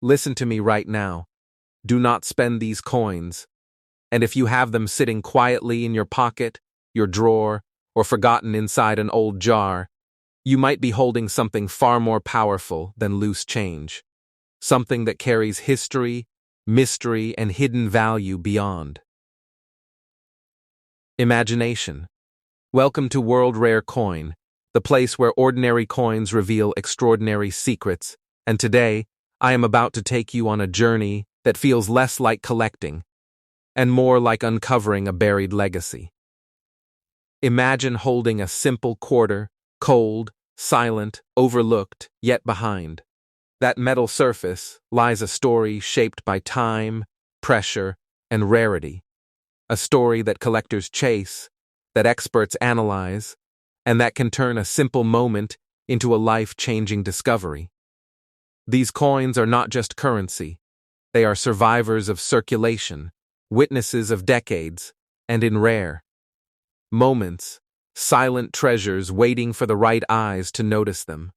Listen to me right now. Do not spend these coins. And if you have them sitting quietly in your pocket, your drawer, or forgotten inside an old jar, you might be holding something far more powerful than loose change. Something that carries history, mystery, and hidden value beyond. Imagination. Welcome to World Rare Coin, the place where ordinary coins reveal extraordinary secrets, and today, I am about to take you on a journey that feels less like collecting and more like uncovering a buried legacy. Imagine holding a simple quarter, cold, silent, overlooked, yet behind that metal surface lies a story shaped by time, pressure, and rarity. A story that collectors chase, that experts analyze, and that can turn a simple moment into a life-changing discovery. These coins are not just currency. They are survivors of circulation, witnesses of decades, and in rare moments, silent treasures waiting for the right eyes to notice them.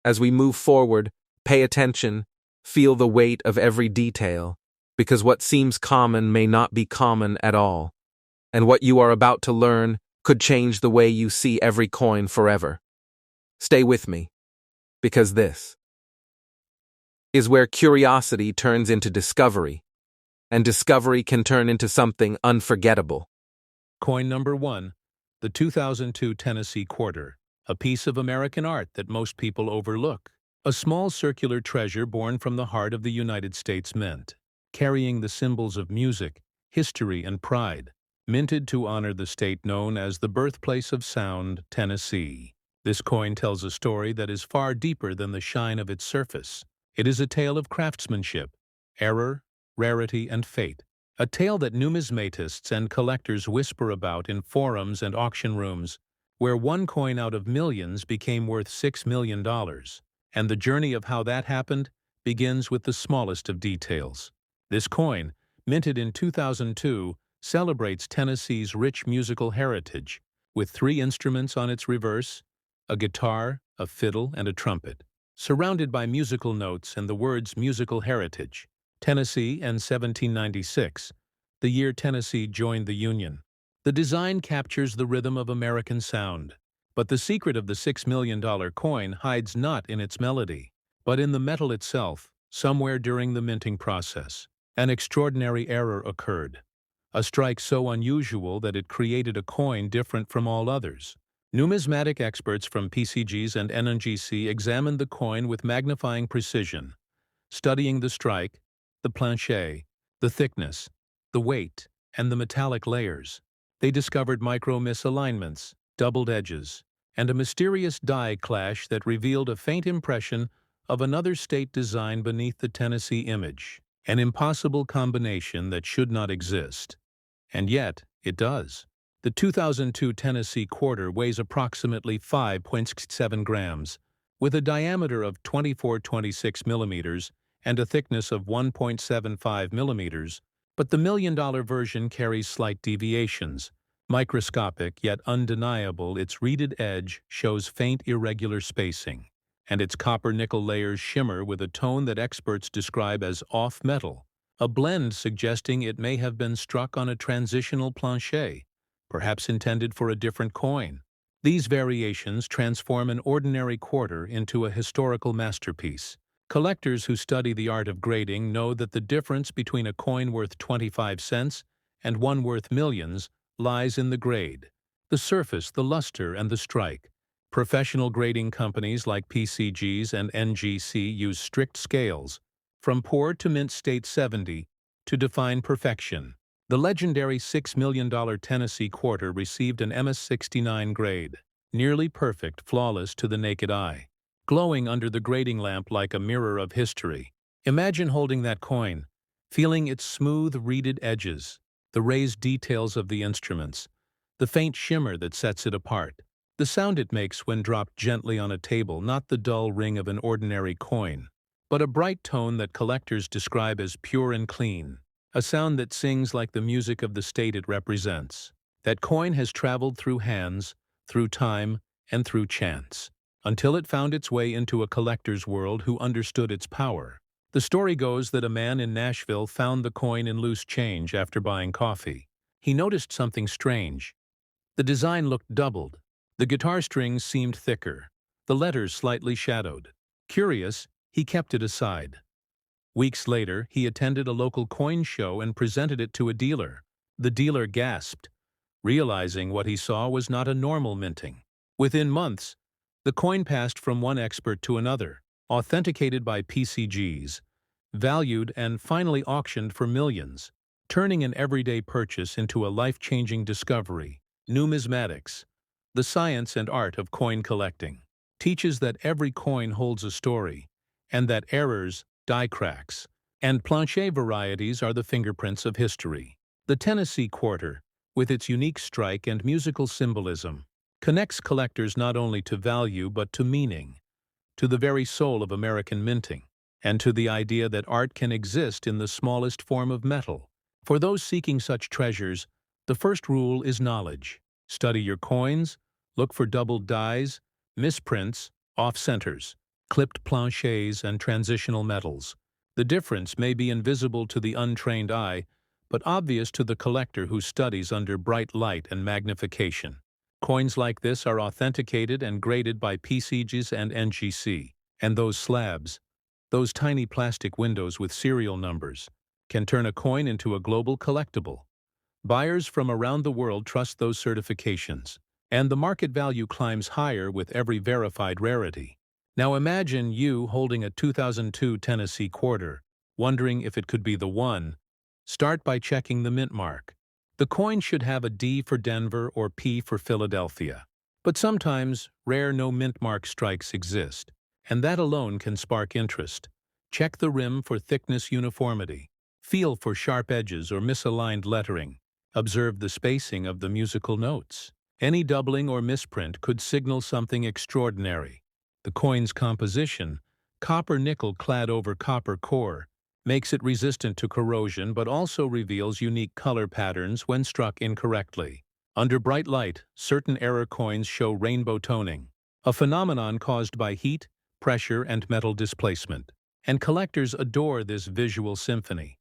As we move forward, pay attention, feel the weight of every detail, because what seems common may not be common at all, and what you are about to learn could change the way you see every coin forever. Stay with me, because this is where curiosity turns into discovery, and discovery can turn into something unforgettable. Coin number 1, the 2002 Tennessee Quarter, a piece of American art that most people overlook. A small circular treasure born from the heart of the United States Mint, carrying the symbols of music, history, and pride, minted to honor the state known as the birthplace of sound, Tennessee. This coin tells a story that is far deeper than the shine of its surface. It is a tale of craftsmanship, error, rarity, and fate. A tale that numismatists and collectors whisper about in forums and auction rooms, where one coin out of millions became worth $6 million. And the journey of how that happened begins with the smallest of details. This coin, minted in 2002, celebrates Tennessee's rich musical heritage, with 3 instruments on its reverse: a guitar, a fiddle, and a trumpet. Surrounded by musical notes and the words musical heritage, Tennessee and 1796, the year Tennessee joined the Union. The design captures the rhythm of American sound, but the secret of the $6 million coin hides not in its melody, but in the metal itself. Somewhere during the minting process, an extraordinary error occurred. A strike so unusual that it created a coin different from all others. Numismatic experts from PCGs and NNGC examined the coin with magnifying precision, studying the strike, the planchet, the thickness, the weight, and the metallic layers. They discovered micro-misalignments, doubled edges, and a mysterious die clash that revealed a faint impression of another state design beneath the Tennessee image, an impossible combination that should not exist. And yet, it does. The 2002 Tennessee Quarter weighs approximately 5.7 grams, with a diameter of 24-26 millimeters and a thickness of 1.75 millimeters, but the $1 million version carries slight deviations. Microscopic yet undeniable, its reeded edge shows faint irregular spacing, and its copper-nickel layers shimmer with a tone that experts describe as off-metal, a blend suggesting it may have been struck on a transitional planchet, perhaps intended for a different coin. These variations transform an ordinary quarter into a historical masterpiece. Collectors who study the art of grading know that the difference between a coin worth 25 cents and one worth millions lies in the grade, the surface, the luster, and the strike. Professional grading companies like PCGs and NGC use strict scales, from poor to mint state 70, to define perfection. The legendary $6 million Tennessee Quarter received an MS-69 grade, nearly perfect, flawless to the naked eye, glowing under the grading lamp like a mirror of history. Imagine holding that coin, feeling its smooth, reeded edges, the raised details of the instruments, the faint shimmer that sets it apart, the sound it makes when dropped gently on a table, not the dull ring of an ordinary coin, but a bright tone that collectors describe as pure and clean, a sound that sings like the music of the state it represents. That coin has traveled through hands, through time, and through chance, until it found its way into a collector's world who understood its power. The story goes that a man in Nashville found the coin in loose change after buying coffee. He noticed something strange. The design looked doubled. The guitar strings seemed thicker, the letters slightly shadowed. Curious, he kept it aside. Weeks later, he attended a local coin show and presented it to a dealer. The dealer gasped, realizing what he saw was not a normal minting. Within months, the coin passed from one expert to another, authenticated by PCGs, valued and finally auctioned for millions, turning an everyday purchase into a life-changing discovery. Numismatics, the science and art of coin collecting, teaches that every coin holds a story, and that errors, die cracks, and planche varieties are the fingerprints of history. The Tennessee Quarter, with its unique strike and musical symbolism, connects collectors not only to value but to meaning, to the very soul of American minting, and to the idea that art can exist in the smallest form of metal. For those seeking such treasures, the first rule is knowledge. Study your coins, look for doubled dies, misprints, off-centers, clipped planches, and transitional metals. The difference may be invisible to the untrained eye, but obvious to the collector who studies under bright light and magnification. Coins like this are authenticated and graded by PCGs and NGC, and those slabs, those tiny plastic windows with serial numbers, can turn a coin into a global collectible. Buyers from around the world trust those certifications, and the market value climbs higher with every verified rarity. Now imagine you holding a 2002 Tennessee Quarter, wondering if it could be the one. Start by checking the mint mark. The coin should have a D for Denver or P for Philadelphia. But sometimes, rare no mint mark strikes exist, and that alone can spark interest. Check the rim for thickness uniformity. Feel for sharp edges or misaligned lettering. Observe the spacing of the musical notes. Any doubling or misprint could signal something extraordinary. The coin's composition, copper-nickel clad over copper core, makes it resistant to corrosion but also reveals unique color patterns when struck incorrectly. Under bright light, certain error coins show rainbow toning, a phenomenon caused by heat, pressure, and metal displacement. And collectors adore this visual symphony.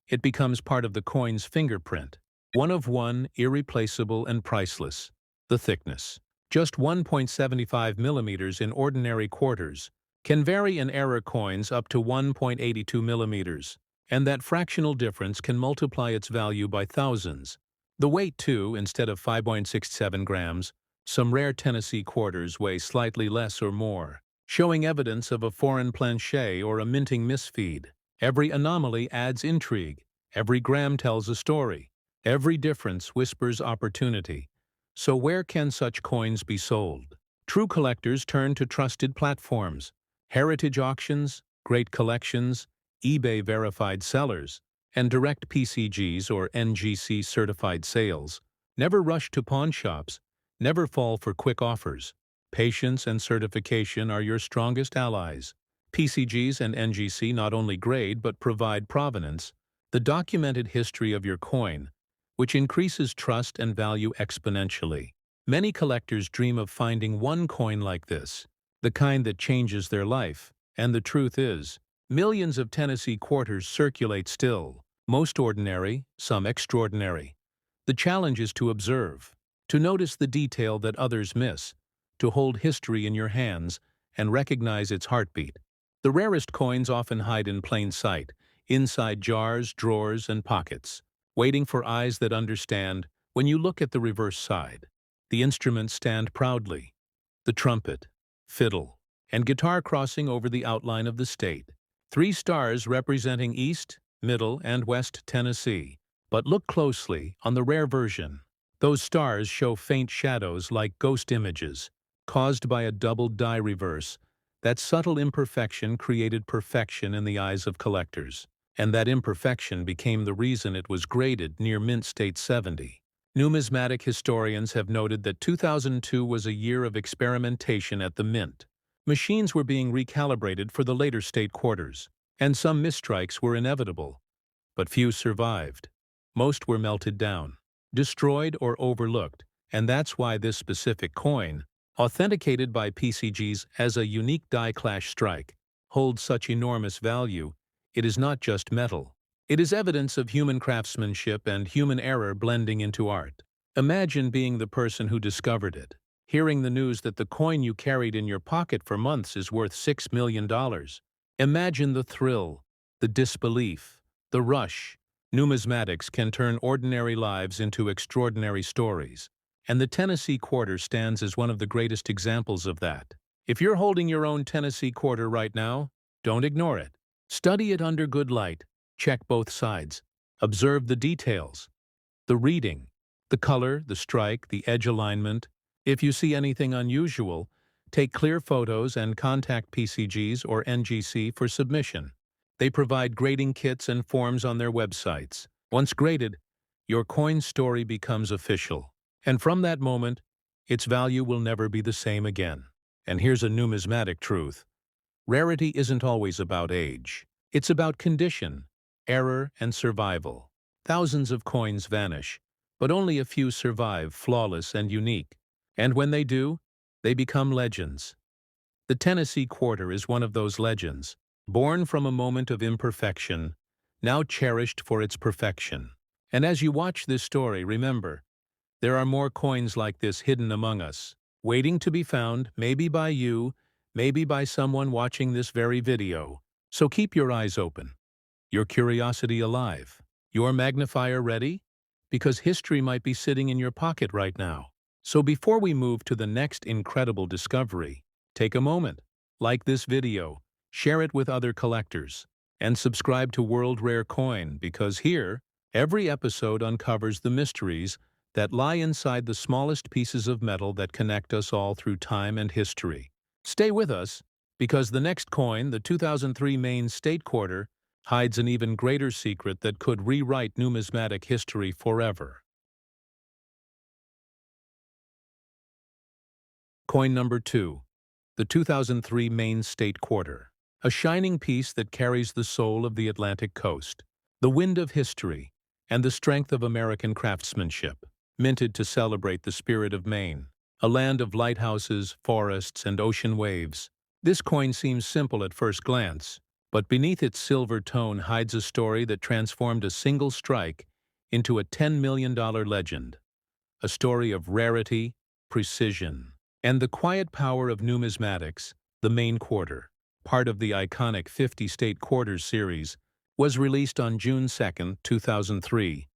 It becomes part of the coin's fingerprint. One of one, irreplaceable and priceless. The thickness, just 1.75 millimeters in ordinary quarters, can vary in error coins up to 1.82 millimeters, and that fractional difference can multiply its value by thousands. The weight too, instead of 5.67 grams, some rare Tennessee quarters weigh slightly less or more, showing evidence of a foreign planche or a minting misfeed. Every anomaly adds intrigue, every gram tells a story. Every difference whispers opportunity. So where can such coins be sold? True collectors turn to trusted platforms, heritage auctions, great collections, eBay-verified sellers, and direct PCGs or NGC-certified sales. Never rush to pawn shops. Never fall for quick offers. Patience and certification are your strongest allies. PCGs and NGC not only grade but provide provenance, the documented history of your coin, which increases trust and value exponentially. Many collectors dream of finding one coin like this, the kind that changes their life, and the truth is, millions of Tennessee quarters circulate still, most ordinary, some extraordinary. The challenge is to observe, to notice the detail that others miss, to hold history in your hands and recognize its heartbeat. The rarest coins often hide in plain sight, inside jars, drawers, and pockets, waiting for eyes that understand. When you look at the reverse side, the instruments stand proudly, the trumpet, fiddle, and guitar crossing over the outline of the state. 3 stars representing East, Middle, and West Tennessee. But look closely on the rare version. Those stars show faint shadows like ghost images, caused by a doubled die reverse. That subtle imperfection created perfection in the eyes of collectors, and that imperfection became the reason it was graded near Mint State 70. Numismatic historians have noted that 2002 was a year of experimentation at the Mint. Machines were being recalibrated for the later state quarters, and some misstrikes were inevitable. But few survived. Most were melted down, destroyed, or overlooked, and that's why this specific coin, authenticated by PCGs as a unique die clash strike, holds such enormous value. It is not just metal. It is evidence of human craftsmanship and human error blending into art. Imagine being the person who discovered it, hearing the news that the coin you carried in your pocket for months is worth $6 million. Imagine the thrill, the disbelief, the rush. Numismatics can turn ordinary lives into extraordinary stories, and the Tennessee quarter stands as one of the greatest examples of that. If you're holding your own Tennessee quarter right now, don't ignore it. Study it under good light. Check both sides. Observe the details. The reading, the color, the strike, the edge alignment. If you see anything unusual, take clear photos and contact PCGs or NGC for submission. They provide grading kits and forms on their websites. Once graded, your coin's story becomes official. And from that moment, its value will never be the same again. And here's a numismatic truth. Rarity isn't always about age. It's about condition, error, and survival. Thousands of coins vanish, but only a few survive flawless and unique. And when they do, they become legends. The Tennessee quarter is one of those legends, born from a moment of imperfection, now cherished for its perfection. And as you watch this story, remember, there are more coins like this hidden among us, waiting to be found, maybe by you, maybe by someone watching this very video. So keep your eyes open, your curiosity alive, your magnifier ready, because history might be sitting in your pocket right now. So before we move to the next incredible discovery, take a moment, like this video, share it with other collectors, and subscribe to World Rare Coin, because here, every episode uncovers the mysteries that lie inside the smallest pieces of metal that connect us all through time and history. Stay with us, because the next coin, the 2003 Maine State Quarter, hides an even greater secret that could rewrite numismatic history forever. Coin number 2. The 2003 Maine State Quarter. A shining piece that carries the soul of the Atlantic coast, the wind of history, and the strength of American craftsmanship, minted to celebrate the spirit of Maine, a land of lighthouses, forests, and ocean waves. This coin seems simple at first glance, but beneath its silver tone hides a story that transformed a single strike into a $10 million legend. A story of rarity, precision, and the quiet power of numismatics. The Maine Quarter, part of the iconic 50 State Quarters series, was released on June 2, 2003,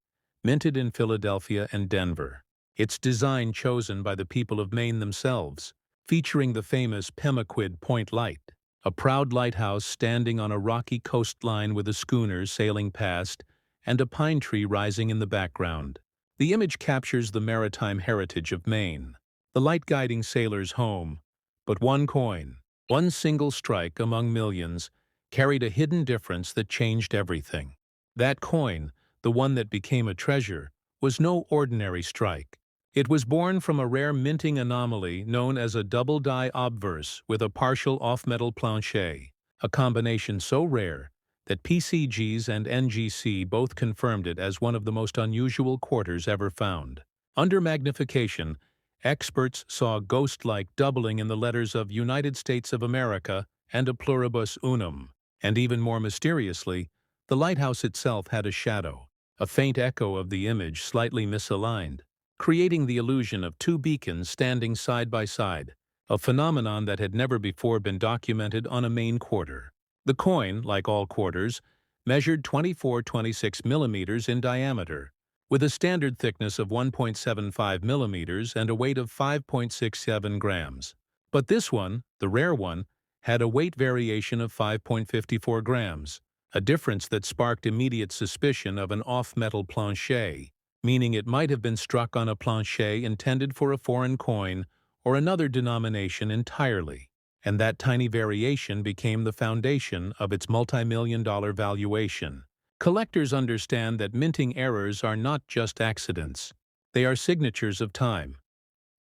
minted in Philadelphia and Denver. Its design chosen by the people of Maine themselves, featuring the famous Pemaquid Point Light, a proud lighthouse standing on a rocky coastline with a schooner sailing past and a pine tree rising in the background. The image captures the maritime heritage of Maine, the light guiding sailors home. But one coin, one single strike among millions, carried a hidden difference that changed everything. That coin, the one that became a treasure, was no ordinary strike. It was born from a rare minting anomaly known as a double-die obverse with a partial off-metal planchet, a combination so rare that PCGs and NGC both confirmed it as one of the most unusual quarters ever found. Under magnification, experts saw ghost-like doubling in the letters of United States of America and a pluribus unum, and even more mysteriously, the lighthouse itself had a shadow, a faint echo of the image slightly misaligned, creating the illusion of two beacons standing side by side, a phenomenon that had never before been documented on a Maine quarter. The coin, like all quarters, measured 24-26 millimeters in diameter, with a standard thickness of 1.75 millimeters and a weight of 5.67 grams. But this one, the rare one, had a weight variation of 5.54 grams, a difference that sparked immediate suspicion of an off-metal planchet, meaning it might have been struck on a planchet intended for a foreign coin or another denomination entirely, and that tiny variation became the foundation of its multi-million-dollar valuation. Collectors understand that minting errors are not just accidents. They are signatures of time.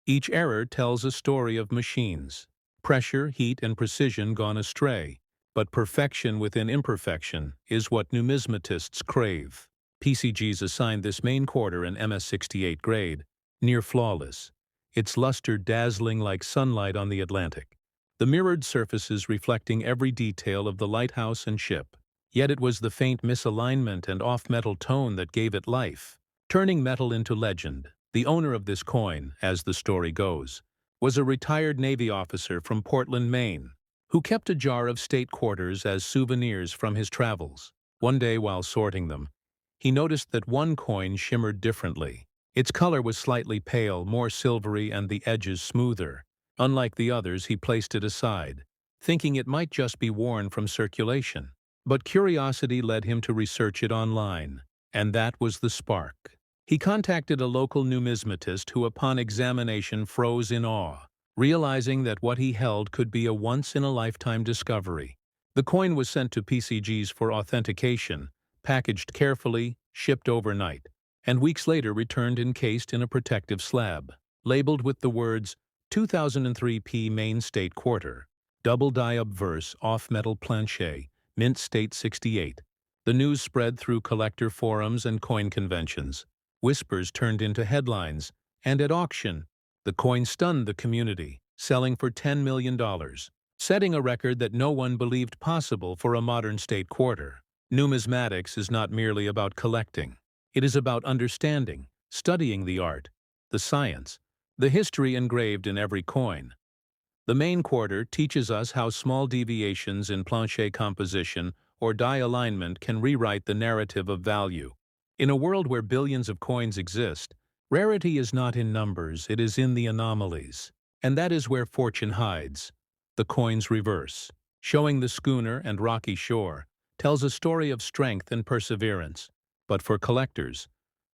Each error tells a story of machines, pressure, heat, and precision gone astray, but perfection within imperfection is what numismatists crave. PCGs assigned this Maine quarter an MS-68 grade, near flawless, its luster dazzling like sunlight on the Atlantic, the mirrored surfaces reflecting every detail of the lighthouse and ship. Yet it was the faint misalignment and off-metal tone that gave it life, turning metal into legend. The owner of this coin, as the story goes, was a retired Navy officer from Portland, Maine, who kept a jar of state quarters as souvenirs from his travels. One day while sorting them, he noticed that one coin shimmered differently. Its color was slightly pale, more silvery, and the edges smoother. Unlike the others, he placed it aside, thinking it might just be worn from circulation. But curiosity led him to research it online, and that was the spark. He contacted a local numismatist who, upon examination, froze in awe, realizing that what he held could be a once-in-a-lifetime discovery. The coin was sent to PCGs for authentication, packaged carefully, shipped overnight, and weeks later returned encased in a protective slab, labeled with the words 2003 P Maine State Quarter, double die obverse off-metal planche, Mint State 68. The news spread through collector forums and coin conventions. Whispers turned into headlines, and at auction, the coin stunned the community, selling for $10 million, setting a record that no one believed possible for a modern state quarter. Numismatics is not merely about collecting. It is about understanding, studying the art, the science, the history engraved in every coin. The Maine quarter teaches us how small deviations in planche composition or die alignment can rewrite the narrative of value. In a world where billions of coins exist, rarity is not in numbers, it is in the anomalies. And that is where fortune hides. The coin's reverse, showing the schooner and rocky shore, tells a story of strength and perseverance. But for collectors,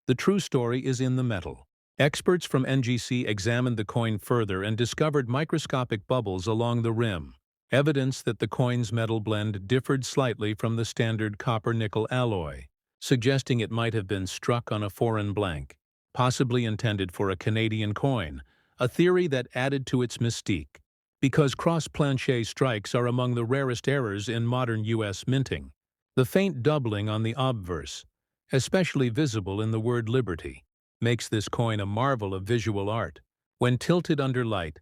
the true story is in the metal. Experts from NGC examined the coin further and discovered microscopic bubbles along the rim, evidence that the coin's metal blend differed slightly from the standard copper-nickel alloy, suggesting it might have been struck on a foreign blank, possibly intended for a Canadian coin, a theory that added to its mystique. Because cross-planche strikes are among the rarest errors in modern U.S. minting, the faint doubling on the obverse, especially visible in the word liberty, makes this coin a marvel of visual art. When tilted under light,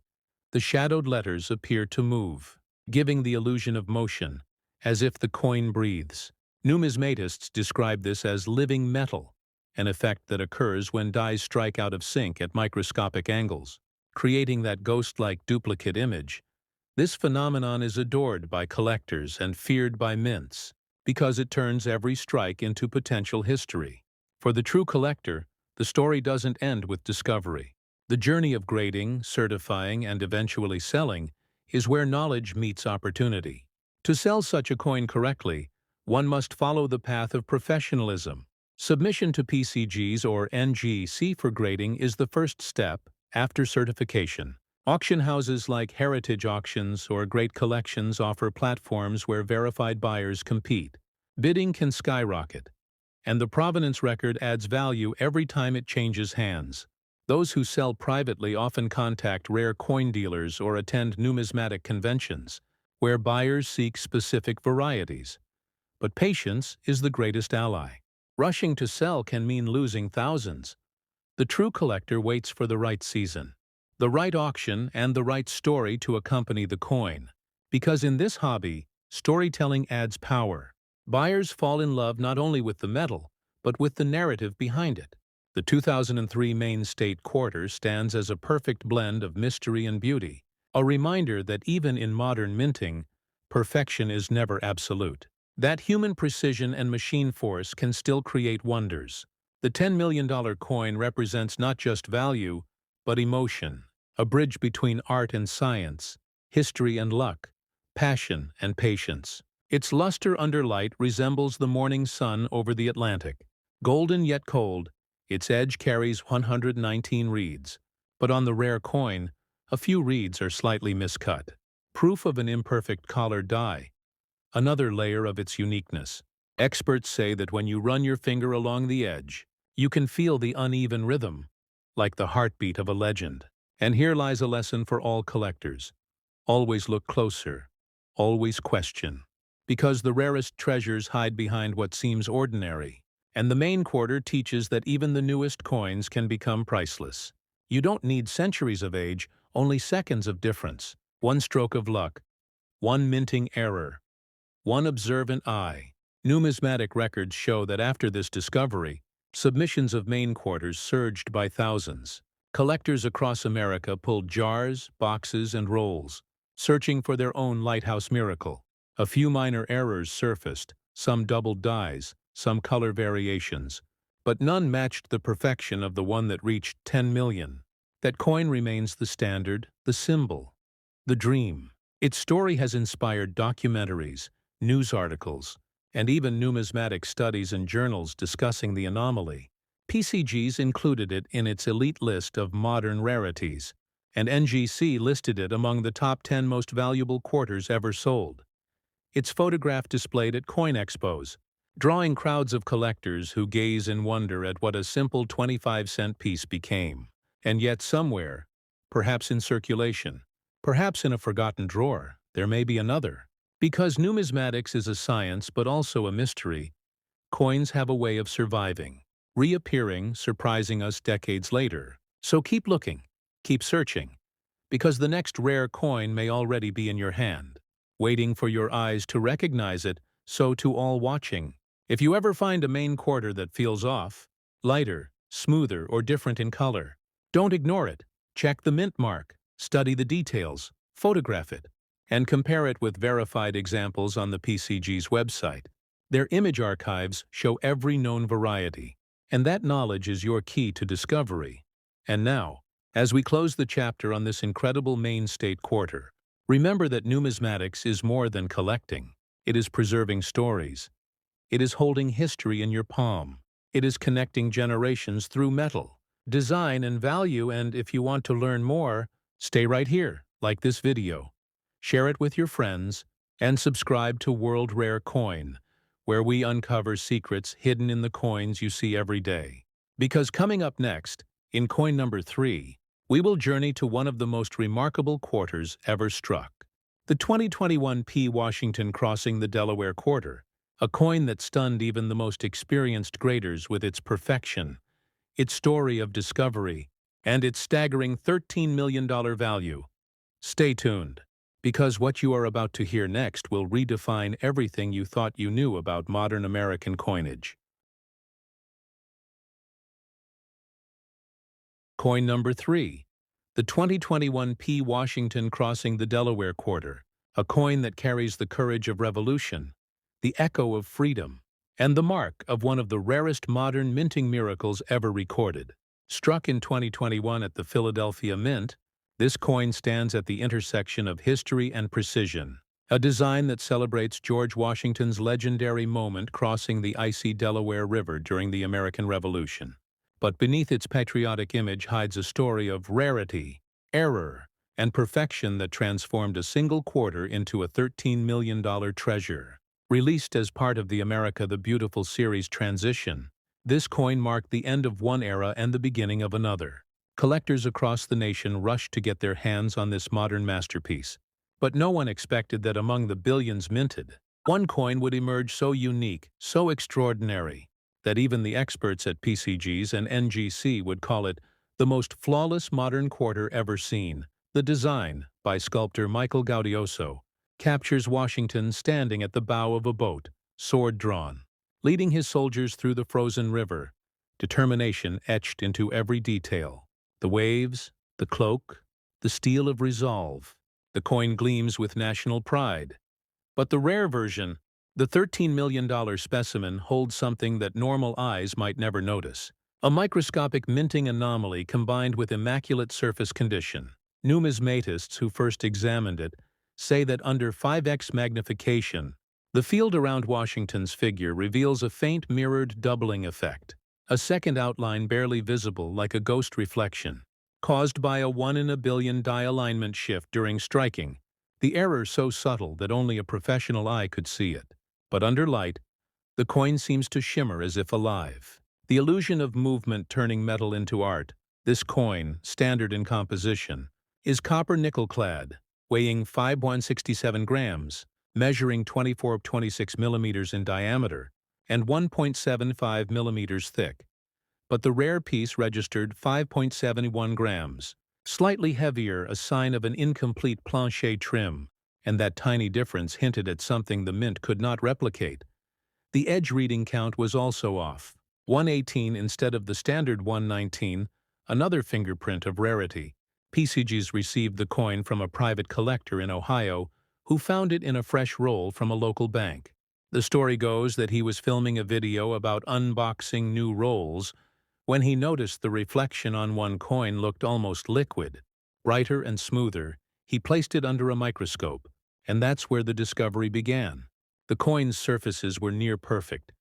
the shadowed letters appear to move, giving the illusion of motion, as if the coin breathes. Numismatists describe this as living metal, an effect that occurs when dies strike out of sync at microscopic angles, creating that ghost-like duplicate image. This phenomenon is adored by collectors and feared by mints, because it turns every strike into potential history. For the true collector, the story doesn't end with discovery. The journey of grading, certifying, and eventually selling is where knowledge meets opportunity. To sell such a coin correctly, one must follow the path of professionalism. Submission to PCGs or NGC for grading is the first step after certification. Auction houses like Heritage Auctions or Great Collections offer platforms where verified buyers compete. Bidding can skyrocket, and the provenance record adds value every time it changes hands. Those who sell privately often contact rare coin dealers or attend numismatic conventions, where buyers seek specific varieties. But patience is the greatest ally. Rushing to sell can mean losing thousands. The true collector waits for the right season, the right auction, and the right story to accompany the coin. Because in this hobby, storytelling adds power. Buyers fall in love not only with the metal, but with the narrative behind it. The 2003 Maine State Quarter stands as a perfect blend of mystery and beauty, a reminder that even in modern minting, perfection is never absolute. That human precision and machine force can still create wonders. The $10 million coin represents not just value, but emotion, a bridge between art and science, history and luck, passion and patience. Its luster under light resembles the morning sun over the Atlantic. Golden yet cold, its edge carries 119 reeds, but on the rare coin, a few reeds are slightly miscut. Proof of an imperfect collar die. Another layer of its uniqueness. Experts say that when you run your finger along the edge, you can feel the uneven rhythm, like the heartbeat of a legend. And here lies a lesson for all collectors. Always look closer. Always question. Because the rarest treasures hide behind what seems ordinary. And the Maine Quarter teaches that even the newest coins can become priceless. You don't need centuries of age, only seconds of difference. One stroke of luck. One minting error. One observant eye. Numismatic records show that after this discovery, submissions of Maine quarters surged by thousands. Collectors across America pulled jars, boxes, and rolls, searching for their own lighthouse miracle. A few minor errors surfaced, some doubled dyes, some color variations, but none matched the perfection of the one that reached 10 million. That coin remains the standard, the symbol, the dream. Its story has inspired documentaries, news articles, and even numismatic studies and journals discussing the anomaly. PCG's included it in its elite list of modern rarities, and NGC listed it among the top 10 most valuable quarters ever sold. Its photograph displayed at coin expos, drawing crowds of collectors who gaze in wonder at what a simple 25-cent piece became. And yet somewhere, perhaps in circulation, perhaps in a forgotten drawer, there may be another. Because numismatics is a science but also a mystery, coins have a way of surviving, reappearing, surprising us decades later. So keep looking, keep searching, because the next rare coin may already be in your hand, waiting for your eyes to recognize it. So to all watching, if you ever find a Maine quarter that feels off, lighter, smoother, or different in color, don't ignore it. Check the mint mark, study the details, photograph it, and compare it with verified examples on the PCG's website. Their image archives show every known variety, and that knowledge is your key to discovery. And now, as we close the chapter on this incredible Maine state quarter, remember that numismatics is more than collecting. It is preserving stories. It is holding history in your palm. It is connecting generations through metal, design, and value. And if you want to learn more, stay right here, like this video. Share it with your friends, and subscribe to World Rare Coin, where we uncover secrets hidden in the coins you see every day. Because coming up next, in coin number 3, we will journey to one of the most remarkable quarters ever struck. The 2021 P. Washington crossing the Delaware quarter, a coin that stunned even the most experienced graders with its perfection, its story of discovery, and its staggering $13 million value. Stay tuned, because what you are about to hear next will redefine everything you thought you knew about modern American coinage. Coin number 3. The 2021 P. Washington crossing the Delaware quarter, a coin that carries the courage of revolution, the echo of freedom, and the mark of one of the rarest modern minting miracles ever recorded. Struck in 2021 at the Philadelphia Mint, this coin stands at the intersection of history and precision, a design that celebrates George Washington's legendary moment crossing the icy Delaware River during the American Revolution. But beneath its patriotic image hides a story of rarity, error, and perfection that transformed a single quarter into a $13 million treasure. Released as part of the America the Beautiful series transition, this coin marked the end of one era and the beginning of another. Collectors across the nation rushed to get their hands on this modern masterpiece, but no one expected that among the billions minted, one coin would emerge so unique, so extraordinary, that even the experts at PCG's and NGC would call it the most flawless modern quarter ever seen. The design, by sculptor Michael Gaudioso, captures Washington standing at the bow of a boat, sword drawn, leading his soldiers through the frozen river, determination etched into every detail. The waves, the cloak, the steel of resolve. The coin gleams with national pride. But the rare version, the $13 million specimen, holds something that normal eyes might never notice. A microscopic minting anomaly combined with immaculate surface condition. Numismatists who first examined it say that under 5x magnification, the field around Washington's figure reveals a faint mirrored doubling effect, a second outline barely visible like a ghost reflection, caused by a 1 in a billion die alignment shift during striking, the error so subtle that only a professional eye could see it. But under light, the coin seems to shimmer as if alive. The illusion of movement turning metal into art. This coin, standard in composition, is copper-nickel clad, weighing 5,167 grams, measuring 24-26 millimeters in diameter, and 1.75 millimeters thick. But the rare piece registered 5.71 grams, slightly heavier, a sign of an incomplete plancher trim, and that tiny difference hinted at something the mint could not replicate. The edge reading count was also off. 118 instead of the standard 119, another fingerprint of rarity. PCGs received the coin from a private collector in Ohio who found it in a fresh roll from a local bank. The story goes that he was filming a video about unboxing new rolls when he noticed the reflection on one coin looked almost liquid, brighter and smoother. He placed it under a microscope, and that's where the discovery began. The coin's surfaces were near perfect.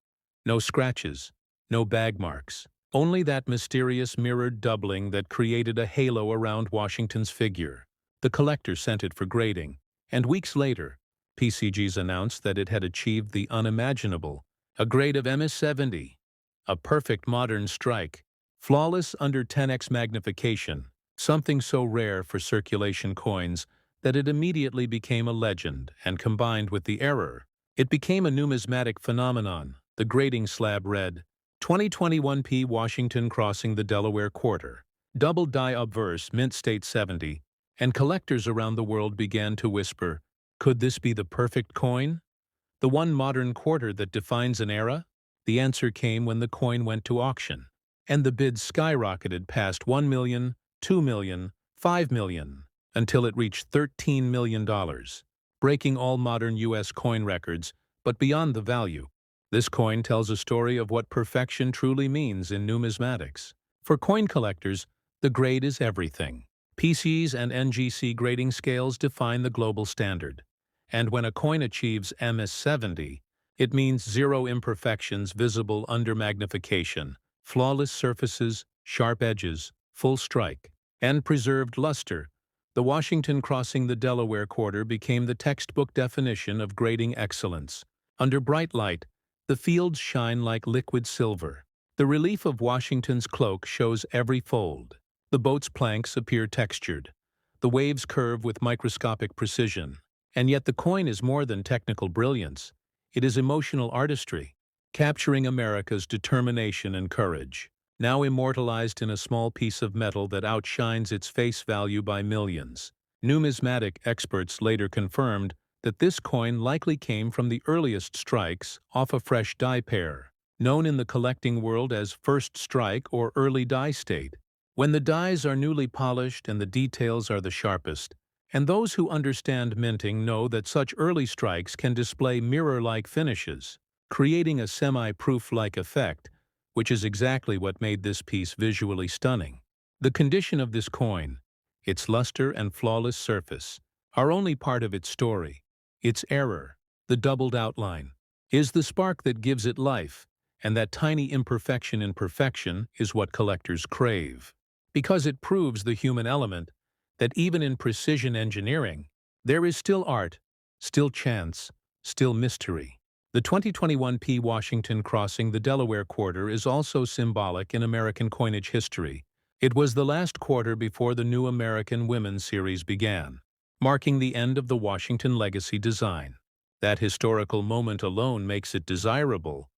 No scratches, no bag marks, only that mysterious mirrored doubling that created a halo around Washington's figure. The collector sent it for grading, and weeks later, PCGs announced that it had achieved the unimaginable, a grade of MS-70, a perfect modern strike, flawless under 10x magnification, something so rare for circulation coins that it immediately became a legend, and combined with the error, it became a numismatic phenomenon. The grading slab read, 2021 P. Washington crossing the Delaware quarter, double die obverse, mint state 70, and collectors around the world began to whisper, could this be the perfect coin? The one modern quarter that defines an era? The answer came when the coin went to auction, and the bids skyrocketed past $1 million, $2 million, $5 million, until it reached $13 million, breaking all modern U.S. coin records. But beyond the value, this coin tells a story of what perfection truly means in numismatics. For coin collectors, the grade is everything. PCs and NGC grading scales define the global standard. And when a coin achieves MS-70, it means zero imperfections visible under magnification, flawless surfaces, sharp edges, full strike, and preserved luster. The Washington crossing the Delaware quarter became the textbook definition of grading excellence. Under bright light, the fields shine like liquid silver. The relief of Washington's cloak shows every fold. The boat's planks appear textured. The waves curve with microscopic precision. And yet the coin is more than technical brilliance. It is emotional artistry, capturing America's determination and courage, now immortalized in a small piece of metal that outshines its face value by millions. Numismatic experts later confirmed that this coin likely came from the earliest strikes off a fresh die pair, known in the collecting world as first strike or early die state, when the dies are newly polished and the details are the sharpest. And those who understand minting know that such early strikes can display mirror-like finishes, creating a semi-proof-like effect, which is exactly what made this piece visually stunning. The condition of this coin, its luster and flawless surface, are only part of its story. Its error, the doubled outline, is the spark that gives it life, and that tiny imperfection in perfection is what collectors crave. Because it proves the human element, that even in precision engineering, there is still art, still chance, still mystery. The 2021 P. Washington crossing the Delaware quarter is also symbolic in American coinage history. It was the last quarter before the new American Women series began, marking the end of the Washington legacy design. That historical moment alone makes it desirable.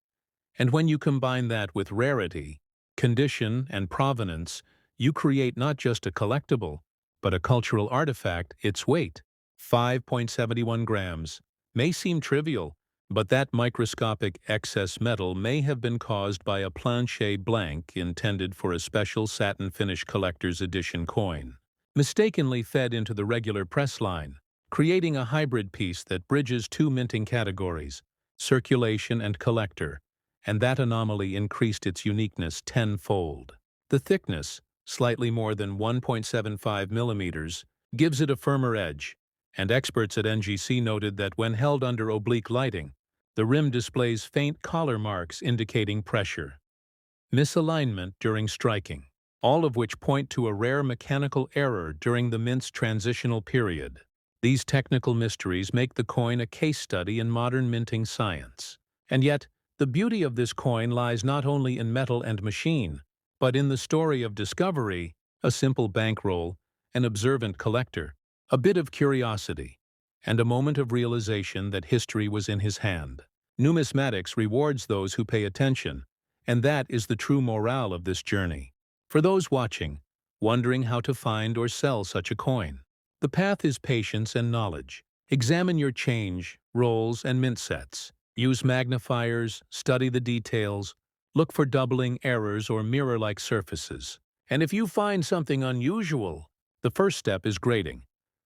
And when you combine that with rarity, condition, and provenance, you create not just a collectible, but a cultural artifact. Its weight, 5.71 grams, may seem trivial, but that microscopic excess metal may have been caused by a plancher blank intended for a special satin finish collector's edition coin, mistakenly fed into the regular press line, creating a hybrid piece that bridges two minting categories, circulation and collector, and that anomaly increased its uniqueness tenfold. The thickness, slightly more than 1.75 millimeters, gives it a firmer edge, and experts at NGC noted that when held under oblique lighting, the rim displays faint collar marks indicating pressure, misalignment during striking, all of which point to a rare mechanical error during the mint's transitional period. These technical mysteries make the coin a case study in modern minting science. And yet, the beauty of this coin lies not only in metal and machine, but in the story of discovery, a simple bankroll, an observant collector, a bit of curiosity, and a moment of realization that history was in his hand. Numismatics rewards those who pay attention, and that is the true morale of this journey. For those watching, wondering how to find or sell such a coin, the path is patience and knowledge. Examine your change, rolls, and mint sets. Use magnifiers, study the details, look for doubling errors or mirror-like surfaces. And if you find something unusual, the first step is grading.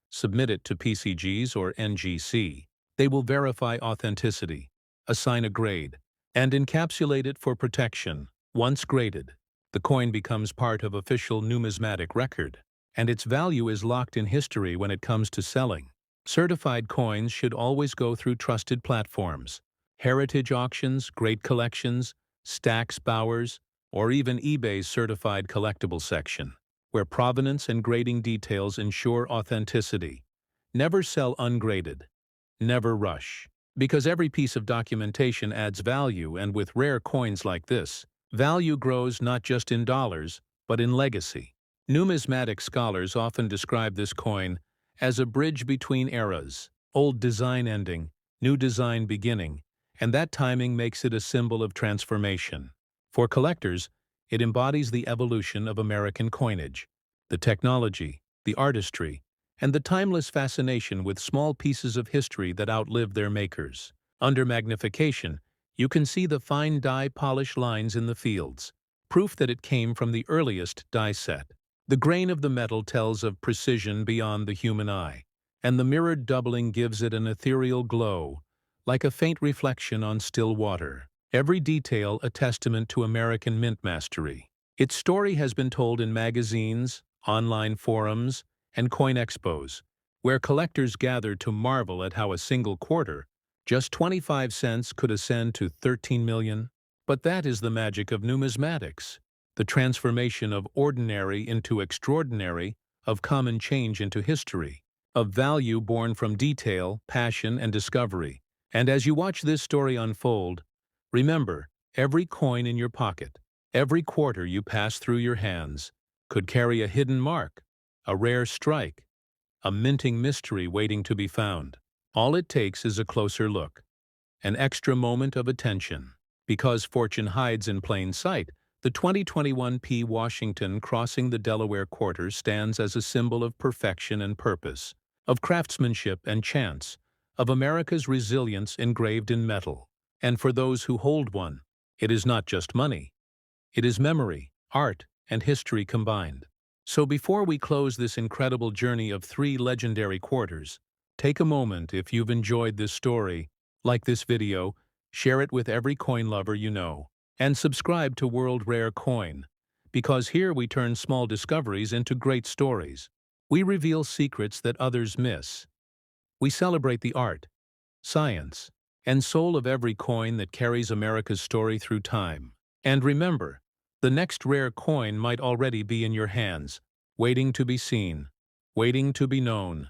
Submit it to PCGs or NGC. They will verify authenticity, assign a grade, and encapsulate it for protection. Once graded, the coin becomes part of official numismatic record, and its value is locked in history when it comes to selling. Certified coins should always go through trusted platforms. Heritage auctions, great collections, Stack's Bowers, or even eBay's certified collectible section, where provenance and grading details ensure authenticity. Never sell ungraded. Never rush. Because every piece of documentation adds value, and with rare coins like this, value grows not just in dollars, but in legacy. Numismatic scholars often describe this coin as a bridge between eras, old design ending, new design beginning, and that timing makes it a symbol of transformation. For collectors, it embodies the evolution of American coinage, the technology, the artistry, and the timeless fascination with small pieces of history that outlived their makers. Under magnification, you can see the fine die polish lines in the fields, proof that it came from the earliest die set. The grain of the metal tells of precision beyond the human eye, and the mirrored doubling gives it an ethereal glow, like a faint reflection on still water. Every detail a testament to American mint mastery. Its story has been told in magazines, online forums, and coin expos, where collectors gather to marvel at how a single quarter, just 25 cents, could ascend to 13 million. But that is the magic of numismatics, the transformation of ordinary into extraordinary, of common change into history, of value born from detail, passion, and discovery. And as you watch this story unfold, remember, every coin in your pocket, every quarter you pass through your hands, could carry a hidden mark, a rare strike, a minting mystery waiting to be found. All it takes is a closer look, an extra moment of attention. Because fortune hides in plain sight, the 2021 P. Washington crossing the Delaware quarter stands as a symbol of perfection and purpose, of craftsmanship and chance, of America's resilience engraved in metal. And for those who hold one, it is not just money. It is memory, art, and history combined. So before we close this incredible journey of 3 legendary quarters, take a moment. If you've enjoyed this story, like this video, share it with every coin lover you know, and subscribe to World Rare Coin, because here we turn small discoveries into great stories. We reveal secrets that others miss. We celebrate the art, science, and soul of every coin that carries America's story through time. And remember, the next rare coin might already be in your hands, waiting to be seen, waiting to be known,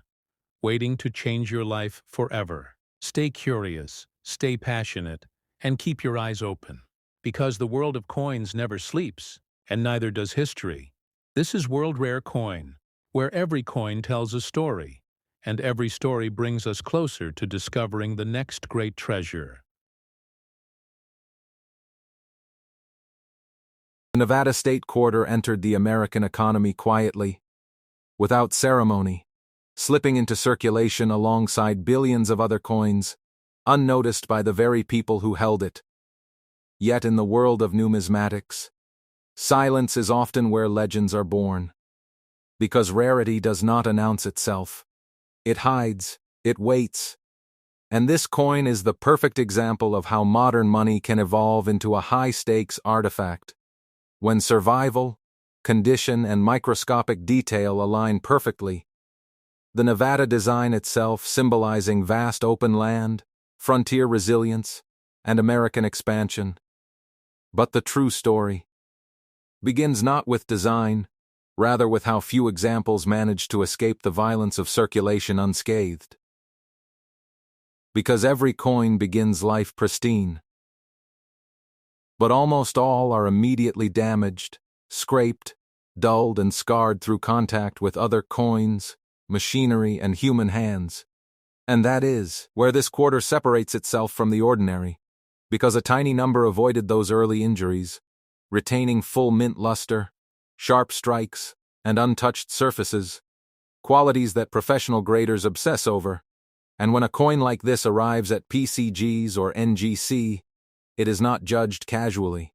waiting to change your life forever. Stay curious, stay passionate, and keep your eyes open, because the world of coins never sleeps, and neither does history. This is World Rare Coin, where every coin tells a story, and every story brings us closer to discovering the next great treasure. The Nevada state quarter entered the American economy quietly, without ceremony, slipping into circulation alongside billions of other coins, unnoticed by the very people who held it. Yet in the world of numismatics, silence is often where legends are born. Because rarity does not announce itself. It hides, it waits. And this coin is the perfect example of how modern money can evolve into a high-stakes artifact. When survival, condition, and microscopic detail align perfectly, the Nevada design itself symbolizing vast open land, frontier resilience, and American expansion. But the true story begins not with design, rather with how few examples manage to escape the violence of circulation unscathed. Because every coin begins life pristine, but almost all are immediately damaged, scraped, dulled, and scarred through contact with other coins, machinery, and human hands. And that is where this quarter separates itself from the ordinary, because a tiny number avoided those early injuries, retaining full mint luster, sharp strikes, and untouched surfaces, qualities that professional graders obsess over. And when a coin like this arrives at PCGs or NGC, it is not judged casually.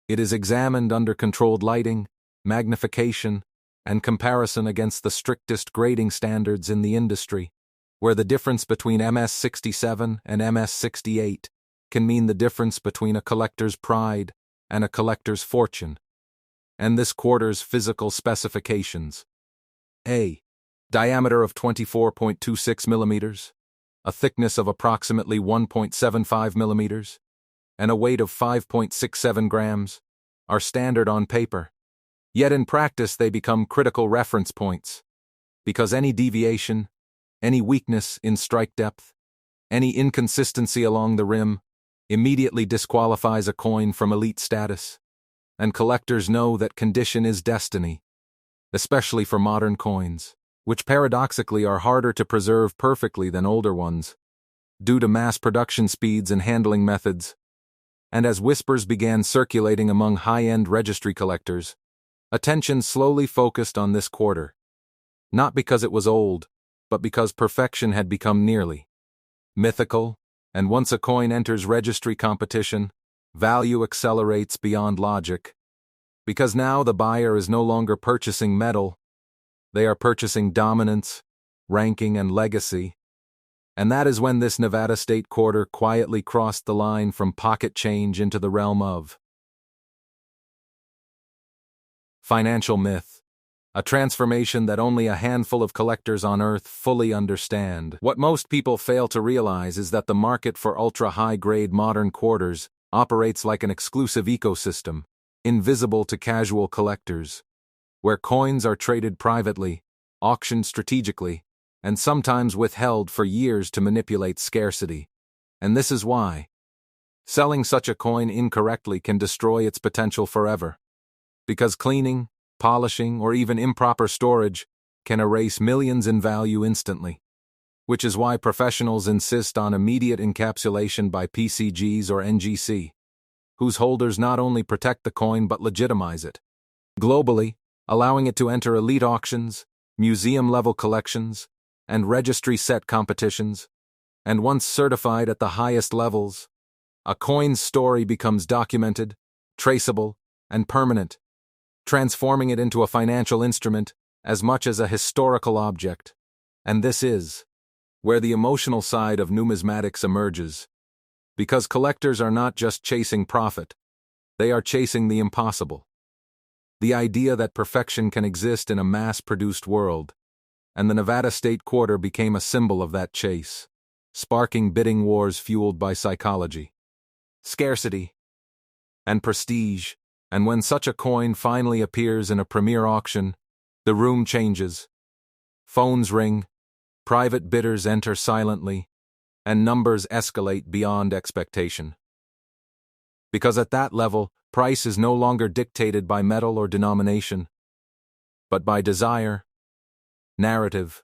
It is examined under controlled lighting, magnification, and comparison against the strictest grading standards in the industry, where the difference between MS-67 and MS-68 can mean the difference between a collector's pride and a collector's fortune. And this quarter's physical specifications. A. Diameter of 24.26 millimeters, a thickness of approximately 1.75 millimeters, and a weight of 5.67 grams, are standard on paper. Yet in practice they become critical reference points, because any deviation, any weakness in strike depth, any inconsistency along the rim, immediately disqualifies a coin from elite status, and collectors know that condition is destiny, especially for modern coins, which paradoxically are harder to preserve perfectly than older ones, due to mass production speeds and handling methods. And as whispers began circulating among high-end registry collectors, attention slowly focused on this quarter, not because it was old, but because perfection had become nearly mythical, and once a coin enters registry competition, value accelerates beyond logic. Because now the buyer is no longer purchasing metal, they are purchasing dominance, ranking, and legacy. And that is when this Nevada State quarter quietly crossed the line from pocket change into the realm of financial myth, a transformation that only a handful of collectors on Earth fully understand. What most people fail to realize is that the market for ultra-high-grade modern quarters operates like an exclusive ecosystem, invisible to casual collectors, where coins are traded privately, auctioned strategically, and sometimes withheld for years to manipulate scarcity. And this is why selling such a coin incorrectly can destroy its potential forever. Because cleaning, polishing, or even improper storage can erase millions in value instantly. Which is why professionals insist on immediate encapsulation by PCGs or NGC, whose holders not only protect the coin but legitimize it globally, allowing it to enter elite auctions, museum-level collections, and registry-set competitions. And once certified at the highest levels, a coin's story becomes documented, traceable, and permanent, transforming it into a financial instrument as much as a historical object. And this is where the emotional side of numismatics emerges. Because collectors are not just chasing profit, they are chasing the impossible. The idea that perfection can exist in a mass-produced world, and the Nevada State Quarter became a symbol of that chase, sparking bidding wars fueled by psychology, scarcity, and prestige. And when such a coin finally appears in a premier auction, the room changes. Phones ring, private bidders enter silently, and numbers escalate beyond expectation. Because at that level, price is no longer dictated by metal or denomination, but by desire, narrative,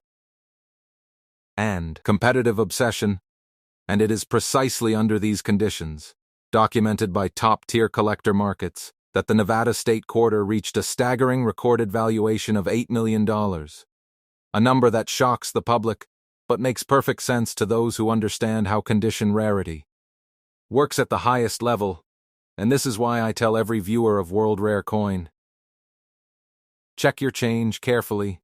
and competitive obsession. And it is precisely under these conditions, documented by top-tier collector markets, that the Nevada State Quarter reached a staggering recorded valuation of $8 million, a number that shocks the public, but makes perfect sense to those who understand how condition rarity works at the highest level. And this is why I tell every viewer of World Rare Coin: check your change carefully,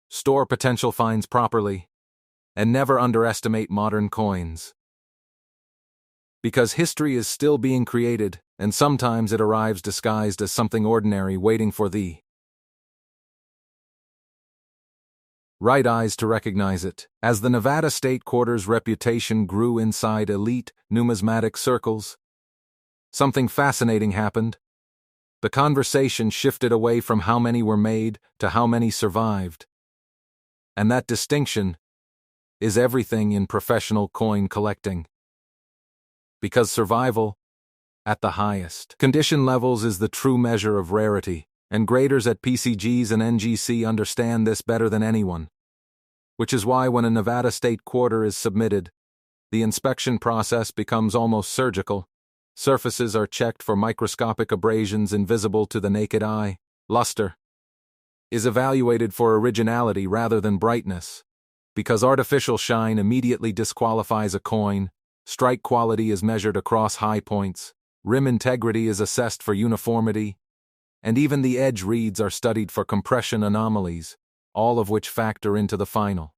store potential finds properly, and never underestimate modern coins. Because history is still being created, and sometimes it arrives disguised as something ordinary waiting for the right eyes to recognize it. As the Nevada State Quarter's reputation grew inside elite numismatic circles, something fascinating happened. The conversation shifted away from how many were made to how many survived. And that distinction is everything in professional coin collecting. Because survival, at the highest condition levels, is the true measure of rarity, and graders at PCGs and NGC understand this better than anyone. Which is why when a Nevada State Quarter is submitted, the inspection process becomes almost surgical. Surfaces are checked for microscopic abrasions invisible to the naked eye. Luster is evaluated for originality rather than brightness. Because artificial shine immediately disqualifies a coin, strike quality is measured across high points, rim integrity is assessed for uniformity, and even the edge reeds are studied for compression anomalies, all of which factor into the final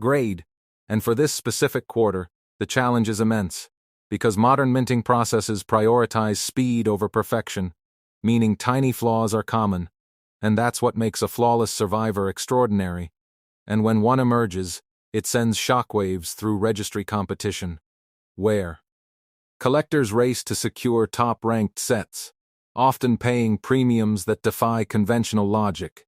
grade. And for this specific quarter, the challenge is immense, because modern minting processes prioritize speed over perfection, meaning tiny flaws are common, and that's what makes a flawless survivor extraordinary. And when one emerges, it sends shockwaves through registry competition, where collectors race to secure top-ranked sets, often paying premiums that defy conventional logic,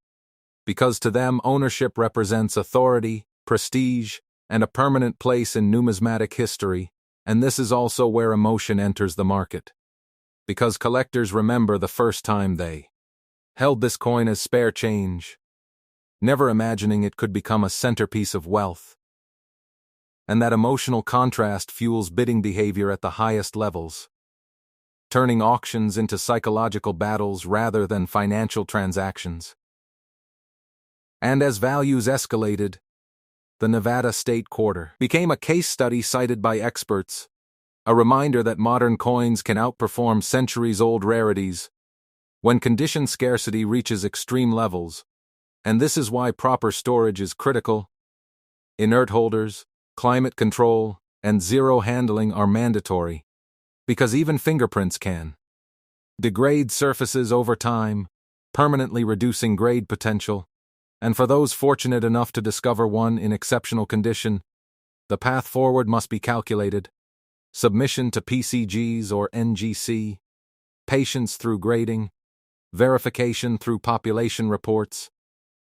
because to them ownership represents authority, prestige, and a permanent place in numismatic history, and this is also where emotion enters the market. Because collectors remember the first time they held this coin as spare change, never imagining it could become a centerpiece of wealth. And that emotional contrast fuels bidding behavior at the highest levels, turning auctions into psychological battles rather than financial transactions. And as values escalated, the Nevada State Quarter became a case study cited by experts, a reminder that modern coins can outperform centuries-old rarities when condition scarcity reaches extreme levels, and this is why proper storage is critical. Inert holders, climate control, and zero handling are mandatory, because even fingerprints can degrade surfaces over time, permanently reducing grade potential. And for those fortunate enough to discover one in exceptional condition, the path forward must be calculated. Submission to PCGs or NGC, patience through grading, verification through population reports,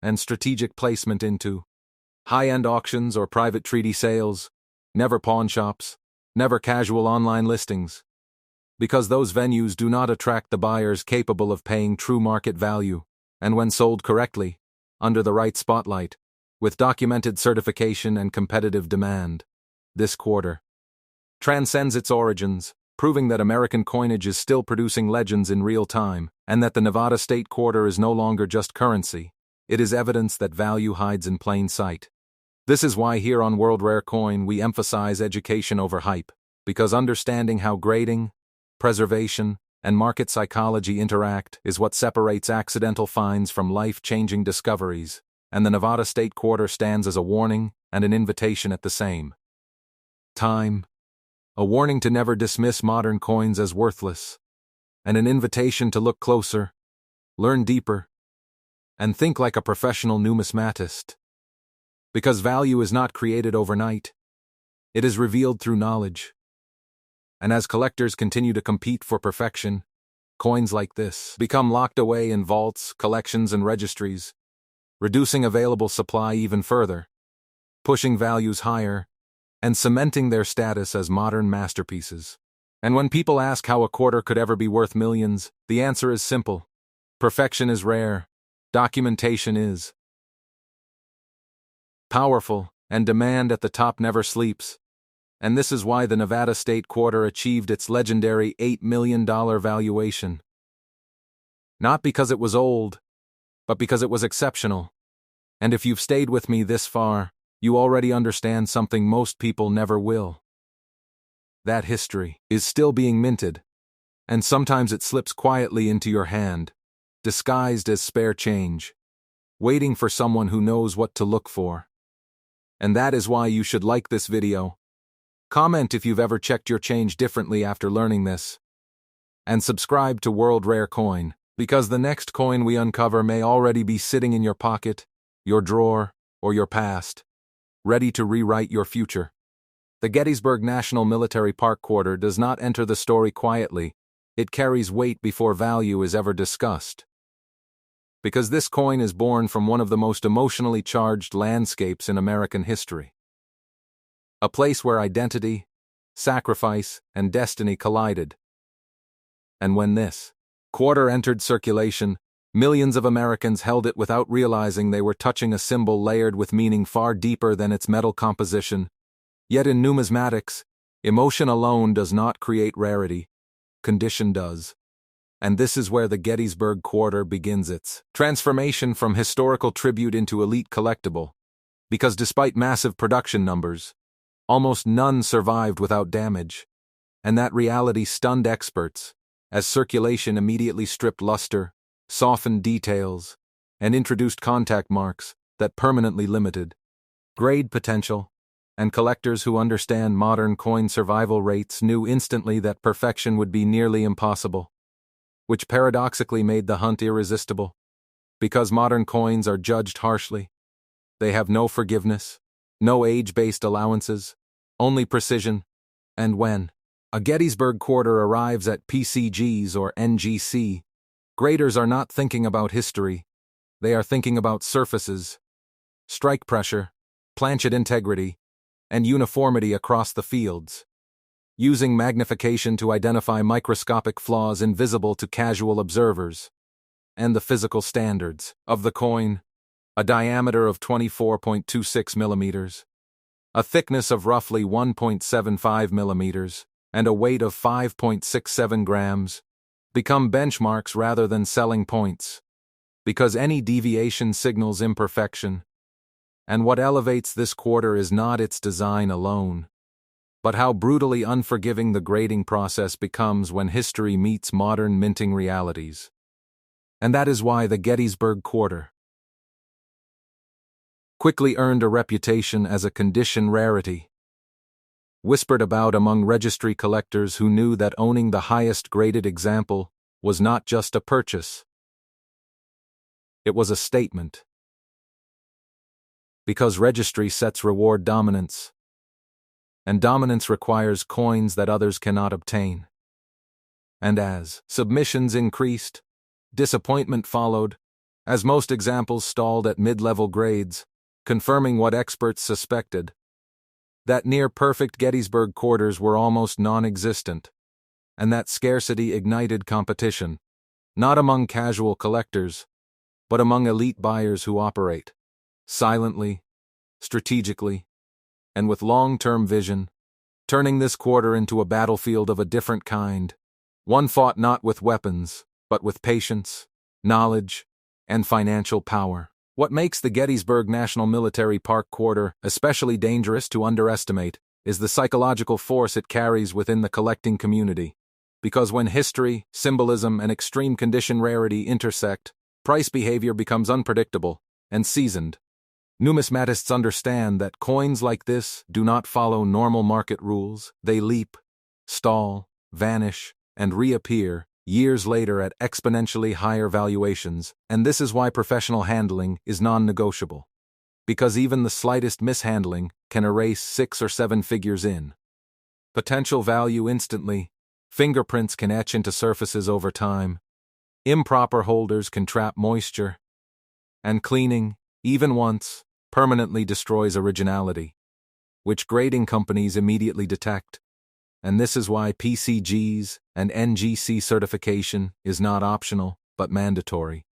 and strategic placement into high-end auctions or private treaty sales, never pawn shops, never casual online listings, because those venues do not attract the buyers capable of paying true market value, and when sold correctly, under the right spotlight, with documented certification and competitive demand, this quarter transcends its origins, proving that American coinage is still producing legends in real time, and that the Nevada State Quarter is no longer just currency. It is evidence that value hides in plain sight. This is why here on World Rare Coin we emphasize education over hype, because understanding how grading, preservation, and market psychology interact is what separates accidental finds from life-changing discoveries, and the Nevada State Quarter stands as a warning and an invitation at the same time. A warning to never dismiss modern coins as worthless, and an invitation to look closer, learn deeper, and think like a professional numismatist. Because value is not created overnight, it is revealed through knowledge. And as collectors continue to compete for perfection, coins like this become locked away in vaults, collections, and registries, reducing available supply even further, pushing values higher, and cementing their status as modern masterpieces. And when people ask how a quarter could ever be worth millions, the answer is simple. Perfection is rare, documentation is powerful, and demand at the top never sleeps. And this is why the Nevada State Quarter achieved its legendary $8 million valuation. Not because it was old, but because it was exceptional. And if you've stayed with me this far, you already understand something most people never will. That history is still being minted, and sometimes it slips quietly into your hand, disguised as spare change, waiting for someone who knows what to look for. And that is why you should like this video. Comment if you've ever checked your change differently after learning this. And subscribe to World Rare Coin, because the next coin we uncover may already be sitting in your pocket, your drawer, or your past, ready to rewrite your future. The Gettysburg National Military Park Quarter does not enter the story quietly. It carries weight before value is ever discussed. Because this coin is born from one of the most emotionally charged landscapes in American history. A place where identity, sacrifice, and destiny collided. And when this quarter entered circulation, millions of Americans held it without realizing they were touching a symbol layered with meaning far deeper than its metal composition. Yet in numismatics, emotion alone does not create rarity, condition does. And this is where the Gettysburg Quarter begins its transformation from historical tribute into elite collectible. because despite massive production numbers, almost none survived without damage, and that reality stunned experts, as circulation immediately stripped luster, softened details, and introduced contact marks that permanently limited grade potential, and collectors who understand modern coin survival rates knew instantly that perfection would be nearly impossible, which paradoxically made the hunt irresistible. Because modern coins are judged harshly, they have no forgiveness, no age-based allowances, only precision, and when a Gettysburg quarter arrives at PCGs or NGC, graders are not thinking about history, they are thinking about surfaces, strike pressure, planchet integrity, and uniformity across the fields, using magnification to identify microscopic flaws invisible to casual observers, and the physical standards of the coin, a diameter of 24.26 millimeters, a thickness of roughly 1.75 millimeters, and a weight of 5.67 grams, become benchmarks rather than selling points, because any deviation signals imperfection. And what elevates this quarter is not its design alone, but how brutally unforgiving the grading process becomes when history meets modern minting realities. And that is why the Gettysburg quarter quickly earned a reputation as a condition rarity, whispered about among registry collectors who knew that owning the highest graded example was not just a purchase. It was a statement. Because registry sets reward dominance, and dominance requires coins that others cannot obtain. And as submissions increased, disappointment followed, as most examples stalled at mid-level grades, confirming what experts suspected, that near-perfect Gettysburg quarters were almost non-existent, and that scarcity ignited competition, not among casual collectors, but among elite buyers who operate silently, strategically, and with long-term vision, turning this quarter into a battlefield of a different kind, one fought not with weapons, but with patience, knowledge, and financial power. What makes the Gettysburg National Military Park quarter especially dangerous to underestimate is the psychological force it carries within the collecting community. Because when history, symbolism, and extreme condition rarity intersect, price behavior becomes unpredictable and seasoned. Numismatists understand that coins like this do not follow normal market rules. They leap, stall, vanish, and reappear years later at exponentially higher valuations, and this is why professional handling is non-negotiable. Because even the slightest mishandling can erase 6 or 7 figures in potential value instantly, fingerprints can etch into surfaces over time, improper holders can trap moisture, and cleaning, even once, permanently destroys originality, which grading companies immediately detect. And this is why PCGs and NGC certification is not optional, but mandatory,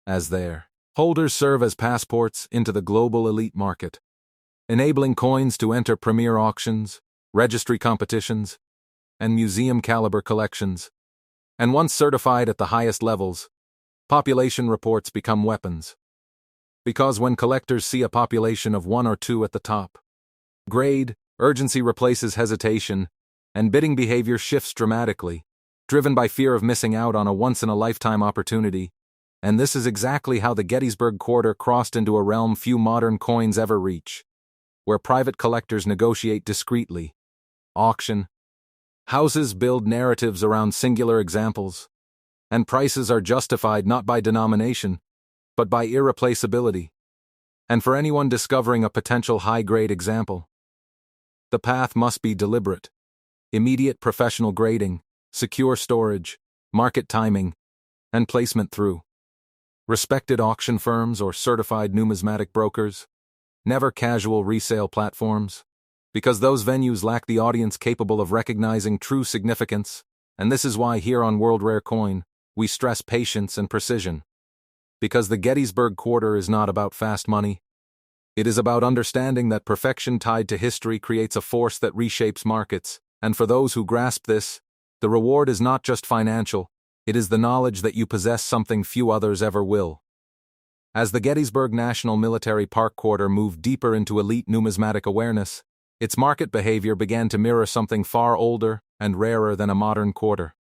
as their holders serve as passports into the global elite market, enabling coins to enter premier auctions, registry competitions, and museum-caliber collections. And once certified at the highest levels, population reports become weapons. Because when collectors see a population of 1 or 2 at the top grade, urgency replaces hesitation, and bidding behavior shifts dramatically, driven by fear of missing out on a once-in-a-lifetime opportunity. And this is exactly how the Gettysburg quarter crossed into a realm few modern coins ever reach, where private collectors negotiate discreetly, auction, houses build narratives around singular examples, and prices are justified not by denomination, but by irreplaceability. And for anyone discovering a potential high-grade example, the path must be deliberate. Immediate professional grading, secure storage, market timing, and placement through respected auction firms or certified numismatic brokers, never casual resale platforms, because those venues lack the audience capable of recognizing true significance, and this is why here on World Rare Coin, we stress patience and precision. Because the Gettysburg quarter is not about fast money. It is about understanding that perfection tied to history creates a force that reshapes markets, and for those who grasp this, the reward is not just financial, it is the knowledge that you possess something few others ever will. As the Gettysburg National Military Park quarter moved deeper into elite numismatic awareness, its market behavior began to mirror something far older and rarer than a modern quarter.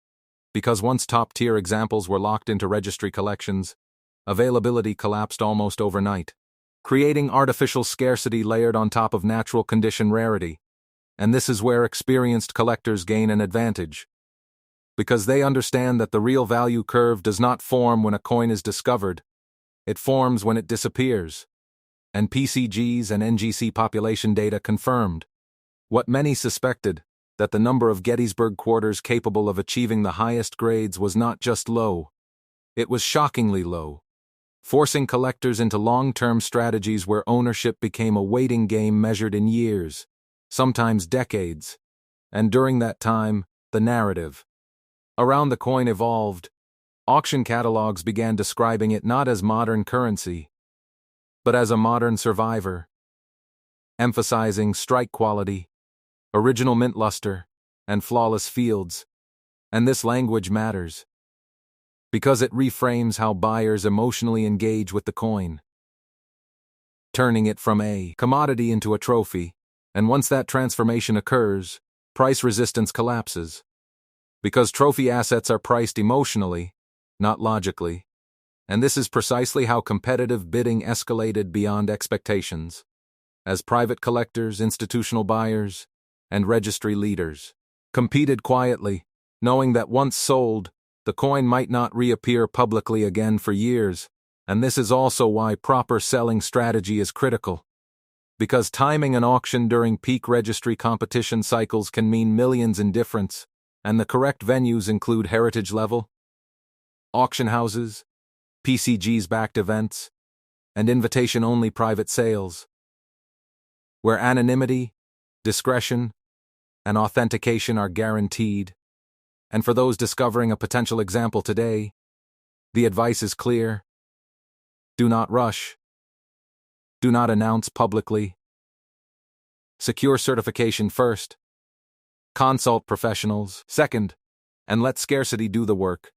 Because once top-tier examples were locked into registry collections, availability collapsed almost overnight, creating artificial scarcity layered on top of natural condition rarity. And this is where experienced collectors gain an advantage. Because they understand that the real value curve does not form when a coin is discovered, it forms when it disappears. And PCG's and NGC population data confirmed what many suspected, that the number of Gettysburg quarters capable of achieving the highest grades was not just low, it was shockingly low, forcing collectors into long-term strategies where ownership became a waiting game measured in years, sometimes decades. And during that time, the narrative around the coin evolved. Auction catalogs began describing it not as modern currency, but as a modern survivor, emphasizing strike quality, original mint luster, and flawless fields. And this language matters, because it reframes how buyers emotionally engage with the coin, turning it from a commodity into a trophy. And once that transformation occurs, price resistance collapses. Because trophy assets are priced emotionally, not logically. And this is precisely how competitive bidding escalated beyond expectations, as private collectors, institutional buyers, and registry leaders competed quietly, knowing that once sold, the coin might not reappear publicly again for years. And this is also why proper selling strategy is critical. Because timing an auction during peak registry competition cycles can mean millions in difference, and the correct venues include heritage level, auction houses, PCG's backed events, and invitation-only private sales, where anonymity, discretion, and authentication are guaranteed. And for those discovering a potential example today, the advice is clear. Do not rush. Do not announce publicly. Secure certification first. Consult professionals second, and let scarcity do the work.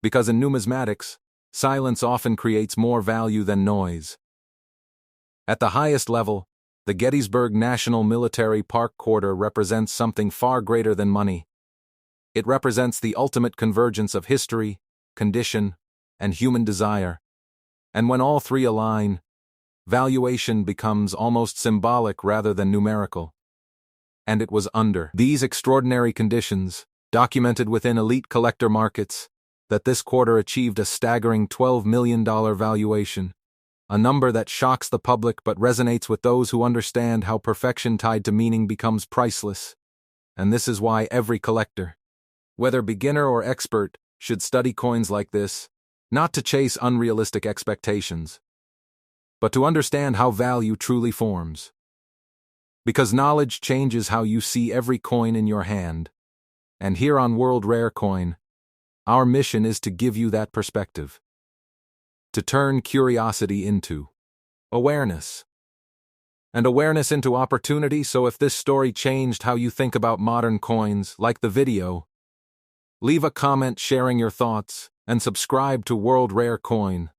Because in numismatics, silence often creates more value than noise. At the highest level, the Gettysburg National Military Park quarter represents something far greater than money. It represents the ultimate convergence of history, condition, and human desire. And when all three align, valuation becomes almost symbolic rather than numerical. And it was under these extraordinary conditions, documented within elite collector markets, that this quarter achieved a staggering $12 million valuation, a number that shocks the public but resonates with those who understand how perfection tied to meaning becomes priceless. And this is why every collector, whether beginner or expert, should study coins like this, not to chase unrealistic expectations, but to understand how value truly forms. Because knowledge changes how you see every coin in your hand. And here on World Rare Coin, our mission is to give you that perspective. To turn curiosity into awareness. And awareness into opportunity. So if this story changed how you think about modern coins, like the video, leave a comment sharing your thoughts and subscribe to World Rare Coin.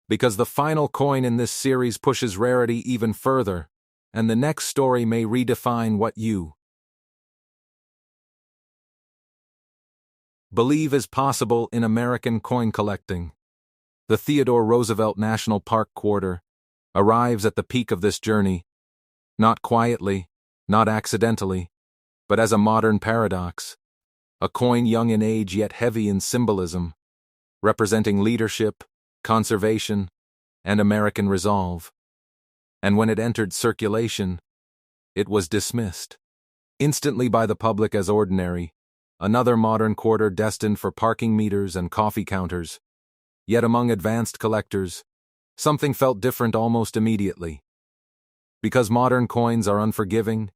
Because the final coin in this series pushes rarity even further, and the next story may redefine what you believe is possible in American coin collecting. The Theodore Roosevelt National Park quarter arrives at the peak of this journey, not quietly, not accidentally, but as a modern paradox, a coin young in age yet heavy in symbolism, representing leadership, conservation, and American resolve. And when it entered circulation, it was dismissed instantly by the public as ordinary, another modern quarter destined for parking meters and coffee counters. Yet among advanced collectors, something felt different almost immediately. Because modern coins are unforgiving,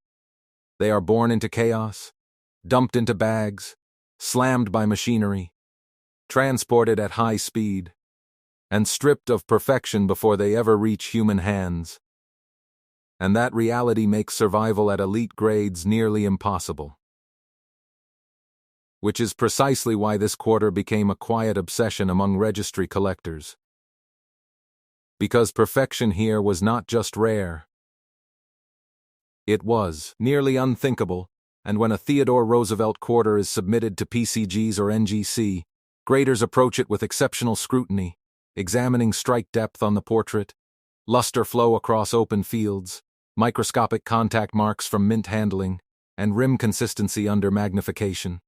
they are born into chaos, dumped into bags, slammed by machinery, transported at high speed, and stripped of perfection before they ever reach human hands. And that reality makes survival at elite grades nearly impossible. Which is precisely why this quarter became a quiet obsession among registry collectors. Because perfection here was not just rare. It was nearly unthinkable, and when a Theodore Roosevelt quarter is submitted to PCGs or NGC, graders approach it with exceptional scrutiny, examining strike depth on the portrait, luster flow across open fields, microscopic contact marks from mint handling, and rim consistency under magnification.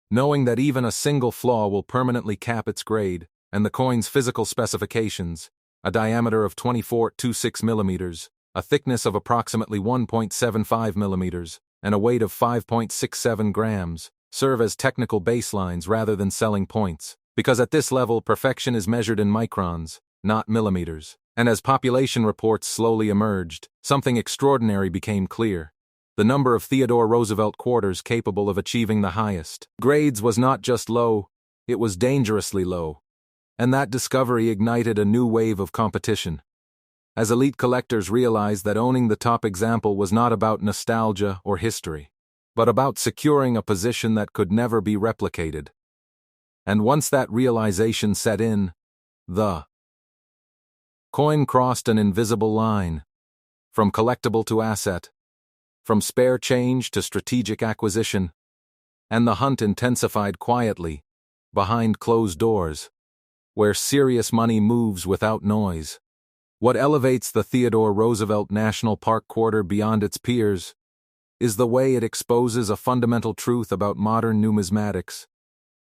Knowing that even a single flaw will permanently cap its grade, and the coin's physical specifications, a diameter of 24.26 millimeters, a thickness of approximately 1.75 millimeters, and a weight of 5.67 grams, serve as technical baselines rather than selling points, because at this level perfection is measured in microns, not millimeters. And as population reports slowly emerged, something extraordinary became clear. The number of Theodore Roosevelt quarters capable of achieving the highest grades was not just low, it was dangerously low. And that discovery ignited a new wave of competition. As elite collectors realized that owning the top example was not about nostalgia or history, but about securing a position that could never be replicated. And once that realization set in, the coin crossed an invisible line, from collectible to asset, from spare change to strategic acquisition, and the hunt intensified quietly, behind closed doors, where serious money moves without noise. What elevates the Theodore Roosevelt National Park quarter beyond its peers is the way it exposes a fundamental truth about modern numismatics,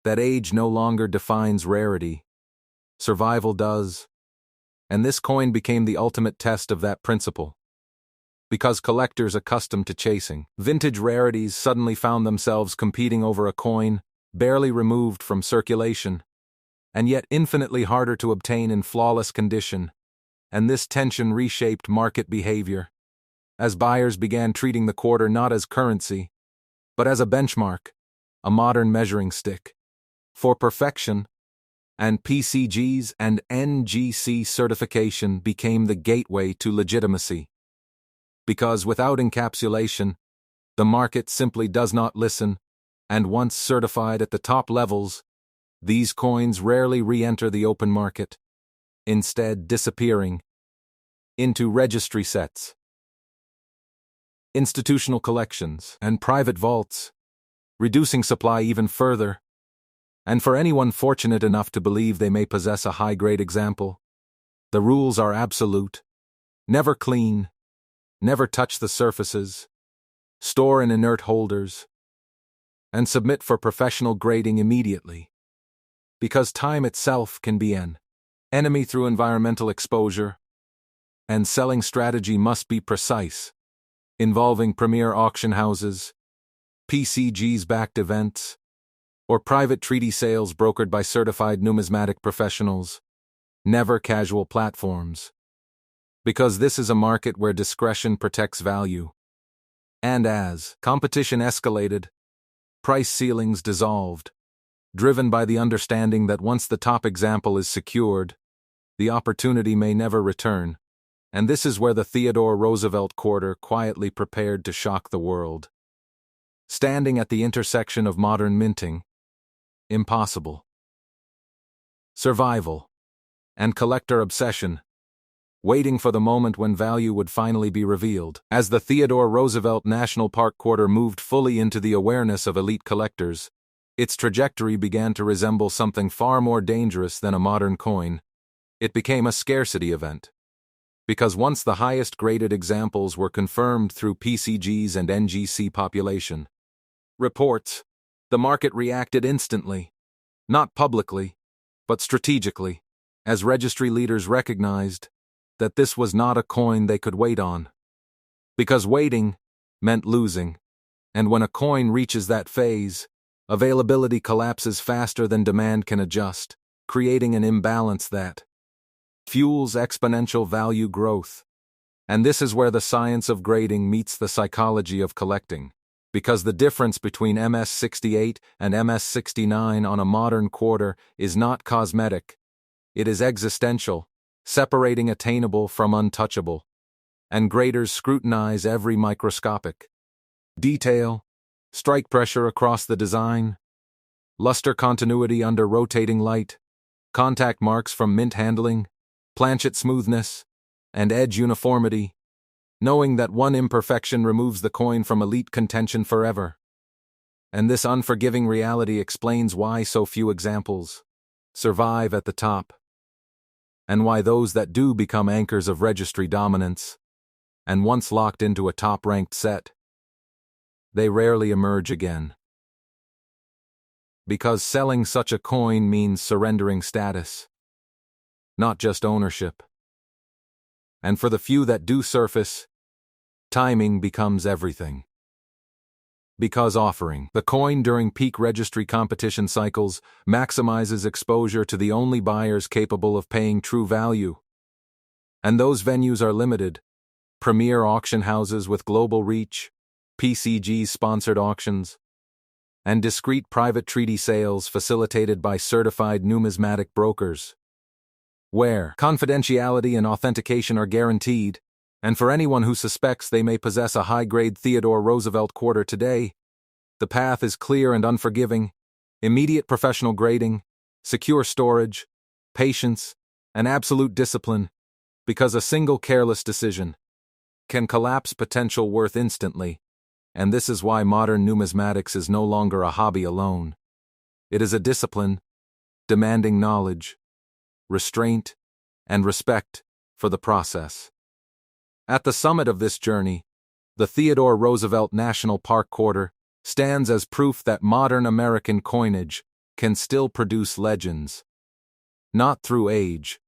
that age no longer defines rarity. Survival does. And this coin became the ultimate test of that principle. Because collectors accustomed to chasing vintage rarities suddenly found themselves competing over a coin barely removed from circulation, and yet infinitely harder to obtain in flawless condition, and this tension reshaped market behavior, as buyers began treating the quarter not as currency, but as a benchmark, a modern measuring stick, for perfection, and PCGs and NGC certification became the gateway to legitimacy. Because without encapsulation, the market simply does not listen, and once certified at the top levels, these coins rarely re-enter the open market, instead disappearing into registry sets, institutional collections, and private vaults, reducing supply even further. And for anyone fortunate enough to believe they may possess a high-grade example, the rules are absolute. Never clean, never touch the surfaces, store in inert holders, and submit for professional grading immediately. Because time itself can be an enemy through environmental exposure, and selling strategy must be precise, involving premier auction houses, PCGs-backed events, or private treaty sales brokered by certified numismatic professionals, never casual platforms. Because this is a market where discretion protects value. And as competition escalated, price ceilings dissolved, driven by the understanding that once the top example is secured, the opportunity may never return. And this is where the Theodore Roosevelt quarter quietly prepared to shock the world. Standing at the intersection of modern minting, impossible, survival, and collector obsession, waiting for the moment when value would finally be revealed. As the Theodore Roosevelt National Park quarter moved fully into the awareness of elite collectors, its trajectory began to resemble something far more dangerous than a modern coin. It became a scarcity event. Because once the highest graded examples were confirmed through PCGs and NGC population reports, the market reacted instantly, not publicly, but strategically, as registry leaders recognized that this was not a coin they could wait on. Because waiting meant losing, and when a coin reaches that phase, availability collapses faster than demand can adjust, creating an imbalance that fuels exponential value growth. And this is where the science of grading meets the psychology of collecting. Because the difference between MS-68 and MS-69 on a modern quarter is not cosmetic, it is existential, separating attainable from untouchable. And graders scrutinize every microscopic detail, strike pressure across the design, luster continuity under rotating light, contact marks from mint handling, planchet smoothness, and edge uniformity, knowing that one imperfection removes the coin from elite contention forever. And this unforgiving reality explains why so few examples survive at the top, and why those that do become anchors of registry dominance, and once locked into a top-ranked set, they rarely emerge again. Because selling such a coin means surrendering status, not just ownership. And for the few that do surface, timing becomes everything. Because offering the coin during peak registry competition cycles maximizes exposure to the only buyers capable of paying true value. And those venues are limited: premier auction houses with global reach, PCG-sponsored auctions, and discreet private treaty sales facilitated by certified numismatic brokers, where confidentiality and authentication are guaranteed. And for anyone who suspects they may possess a high-grade Theodore Roosevelt quarter today, the path is clear and unforgiving: immediate professional grading, secure storage, patience, and absolute discipline, because a single careless decision can collapse potential worth instantly. And this is why modern numismatics is no longer a hobby alone. It is a discipline, demanding knowledge, restraint, and respect for the process. At the summit of this journey, the Theodore Roosevelt National Park quarter stands as proof that modern American coinage can still produce legends, not through age,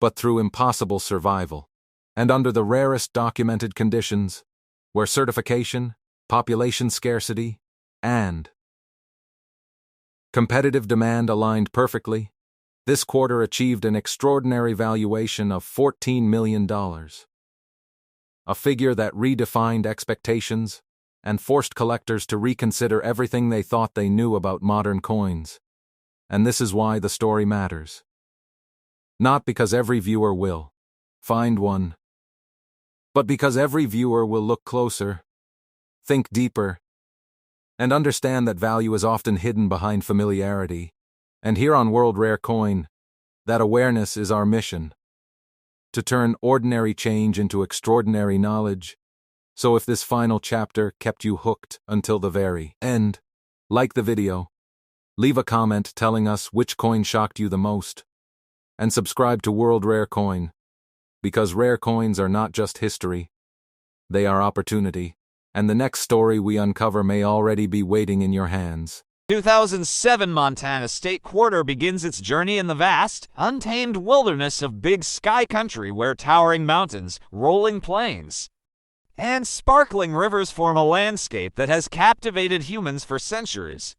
but through impossible survival, and under the rarest documented conditions, where certification, population scarcity, and competitive demand aligned perfectly. This quarter achieved an extraordinary valuation of $14 million. A figure that redefined expectations and forced collectors to reconsider everything they thought they knew about modern coins. And this is why the story matters. Not because every viewer will find one, but because every viewer will look closer, think deeper, and understand that value is often hidden behind familiarity. And here on World Rare Coin, that awareness is our mission: to turn ordinary change into extraordinary knowledge. So if this final chapter kept you hooked until the very end, like the video, leave a comment telling us which coin shocked you the most, and subscribe to World Rare Coin, because rare coins are not just history, they are opportunity, and the next story we uncover may already be waiting in your hands. 2007 Montana State Quarter begins its journey in the vast, untamed wilderness of Big Sky Country, where towering mountains, rolling plains, and sparkling rivers form a landscape that has captivated humans for centuries.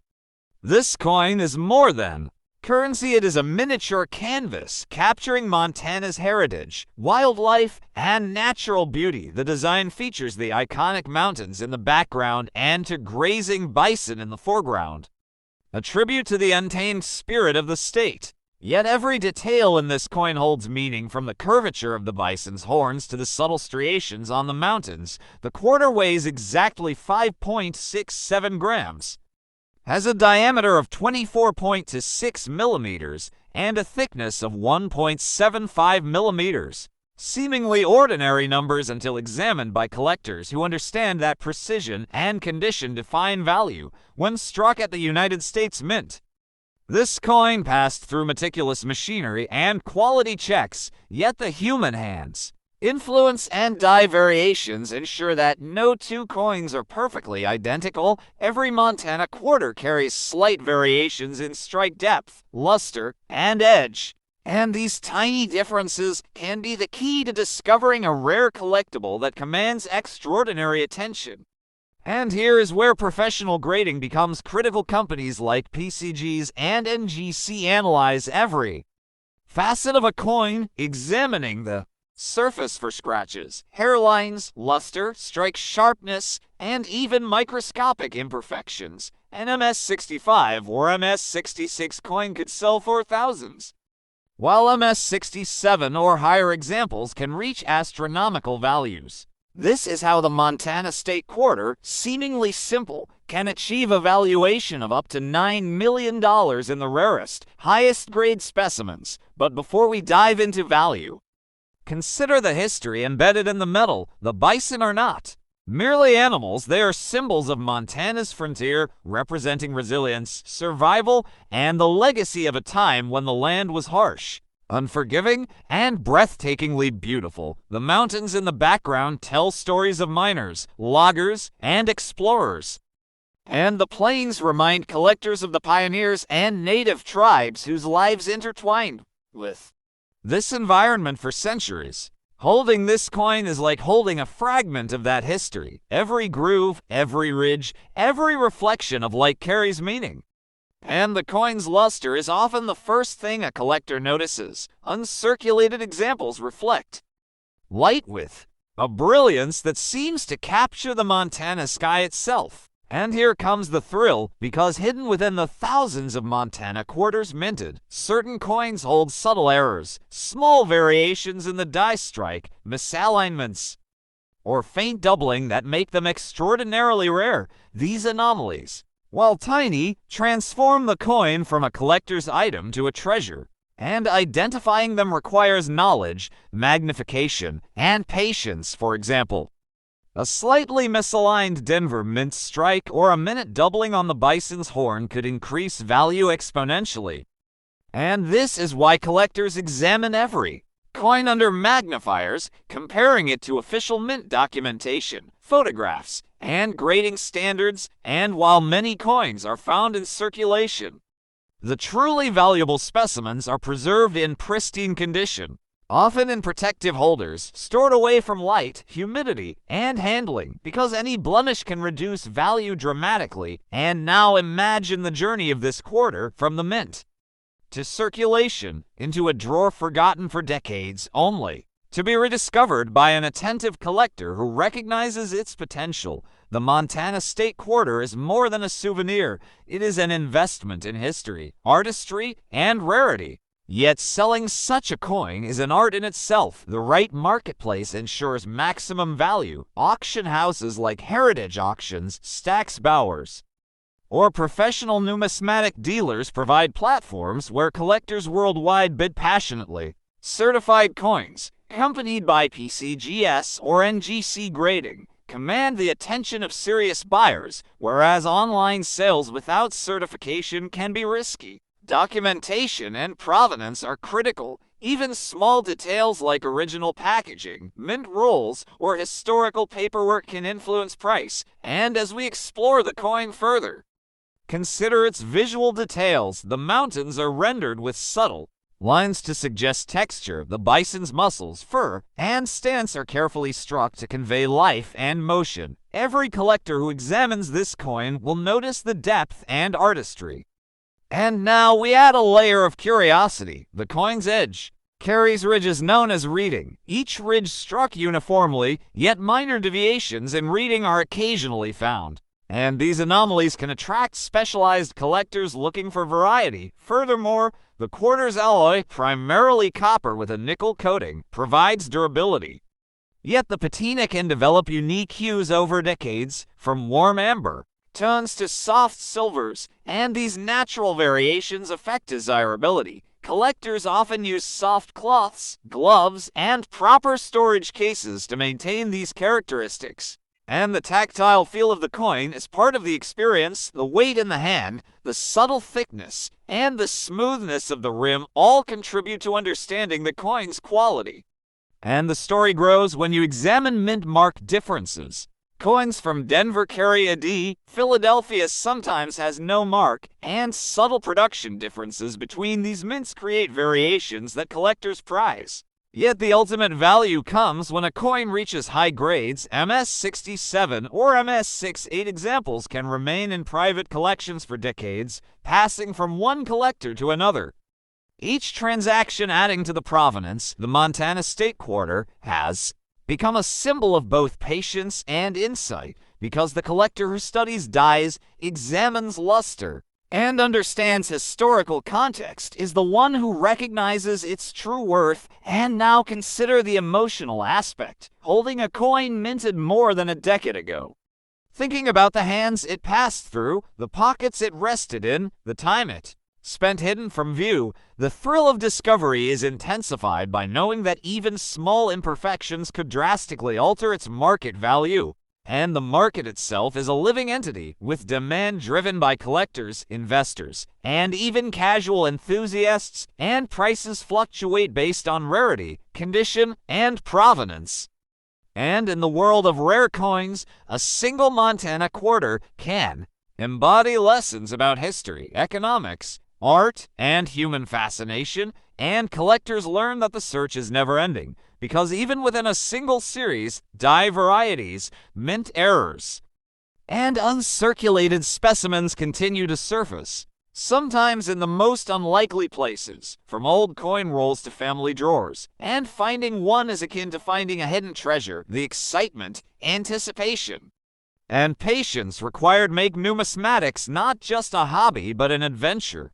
This coin is more than currency. It is a miniature canvas capturing Montana's heritage, wildlife, and natural beauty. The design features the iconic mountains in the background and to grazing bison in the foreground, a tribute to the untamed spirit of the state. Yet every detail in this coin holds meaning, from the curvature of the bison's horns to the subtle striations on the mountains. The quarter weighs exactly 5.67 grams, has a diameter of 24.6 millimeters, and a thickness of 1.75 millimeters. Seemingly ordinary numbers until examined by collectors who understand that precision and condition define value when struck at the United States Mint. This coin passed through meticulous machinery and quality checks, yet the human hands, influence, and die variations ensure that no two coins are perfectly identical. Every Montana quarter carries slight variations in strike depth, luster, and edge. And these tiny differences can be the key to discovering a rare collectible that commands extraordinary attention. And here is where professional grading becomes critical. Companies like PCGs and NGC analyze every facet of a coin, examining the surface for scratches, hairlines, luster, strike sharpness, and even microscopic imperfections. An MS-65 or MS-66 coin could sell for thousands, while MS-67 or higher examples can reach astronomical values. This is how the Montana State Quarter, seemingly simple, can achieve a valuation of up to $9 million in the rarest, highest grade specimens. But before we dive into value, Consider the history embedded in the metal. The bison are not merely animals, they are symbols of Montana's frontier, representing resilience, survival, and the legacy of a time when the land was harsh, unforgiving, and breathtakingly beautiful. The mountains in the background tell stories of miners, loggers, and explorers. And the plains remind collectors of the pioneers and native tribes whose lives intertwined with this environment for centuries. Holding this coin is like holding a fragment of that history. Every groove, every ridge, every reflection of light carries meaning. And the coin's luster is often the first thing a collector notices. Uncirculated examples reflect light with a brilliance that seems to capture the Montana sky itself. And here comes the thrill, because hidden within the thousands of Montana quarters minted, certain coins hold subtle errors, small variations in the die strike, misalignments, or faint doubling that make them extraordinarily rare. These anomalies, while tiny, transform the coin from a collector's item to a treasure. And identifying them requires knowledge, magnification, and patience. For example, a slightly misaligned Denver mint strike or a minute doubling on the bison's horn could increase value exponentially. And this is why collectors examine every coin under magnifiers, comparing it to official mint documentation, photographs, and grading standards. And while many coins are found in circulation, the truly valuable specimens are preserved in pristine condition, often in protective holders, stored away from light, humidity, and handling, because any blemish can reduce value dramatically. And now imagine the journey of this quarter from the mint to circulation, into a drawer forgotten for decades, only to be rediscovered by an attentive collector who recognizes its potential. The Montana State Quarter is more than a souvenir. It is an investment in history, artistry, and rarity. Yet selling such a coin is an art in itself. The right marketplace ensures maximum value. Auction houses like Heritage Auctions, Stack's Bowers, or professional numismatic dealers provide platforms where collectors worldwide bid passionately. Certified coins, accompanied by PCGS or NGC grading, command the attention of serious buyers, whereas online sales without certification can be risky. Documentation and provenance are critical. Even small details like original packaging, mint rolls, or historical paperwork can influence price. And as we explore the coin further, consider its visual details. The mountains are rendered with subtle lines to suggest texture. The bison's muscles, fur, and stance are carefully struck to convey life and motion. Every collector who examines this coin will notice the depth and artistry. And now we add a layer of curiosity. The coin's edge carries ridges known as reading. Each ridge struck uniformly, yet minor deviations in reading are occasionally found. And these anomalies can attract specialized collectors looking for variety. Furthermore, the quarter's alloy, primarily copper with a nickel coating, provides durability. Yet the patina can develop unique hues over decades, from warm amber tones to soft silvers, and these natural variations affect desirability. Collectors often use soft cloths, gloves, and proper storage cases to maintain these characteristics. And the tactile feel of the coin is part of the experience. The weight in the hand, the subtle thickness, and the smoothness of the rim all contribute to understanding the coin's quality. And the story grows when you examine mint mark differences. Coins from Denver carry a D, Philadelphia sometimes has no mark, and subtle production differences between these mints create variations that collectors prize. Yet the ultimate value comes when a coin reaches high grades. MS-67 or MS-68 examples can remain in private collections for decades, passing from one collector to another. Each transaction adding to the provenance. The Montana State Quarter has become a symbol of both patience and insight, because the collector who studies dies, examines luster, and understands historical context is the one who recognizes its true worth. And now consider the emotional aspect. Holding a coin minted more than a decade ago, thinking about the hands it passed through, the pockets it rested in, the time it Spent hidden from view, the thrill of discovery is intensified by knowing that even small imperfections could drastically alter its market value. And the market itself is a living entity, with demand driven by collectors, investors, and even casual enthusiasts, and prices fluctuate based on rarity, condition, and provenance. And in the world of rare coins, a single Montana quarter can embody lessons about history, economics, art, and human fascination, and collectors learn that the search is never-ending, because even within a single series, die varieties, mint errors, and uncirculated specimens continue to surface, sometimes in the most unlikely places, from old coin rolls to family drawers, and finding one is akin to finding a hidden treasure. The excitement, anticipation, and patience required make numismatics not just a hobby but an adventure.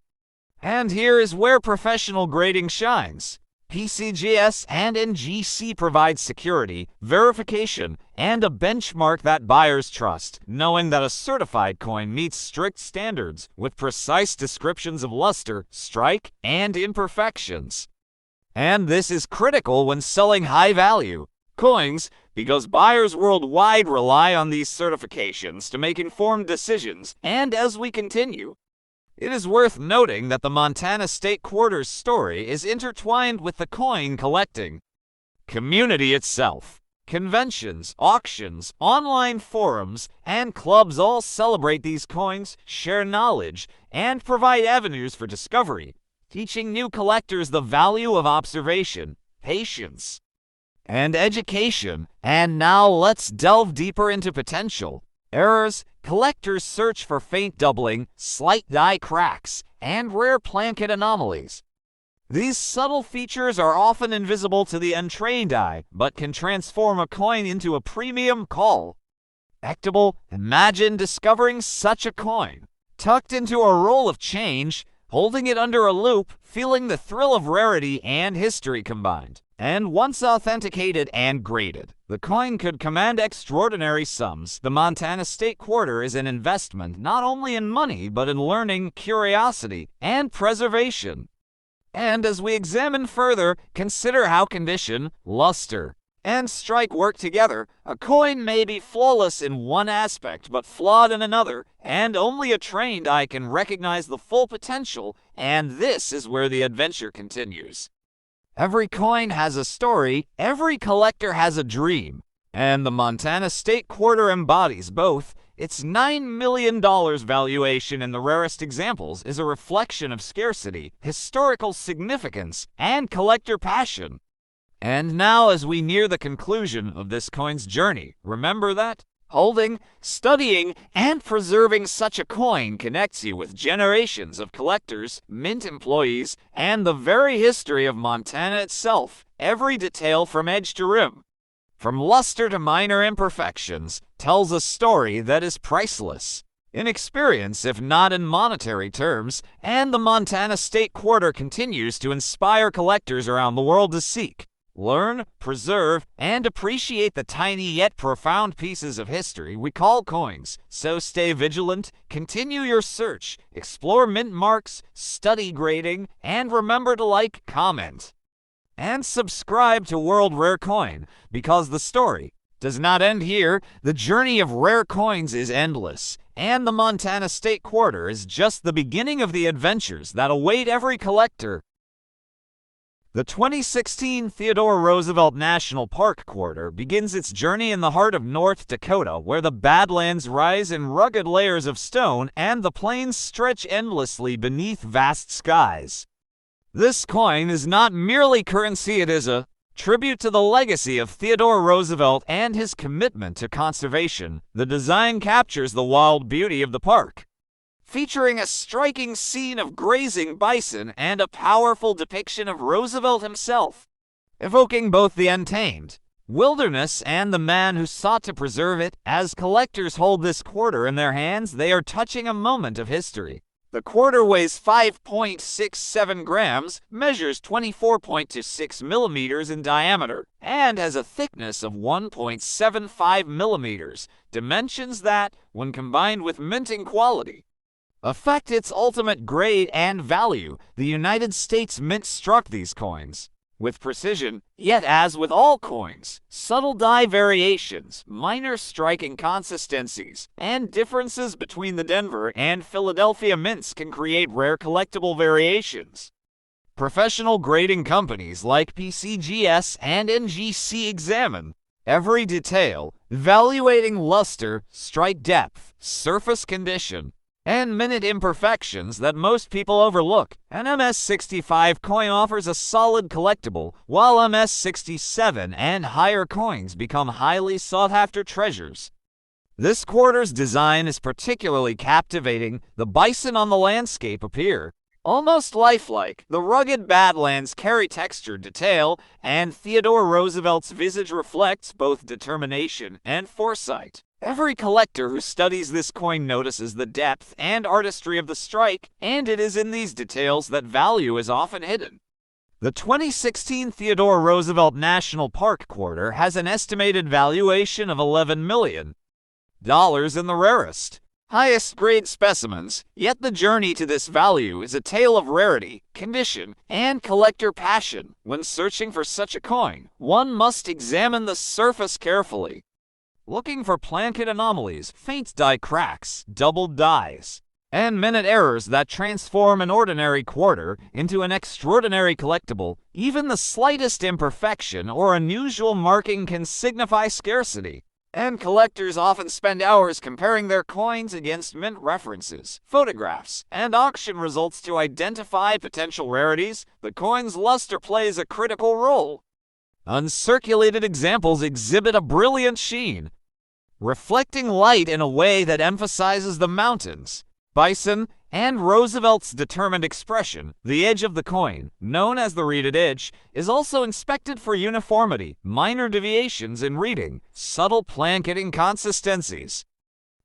And here is where professional grading shines. PCGS and NGC provide security, verification, and a benchmark that buyers trust, knowing that a certified coin meets strict standards with precise descriptions of luster, strike, and imperfections. And this is critical when selling high-value coins, because buyers worldwide rely on these certifications to make informed decisions. And as we continue, it is worth noting that the Montana State Quarter's story is intertwined with the coin collecting community itself. Conventions, auctions, online forums, and clubs all celebrate these coins, share knowledge, and provide avenues for discovery, teaching new collectors the value of observation, patience, and education. And now let's delve deeper into potential errors. Collectors search for faint doubling, slight die cracks, and rare plankett anomalies. These subtle features are often invisible to the untrained eye, but can transform a coin into a premium collectible. Imagine discovering such a coin, tucked into a roll of change, holding it under a loop, feeling the thrill of rarity and history combined. And once authenticated and graded, the coin could command extraordinary sums. The Montana State Quarter is an investment not only in money but in learning, curiosity, and preservation. And as we examine further, consider how condition, luster, and strike work together. A coin may be flawless in one aspect but flawed in another, and only a trained eye can recognize the full potential, and this is where the adventure continues. Every coin has a story, every collector has a dream, and the Montana State Quarter embodies both. Its $9 million valuation in the rarest examples is a reflection of scarcity, historical significance, and collector passion. And now, as we near the conclusion of this coin's journey, remember that holding, studying, and preserving such a coin connects you with generations of collectors, mint employees, and the very history of Montana itself. Every detail from edge to rim, from luster to minor imperfections, tells a story that is priceless in experience if not in monetary terms, and the Montana State Quarter continues to inspire collectors around the world to seek, learn, preserve, and appreciate the tiny yet profound pieces of history we call coins. So stay vigilant, continue your search, explore mint marks, study grading, and remember to like, comment, and subscribe to World Rare Coin, because the story does not end here. The journey of rare coins is endless, and the Montana State Quarter is just the beginning of the adventures that await every collector. The 2016 Theodore Roosevelt National Park Quarter begins its journey in the heart of North Dakota, where the Badlands rise in rugged layers of stone and the plains stretch endlessly beneath vast skies. This coin is not merely currency, it is a tribute to the legacy of Theodore Roosevelt and his commitment to conservation. The design captures the wild beauty of the park, featuring a striking scene of grazing bison and a powerful depiction of Roosevelt himself, evoking both the untamed wilderness and the man who sought to preserve it. As collectors hold this quarter in their hands, they are touching a moment of history. The quarter weighs 5.67 grams, measures 24.26 millimeters in diameter, and has a thickness of 1.75 millimeters, dimensions that, when combined with minting quality, affect its ultimate grade and value, the United States Mint struck these coins with precision, yet as with all coins, subtle die variations, minor striking consistencies, and differences between the Denver and Philadelphia mints can create rare collectible variations. Professional grading companies like PCGS and NGC examine every detail, evaluating luster, strike depth, surface condition, and minute imperfections that most people overlook. An MS-65 coin offers a solid collectible, while MS-67 and higher coins become highly sought-after treasures. This quarter's design is particularly captivating. The bison on the landscape appear almost lifelike. The rugged badlands carry textured detail, and Theodore Roosevelt's visage reflects both determination and foresight. Every collector who studies this coin notices the depth and artistry of the strike, and it is in these details that value is often hidden. The 2016 Theodore Roosevelt National Park quarter has an estimated valuation of $11 million in the rarest, highest grade specimens, yet the journey to this value is a tale of rarity, condition, and collector passion. When searching for such a coin, one must examine the surface carefully, looking for plankett anomalies, faint die cracks, doubled dies, and minute errors that transform an ordinary quarter into an extraordinary collectible. Even the slightest imperfection or unusual marking can signify scarcity, and collectors often spend hours comparing their coins against mint references, photographs, and auction results to identify potential rarities. The coin's luster plays a critical role. Uncirculated examples exhibit a brilliant sheen, reflecting light in a way that emphasizes the mountains, bison, and Roosevelt's determined expression. The edge of the coin, known as the reeded edge, is also inspected for uniformity, minor deviations in reading, subtle plankett inconsistencies,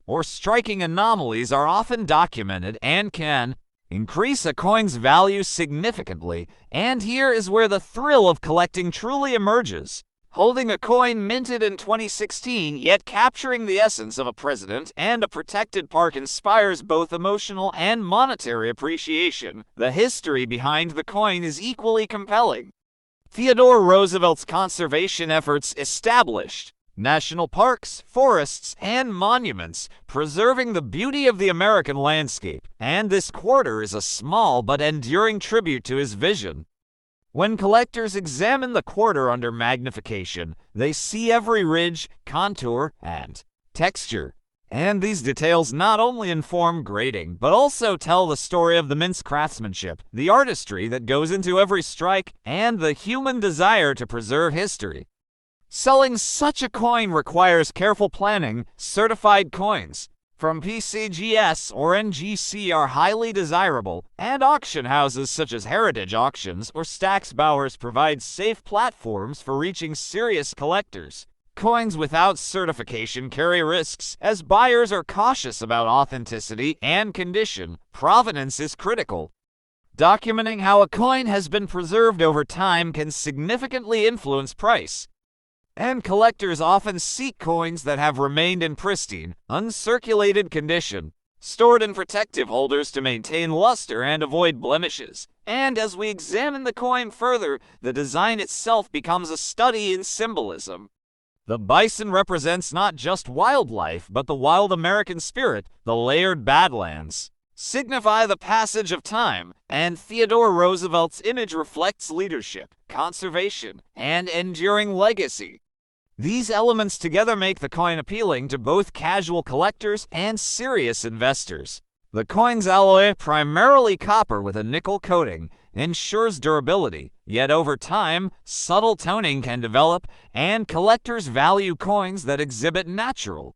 or striking anomalies are often documented and can increase a coin's value significantly. And here is where the thrill of collecting truly emerges. Holding a coin minted in 2016 yet capturing the essence of a president and a protected park inspires both emotional and monetary appreciation. The history behind the coin is equally compelling. Theodore Roosevelt's conservation efforts established national parks, forests, and monuments, preserving the beauty of the American landscape, and this quarter is a small but enduring tribute to his vision. When collectors examine the quarter under magnification, they see every ridge, contour, and texture. And these details not only inform grading, but also tell the story of the mint's craftsmanship, the artistry that goes into every strike, and the human desire to preserve history. Selling such a coin requires careful planning. Certified coins from PCGS or NGC are highly desirable, and auction houses such as Heritage Auctions or Stack's Bowers provide safe platforms for reaching serious collectors. Coins without certification carry risks, as buyers are cautious about authenticity and condition. Provenance is critical. Documenting how a coin has been preserved over time can significantly influence price, and collectors often seek coins that have remained in pristine, uncirculated condition, stored in protective holders to maintain luster and avoid blemishes. And as we examine the coin further, the design itself becomes a study in symbolism. The bison represents not just wildlife, but the wild American spirit. The layered badlands signify the passage of time, and Theodore Roosevelt's image reflects leadership, conservation, and enduring legacy. These elements together make the coin appealing to both casual collectors and serious investors. The coin's alloy, primarily copper with a nickel coating, ensures durability, yet over time, subtle toning can develop, and collectors value coins that exhibit natural,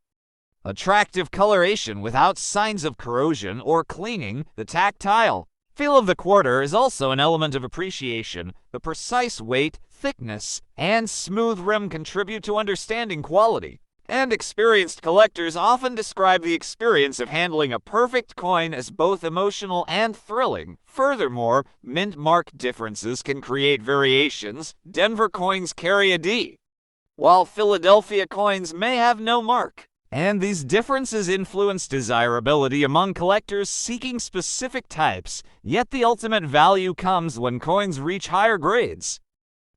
attractive coloration without signs of corrosion or cleaning. The tactile feel of the quarter is also an element of appreciation. The precise weight, thickness, and smooth rim contribute to understanding quality, and experienced collectors often describe the experience of handling a perfect coin as both emotional and thrilling. Furthermore, mint mark differences can create variations. Denver coins carry a D, while Philadelphia coins may have no mark. And these differences influence desirability among collectors seeking specific types, yet the ultimate value comes when coins reach higher grades.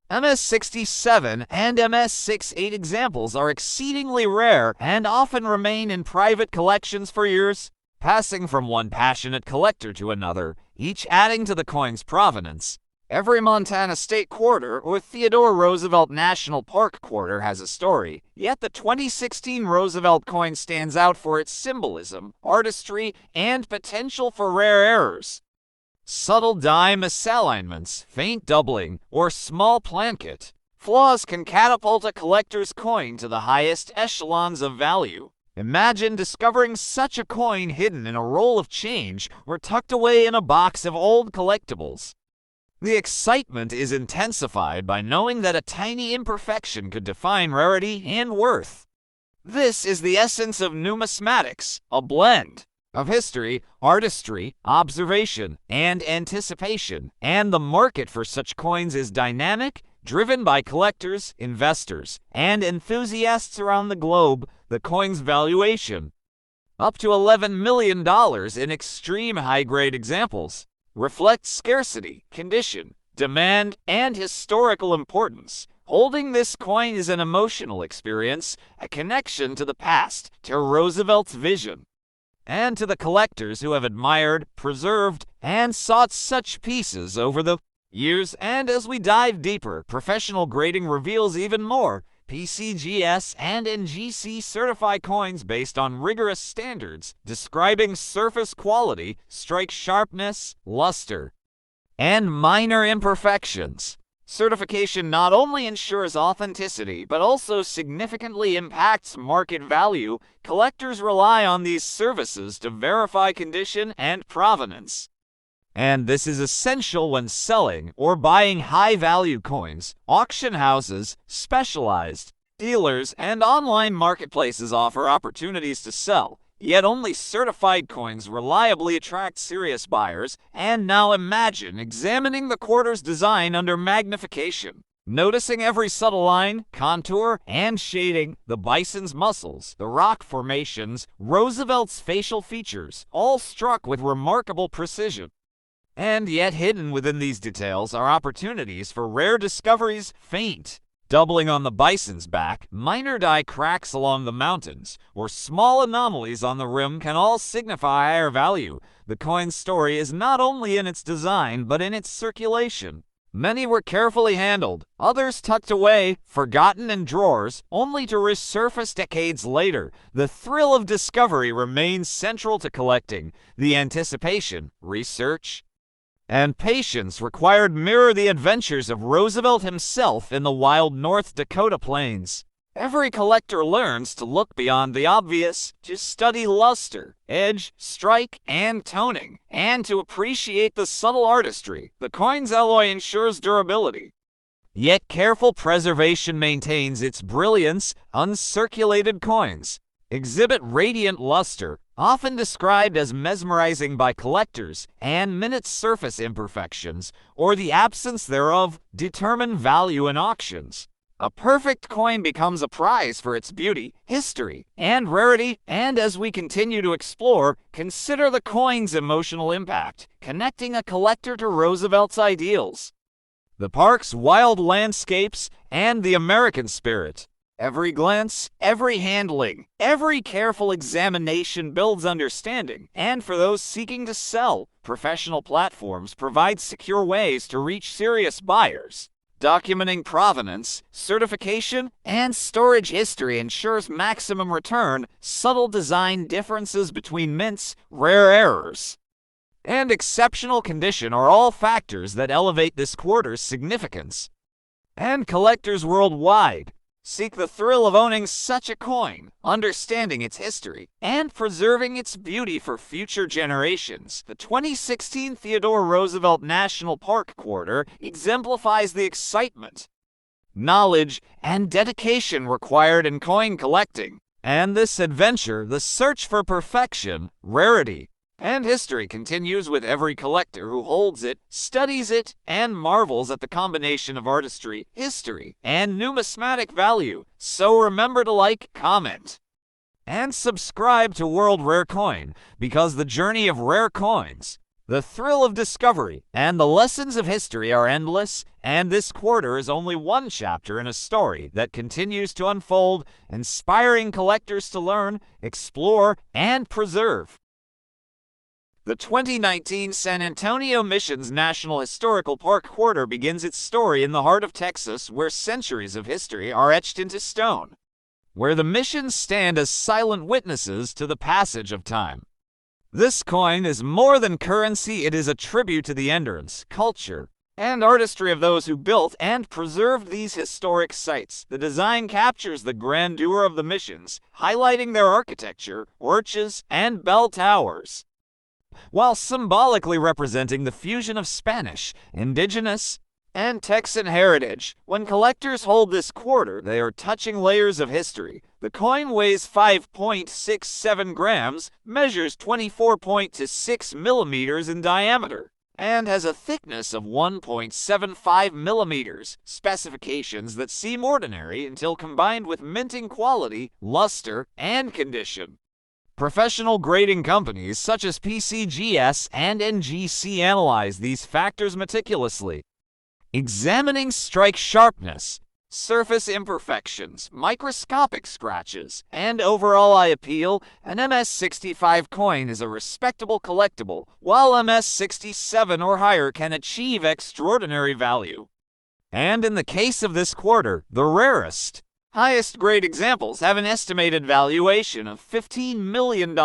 MS-67 and MS-68 examples are exceedingly rare and often remain in private collections for years, passing from one passionate collector to another, each adding to the coin's provenance. Every Montana State quarter or Theodore Roosevelt National Park quarter has a story, yet the 2016 Roosevelt coin stands out for its symbolism, artistry, and potential for rare errors. Subtle die misalignments, faint doubling, or small plankett flaws can catapult a collector's coin to the highest echelons of value. Imagine discovering such a coin hidden in a roll of change or tucked away in a box of old collectibles. The excitement is intensified by knowing that a tiny imperfection could define rarity and worth. This is the essence of numismatics, a blend of history, artistry, observation, and anticipation, and the market for such coins is dynamic, driven by collectors, investors, and enthusiasts around the globe. The coin's valuation, up to $11 million in extreme high-grade examples, reflects scarcity, condition, demand, and historical importance. Holding this coin is an emotional experience, a connection to the past, to Roosevelt's vision, and to the collectors who have admired, preserved, and sought such pieces over the years. And as we dive deeper, professional grading reveals even more. PCGS and NGC certify coins based on rigorous standards describing surface quality, strike sharpness, luster, and minor imperfections. Certification not only ensures authenticity but also significantly impacts market value. Collectors rely on these services to verify condition and provenance. And this is essential when selling or buying high-value coins. Auction houses, specialized dealers, and online marketplaces offer opportunities to sell, yet only certified coins reliably attract serious buyers. And now imagine examining the quarter's design under magnification, noticing every subtle line, contour, and shading, the bison's muscles, the rock formations, Roosevelt's facial features, all struck with remarkable precision. And yet hidden within these details are opportunities for rare discoveries. Faint doubling on the bison's back, minor die cracks along the mountains, or small anomalies on the rim can all signify higher value. The coin's story is not only in its design but in its circulation. Many were carefully handled, others tucked away, forgotten in drawers, only to resurface decades later. The thrill of discovery remains central to collecting. The anticipation, research, and patience required mirror the adventures of Roosevelt himself in the wild North Dakota plains. Every collector learns to look beyond the obvious, to study luster, edge, strike, and toning, and to appreciate the subtle artistry. The coin's alloy ensures durability, yet careful preservation maintains its brilliance. Uncirculated coins exhibit radiant luster, often described as mesmerizing by collectors, and minute surface imperfections, or the absence thereof, determine value in auctions. A perfect coin becomes a prize for its beauty, history, and rarity. And as we continue to explore, consider the coin's emotional impact, connecting a collector to Roosevelt's ideals, the park's wild landscapes, and the American spirit. Every glance, every handling, every careful examination builds understanding. And for those seeking to sell, professional platforms provide secure ways to reach serious buyers. Documenting provenance, certification, and storage history ensures maximum return. Subtle design differences between mints, rare errors, and exceptional condition are all factors that elevate this quarter's significance. And collectors worldwide seek the thrill of owning such a coin, understanding its history, and preserving its beauty for future generations. The 2016 Theodore Roosevelt National Park quarter exemplifies the excitement, knowledge, and dedication required in coin collecting. And this adventure, the search for perfection, rarity, and history continues with every collector who holds it, studies it, and marvels at the combination of artistry, history, and numismatic value. So remember to like, comment, And subscribe to World Rare Coin, because the journey of rare coins, the thrill of discovery, and the lessons of history are endless, and this quarter is only one chapter in a story that continues to unfold, inspiring collectors to learn, explore, and preserve. The 2019 San Antonio Missions National Historical Park quarter begins its story in the heart of Texas, where centuries of history are etched into stone, where the missions stand as silent witnesses to the passage of time. This coin is more than currency, it is a tribute to the endurance, culture, and artistry of those who built and preserved these historic sites. The design captures the grandeur of the missions, highlighting their architecture, arches, and bell towers, while symbolically representing the fusion of Spanish, indigenous, and Texan heritage. When collectors hold this quarter, they are touching layers of history. The coin weighs 5.67 grams, measures 24.6 millimeters in diameter, and has a thickness of 1.75 millimeters, specifications that seem ordinary until combined with minting quality, luster, and condition. Professional grading companies such as PCGS and NGC analyze these factors meticulously, examining strike sharpness, surface imperfections, microscopic scratches, and overall eye appeal. An MS-65 coin is a respectable collectible, while MS-67 or higher can achieve extraordinary value. And in the case of this quarter, the rarest, highest grade examples have an estimated valuation of $15 million.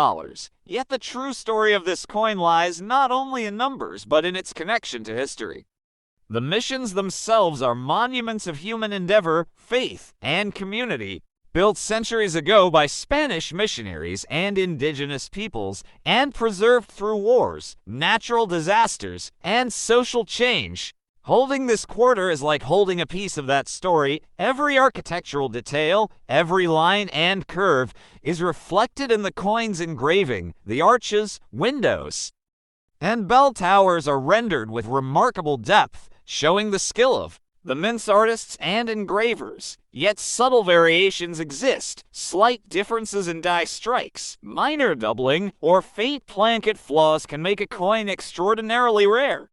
Yet the true story of this coin lies not only in numbers but in its connection to history. The missions themselves are monuments of human endeavor, faith, and community, built centuries ago by Spanish missionaries and indigenous peoples, and preserved through wars, natural disasters, and social change. Holding this quarter is like holding a piece of that story. Every architectural detail, every line and curve is reflected in the coin's engraving. The arches, windows, and bell towers are rendered with remarkable depth, showing the skill of the mince artists and engravers. Yet subtle variations exist, slight differences in die strikes, minor doubling, or faint plankett flaws can make a coin extraordinarily rare.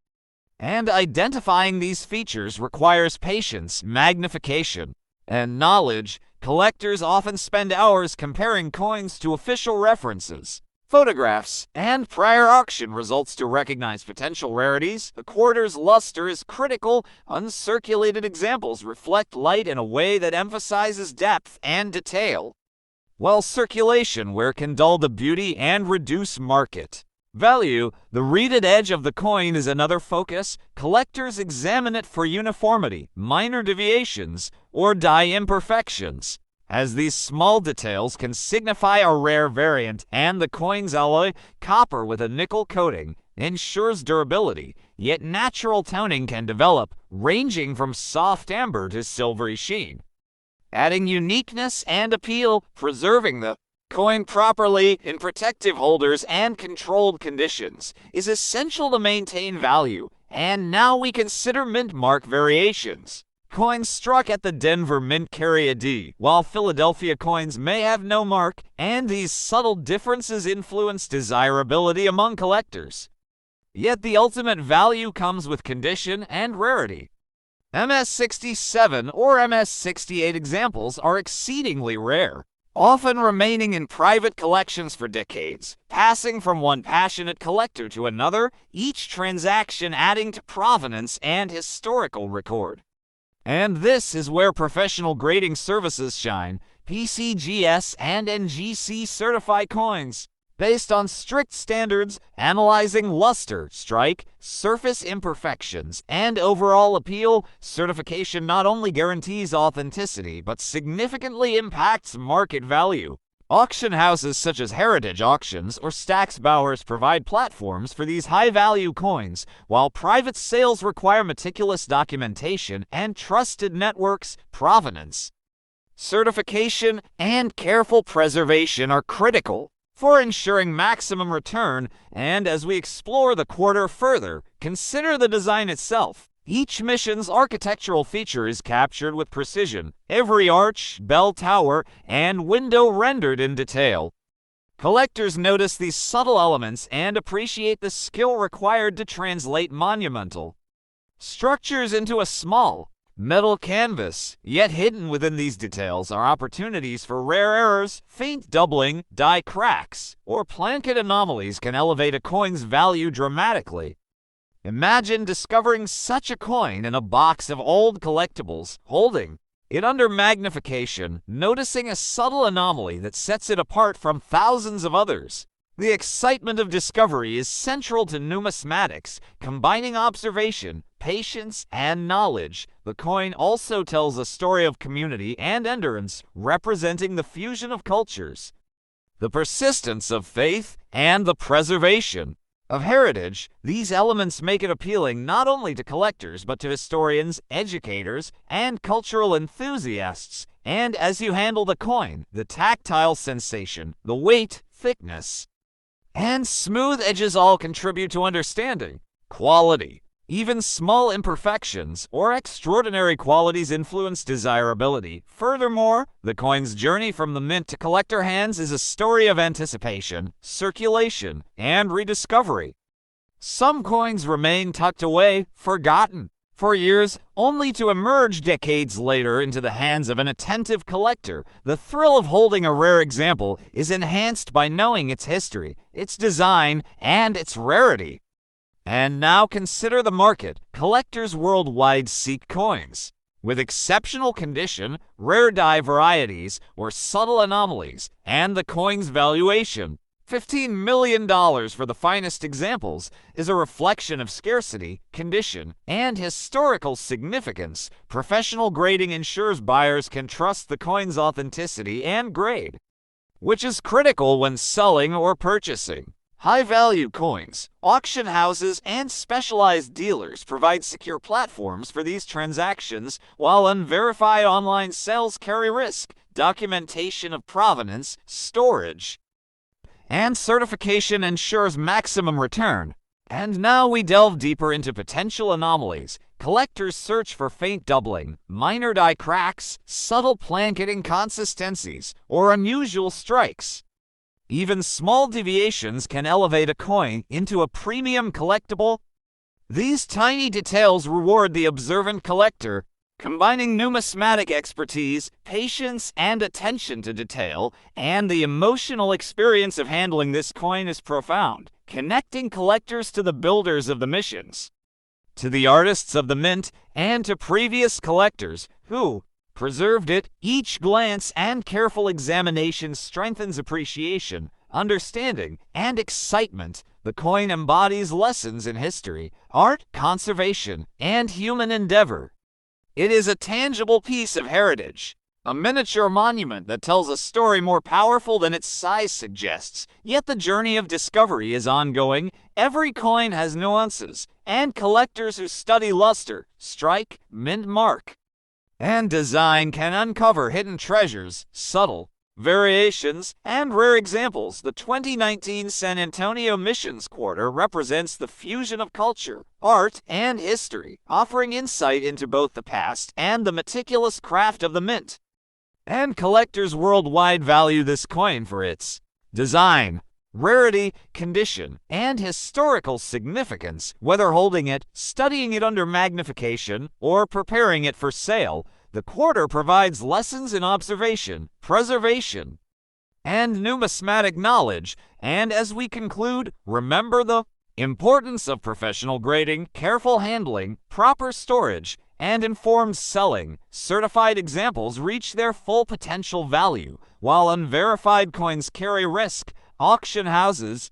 And identifying these features requires patience, magnification, and knowledge. Collectors often spend hours comparing coins to official references, photographs, and prior auction results to recognize potential rarities. The quarter's luster is critical. Uncirculated examples reflect light in a way that emphasizes depth and detail, while circulation wear can dull the beauty and reduce market value. The reeded edge of the coin is another focus. Collectors examine it for uniformity, minor deviations, or die imperfections, as these small details can signify a rare variant. And the coin's alloy, copper with a nickel coating, ensures durability, yet natural toning can develop, ranging from soft amber to silvery sheen, adding uniqueness and appeal. Preserving the coin properly in protective holders and controlled conditions is essential to maintain value. And now we consider mint mark variations. Coins struck at the Denver Mint carry a D, while Philadelphia coins may have no mark, and these subtle differences influence desirability among collectors. Yet the ultimate value comes with condition and rarity. MS-67 or MS-68 examples are exceedingly rare, often remaining in private collections for decades, passing from one passionate collector to another, each transaction adding to provenance and historical record. And this is where professional grading services shine. PCGS and NGC certify coins based on strict standards, analyzing luster, strike, surface imperfections, and overall appeal. Certification not only guarantees authenticity but significantly impacts market value. Auction houses such as Heritage Auctions or Stack's Bowers provide platforms for these high-value coins, while private sales require meticulous documentation and trusted networks. Provenance, certification, and careful preservation are critical for ensuring maximum return. And as we explore the quarter further, consider the design itself. Each mission's architectural feature is captured with precision, every arch, bell tower, and window rendered in detail. Collectors notice these subtle elements and appreciate the skill required to translate monumental structures into a small, metal canvas. Yet hidden within these details are opportunities for rare errors, faint doubling, die cracks, or plankett anomalies can elevate a coin's value dramatically. Imagine discovering such a coin in a box of old collectibles, holding it under magnification, noticing a subtle anomaly that sets it apart from thousands of others. The excitement of discovery is central to numismatics, combining observation, patience, and knowledge. The coin also tells a story of community and endurance, representing the fusion of cultures, the persistence of faith, and the preservation of heritage. These elements make it appealing not only to collectors but to historians, educators, and cultural enthusiasts. And as you handle the coin, the tactile sensation, the weight, thickness, and smooth edges all contribute to understanding quality. Even small imperfections or extraordinary qualities influence desirability. Furthermore, the coin's journey from the mint to collector hands is a story of anticipation, circulation, and rediscovery. Some coins remain tucked away, forgotten for years, only to emerge decades later into the hands of an attentive collector. The thrill of holding a rare example is enhanced by knowing its history, its design, and its rarity. And now consider the market. Collectors worldwide seek coins with exceptional condition, rare die varieties, or subtle anomalies, and the coin's valuation, $15 million for the finest examples, is a reflection of scarcity, condition, and historical significance. Professional grading ensures buyers can trust the coin's authenticity and grade, which is critical when selling or purchasing. High-value coins, auction houses, and specialized dealers provide secure platforms for these transactions, while unverified online sales carry risk. Documentation of provenance, storage, and certification ensures maximum return. And now we delve deeper into potential anomalies. Collectors search for faint doubling, minor die cracks, subtle plankett inconsistencies, or unusual strikes. Even small deviations can elevate a coin into a premium collectible. These tiny details reward the observant collector, combining numismatic expertise, patience, and attention to detail, and the emotional experience of handling this coin is profound, connecting collectors to the builders of the missions, to the artists of the mint, and to previous collectors who preserved it. Each glance and careful examination strengthens appreciation, understanding, and excitement. The coin embodies lessons in history, art, conservation, and human endeavor. It is a tangible piece of heritage, a miniature monument that tells a story more powerful than its size suggests. Yet the journey of discovery is ongoing. Every coin has nuances, and collectors who study luster, strike, mint mark, and design can uncover hidden treasures, subtle variations, and rare examples. The 2019 San Antonio Missions Quarter represents the fusion of culture, art, and history, offering insight into both the past and the meticulous craft of the mint. And collectors worldwide value this coin for its design, rarity, condition, and historical significance. Whether holding it, studying it under magnification, or preparing it for sale, the quarter provides lessons in observation, preservation, and numismatic knowledge. And as we conclude, remember the importance of professional grading, careful handling, proper storage, and informed selling. Certified examples reach their full potential value, while unverified coins carry risk. Auction houses,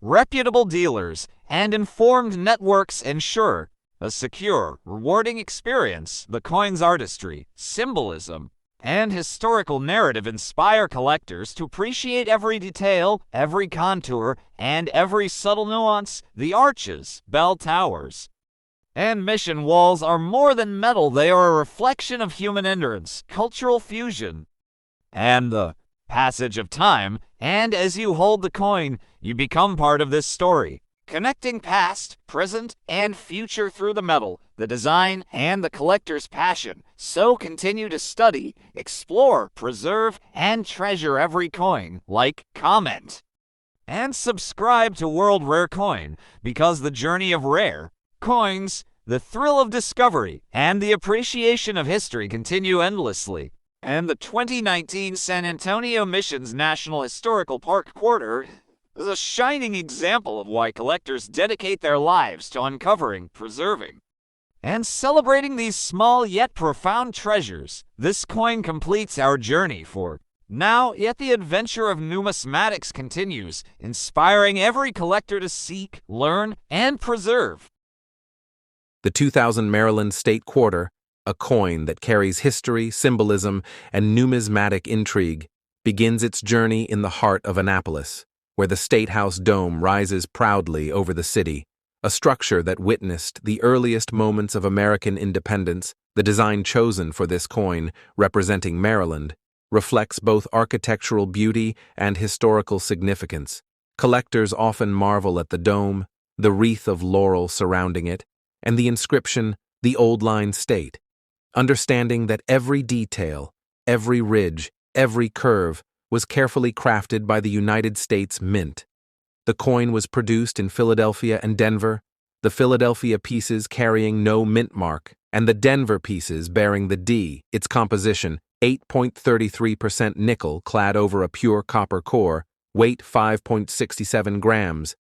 reputable dealers, and informed networks ensure a secure, rewarding experience. The coin's artistry, symbolism, and historical narrative inspire collectors to appreciate every detail, every contour, and every subtle nuance. The arches, bell towers, and mission walls are more than metal. They are a reflection of human endurance, cultural fusion, and the passage of time. And as you hold the coin, you become part of this story, connecting past, present, and future through the metal, the design, and the collector's passion. So continue to study, explore, preserve, and treasure every coin. Like, comment, and subscribe to World Rare Coin, because the journey of rare coins, the thrill of discovery, and the appreciation of history continue endlessly. And the 2019 San Antonio Missions National Historical Park Quarter is a shining example of why collectors dedicate their lives to uncovering, preserving, and celebrating these small yet profound treasures. This coin completes our journey for now, yet the adventure of numismatics continues, inspiring every collector to seek, learn, and preserve. The 2000 Maryland State Quarter, a coin that carries history, symbolism, and numismatic intrigue, begins its journey in the heart of Annapolis, where the State House dome rises proudly over the city, a structure that witnessed the earliest moments of American independence. The design chosen for this coin, representing Maryland, reflects both architectural beauty and historical significance. Collectors often marvel at the dome, the wreath of laurel surrounding it, and the inscription, "The Old Line State," understanding that every detail, every ridge, every curve was carefully crafted by the United States Mint. The coin was produced in Philadelphia and Denver, the Philadelphia pieces carrying no mint mark, and the Denver pieces bearing the D. Its composition, 8.33% nickel clad over a pure copper core, weight 5.67 grams,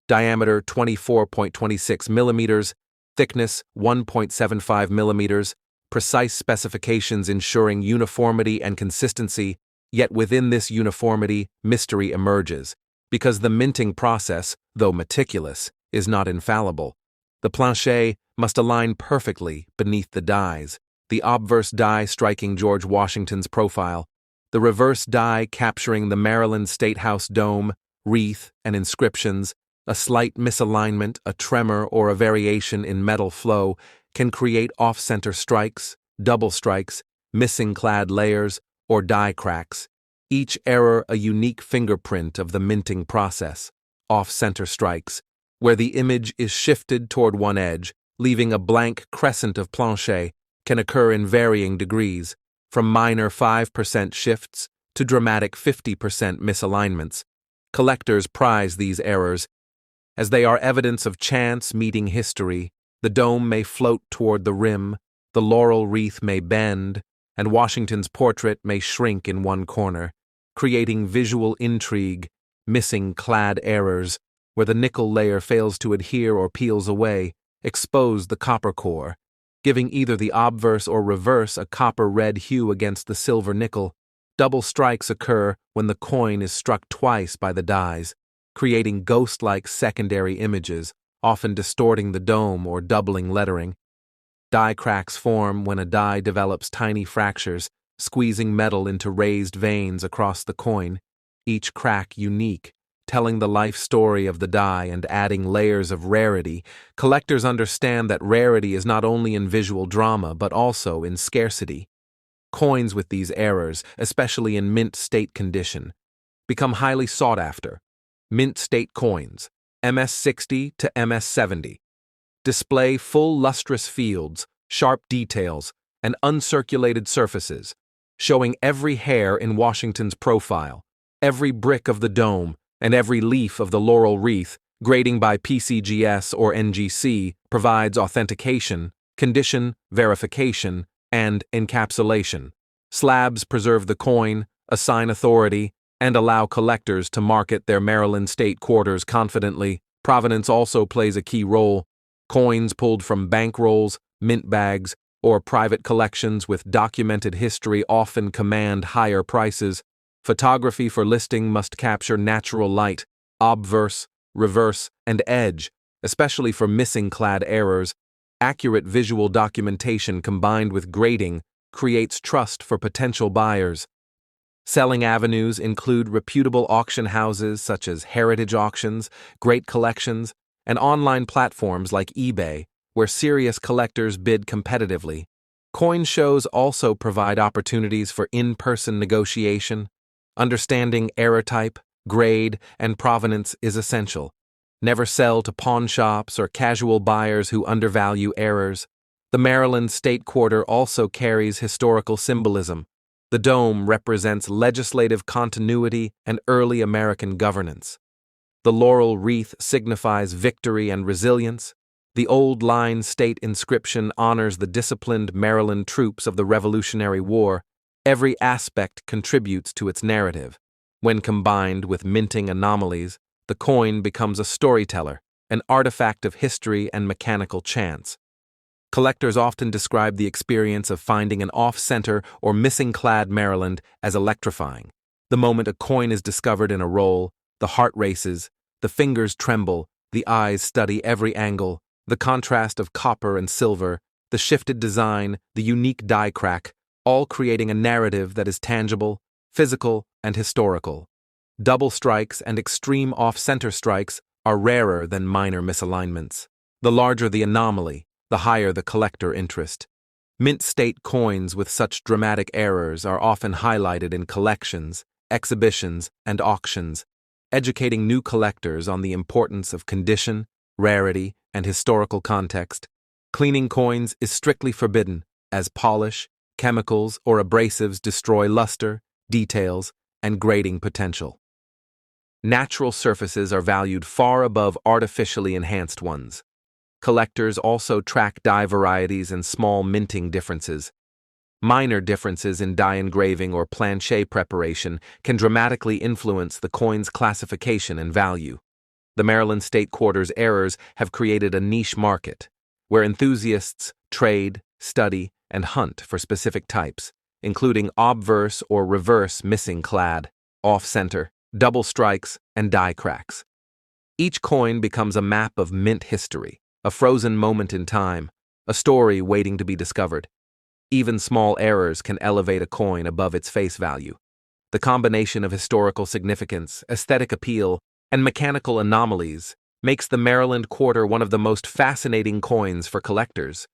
diameter 24.26 millimeters, thickness 1.75 millimeters, precise specifications ensuring uniformity and consistency. Yet within this uniformity, mystery emerges, because the minting process, though meticulous, is not infallible. The plancher must align perfectly beneath the dies, the obverse die striking George Washington's profile, the reverse die capturing the Maryland State House dome, wreath, and inscriptions. A slight misalignment, a tremor, or a variation in metal flow can create off-center strikes, double strikes, missing-clad layers, or die cracks, each error a unique fingerprint of the minting process. Off-center strikes, where the image is shifted toward one edge, leaving a blank crescent of plancher, can occur in varying degrees, from minor 5% shifts to dramatic 50% misalignments. Collectors prize these errors, as they are evidence of chance meeting history. The dome may float toward the rim, the laurel wreath may bend, and Washington's portrait may shrink in one corner, creating visual intrigue. Missing clad errors, where the nickel layer fails to adhere or peels away, expose the copper core, giving either the obverse or reverse a copper-red hue against the silver nickel. Double strikes occur when the coin is struck twice by the dies, creating ghost-like secondary images, often distorting the dome or doubling lettering. Die cracks form when a die develops tiny fractures, squeezing metal into raised veins across the coin, each crack unique, telling the life story of the die and adding layers of rarity. Collectors understand that rarity is not only in visual drama but also in scarcity. Coins with these errors, especially in mint state condition, become highly sought after. Mint state coins, MS-60 to MS-70, display full lustrous fields, sharp details, and uncirculated surfaces, showing every hair in Washington's profile, every brick of the dome, and every leaf of the laurel wreath. Grading by PCGS or NGC provides authentication, condition, verification, and encapsulation. Slabs preserve the coin, assign authority, and allow collectors to market their Maryland state quarters confidently. Provenance also plays a key role. Coins pulled from bank rolls, mint bags, or private collections with documented history often command higher prices. Photography for listing must capture natural light, obverse, reverse, and edge, especially for missing clad errors. Accurate visual documentation combined with grading creates trust for potential buyers. Selling avenues include reputable auction houses such as heritage auctions, great collections, and online platforms like eBay, where serious collectors bid competitively. Coin shows also provide opportunities for in-person negotiation. Understanding error type, grade, and provenance is essential. Never sell to pawn shops or casual buyers who undervalue errors. The Maryland State Quarter also carries historical symbolism. The dome represents legislative continuity and early American governance. The laurel wreath signifies victory and resilience. The Old Line State inscription honors the disciplined Maryland troops of the Revolutionary War. Every aspect contributes to its narrative. When combined with minting anomalies, the coin becomes a storyteller, an artifact of history and mechanical chance. Collectors often describe the experience of finding an off-center or missing-clad Maryland as electrifying. The moment a coin is discovered in a roll, the heart races, the fingers tremble, the eyes study every angle, the contrast of copper and silver, the shifted design, the unique die crack, all creating a narrative that is tangible, physical, and historical. Double strikes and extreme off-center strikes are rarer than minor misalignments. The larger the anomaly, the higher the collector interest. Mint state coins with such dramatic errors are often highlighted in collections, exhibitions, and auctions, educating new collectors on the importance of condition, rarity, and historical context. Cleaning coins is strictly forbidden, as polish, chemicals, or abrasives destroy luster, details, and grading potential. Natural surfaces are valued far above artificially enhanced ones. Collectors also track die varieties and small minting differences. Minor differences in die engraving or planche preparation can dramatically influence the coin's classification and value. The Maryland State Quarter's errors have created a niche market, where enthusiasts trade, study, and hunt for specific types, including obverse or reverse missing clad, off-center, double strikes, and die cracks. Each coin becomes a map of mint history, a frozen moment in time, a story waiting to be discovered. Even small errors can elevate a coin above its face value. The combination of historical significance, aesthetic appeal, and mechanical anomalies makes the Maryland Quarter one of the most fascinating coins for collectors.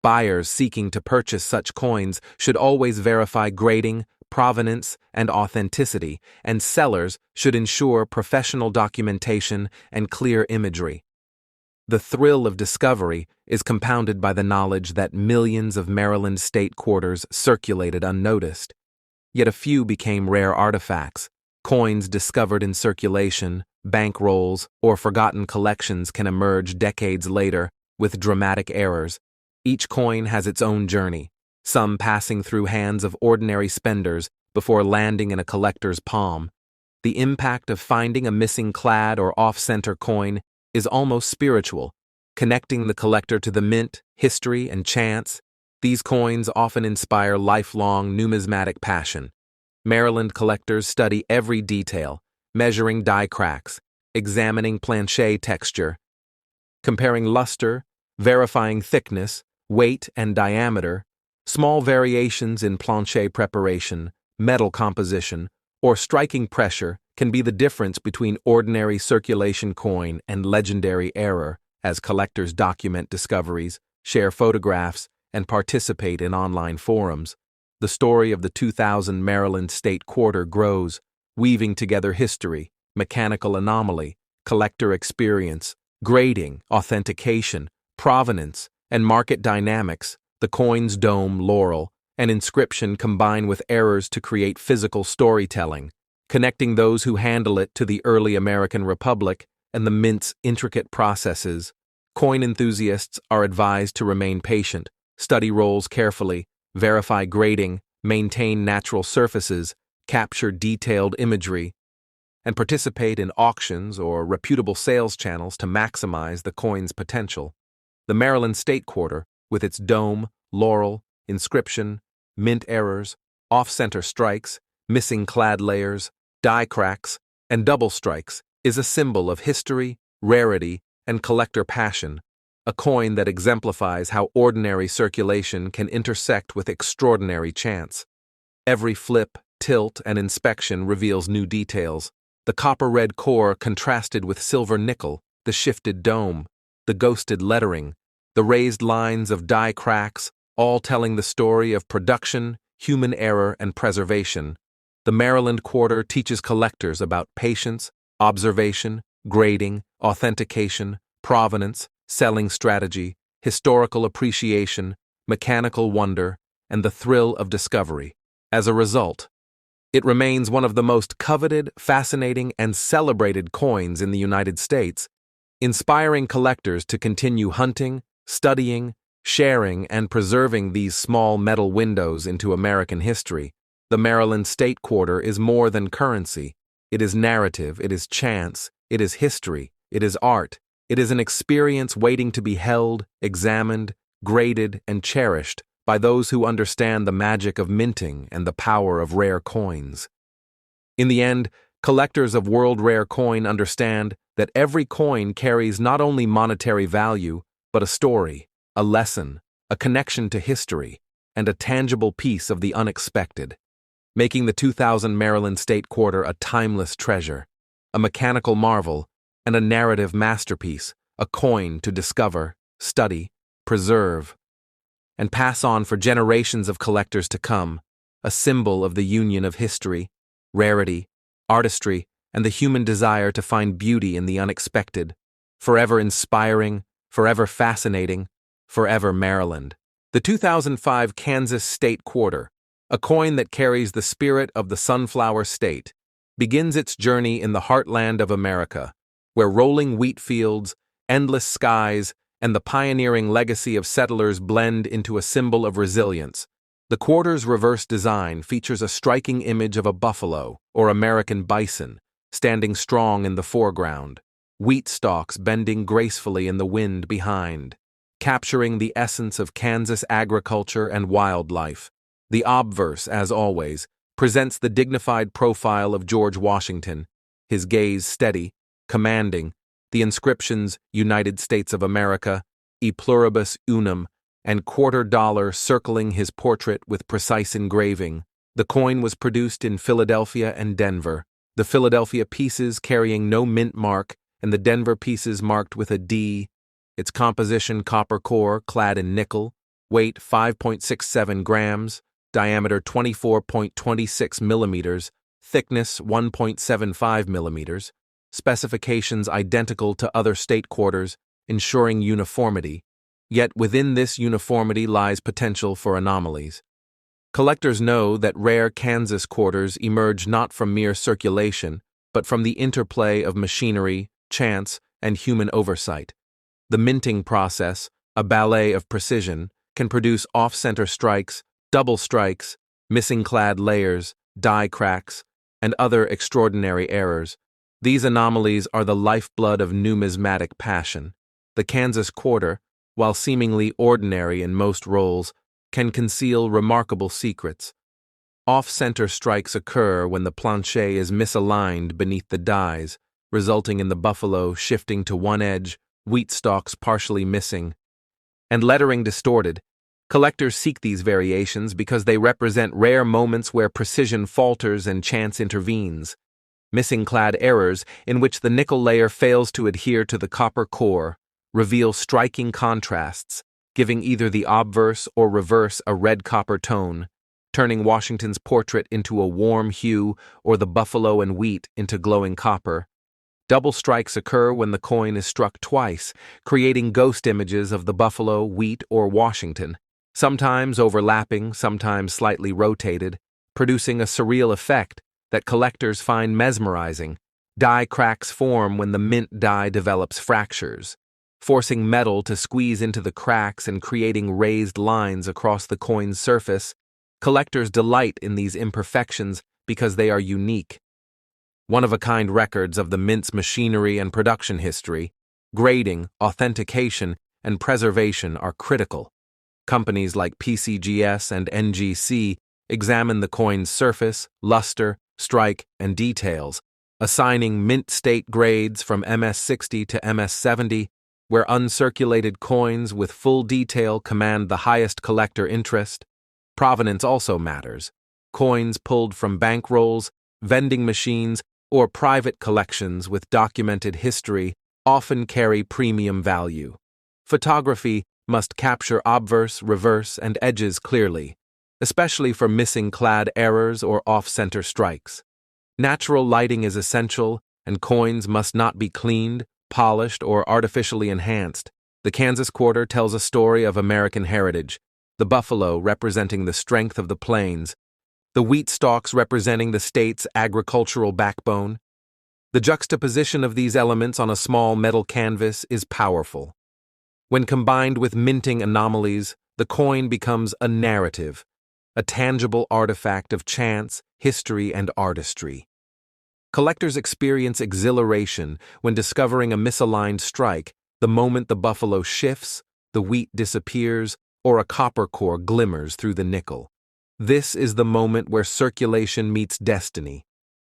Buyers seeking to purchase such coins should always verify grading, provenance, and authenticity, and sellers should ensure professional documentation and clear imagery. The thrill of discovery is compounded by the knowledge that millions of Maryland State Quarters circulated unnoticed. Yet a few became rare artifacts. Coins discovered in circulation, bank rolls, or forgotten collections can emerge decades later with dramatic errors. Each coin has its own journey, some passing through hands of ordinary spenders before landing in a collector's palm. The impact of finding a missing clad or off-center coin is almost spiritual, connecting the collector to the mint, history, and chance. These coins often inspire lifelong numismatic passion. Maryland collectors study every detail, measuring die cracks, examining planche texture, comparing luster, verifying thickness, weight, and diameter. Small variations in planche preparation, metal composition, or striking pressure can be the difference between ordinary circulation coin and legendary error, as collectors document discoveries, share photographs, and participate in online forums. The story of the 2000 Maryland State Quarter grows, weaving together history, mechanical anomaly, collector experience, grading, authentication, provenance, and market dynamics. The coin's dome, laurel, and inscription combine with errors to create physical storytelling, connecting those who handle it to the early American Republic and the mint's intricate processes. Coin enthusiasts are advised to remain patient, study rolls carefully, verify grading, maintain natural surfaces, capture detailed imagery, and participate in auctions or reputable sales channels to maximize the coin's potential. The Maryland State Quarter, with its dome, laurel, inscription, mint errors, off-center strikes, missing clad layers, die cracks, and double strikes, is a symbol of history, rarity, and collector passion, a coin that exemplifies how ordinary circulation can intersect with extraordinary chance. Every flip, tilt, and inspection reveals new details. The copper-red core contrasted with silver nickel, the shifted dome, the ghosted lettering, the raised lines of die cracks, all telling the story of production, human error, and preservation. The Maryland Quarter teaches collectors about patience, observation, grading, authentication, provenance, selling strategy, historical appreciation, mechanical wonder, and the thrill of discovery. As a result, it remains one of the most coveted, fascinating, and celebrated coins in the United States, inspiring collectors to continue hunting, studying, sharing, and preserving these small metal windows into American history. The Maryland State Quarter is more than currency. It is narrative, it is chance, it is history, it is art. It is an experience waiting to be held, examined, graded, and cherished by those who understand the magic of minting and the power of rare coins. In the end, collectors of world rare coin understand that every coin carries not only monetary value, but a story, a lesson, a connection to history, and a tangible piece of the unexpected, making the 2000 Maryland State Quarter a timeless treasure, a mechanical marvel, and a narrative masterpiece, a coin to discover, study, preserve, and pass on for generations of collectors to come, a symbol of the union of history, rarity, artistry, and the human desire to find beauty in the unexpected, forever inspiring, forever fascinating, forever Maryland. The 2005 Kansas State Quarter, a coin that carries the spirit of the Sunflower State, begins its journey in the heartland of America, where rolling wheat fields, endless skies, and the pioneering legacy of settlers blend into a symbol of resilience. The quarter's reverse design features a striking image of a buffalo, or American bison, standing strong in the foreground, wheat stalks bending gracefully in the wind behind, capturing the essence of Kansas agriculture and wildlife. The obverse, as always, presents the dignified profile of George Washington, his gaze steady, commanding, the inscriptions United States of America, E pluribus unum, and $quarter circling his portrait with precise engraving. The coin was produced in Philadelphia and Denver, the Philadelphia pieces carrying no mint mark and the Denver pieces marked with a D. Its composition copper core clad in nickel, weight 5.67 grams, diameter 24.26 millimeters, thickness 1.75 millimeters, specifications identical to other state quarters, ensuring uniformity, yet within this uniformity lies potential for anomalies. Collectors know that rare Kansas quarters emerge not from mere circulation, but from the interplay of machinery, chance, and human oversight. The minting process, a ballet of precision, can produce off-center strikes, double strikes, missing-clad layers, die cracks, and other extraordinary errors. These anomalies are the lifeblood of numismatic passion. The Kansas quarter, while seemingly ordinary in most roles, can conceal remarkable secrets. Off-center strikes occur when the planche is misaligned beneath the dies, resulting in the buffalo shifting to one edge, wheat stalks partially missing, and lettering distorted. Collectors seek these variations because they represent rare moments where precision falters and chance intervenes. Missing-clad errors, in which the nickel layer fails to adhere to the copper core, reveal striking contrasts, giving either the obverse or reverse a red copper tone, turning Washington's portrait into a warm hue or the buffalo and wheat into glowing copper. Double strikes occur when the coin is struck twice, creating ghost images of the buffalo, wheat, or Washington, sometimes overlapping, sometimes slightly rotated, producing a surreal effect that collectors find mesmerizing. Die cracks form when the mint die develops fractures, forcing metal to squeeze into the cracks and creating raised lines across the coin's surface. Collectors delight in these imperfections because they are unique. One-of-a-kind records of the mint's machinery and production history, grading, authentication, and preservation are critical. Companies like PCGS and NGC examine the coin's surface, luster, strike, and details, assigning mint state grades from MS-60 to MS-70, where uncirculated coins with full detail command the highest collector interest. Provenance also matters. Coins pulled from bank rolls, vending machines, or private collections with documented history often carry premium value. Photography must capture obverse, reverse, and edges clearly, especially for missing clad errors or off-center strikes. Natural lighting is essential, and coins must not be cleaned, polished, or artificially enhanced. The Kansas Quarter tells a story of American heritage, the buffalo representing the strength of the plains, the wheat stalks representing the state's agricultural backbone. The juxtaposition of these elements on a small metal canvas is powerful. When combined with minting anomalies, the coin becomes a narrative, a tangible artifact of chance, history, and artistry. Collectors experience exhilaration when discovering a misaligned strike, the moment the buffalo shifts, the wheat disappears, or a copper core glimmers through the nickel. This is the moment where circulation meets destiny.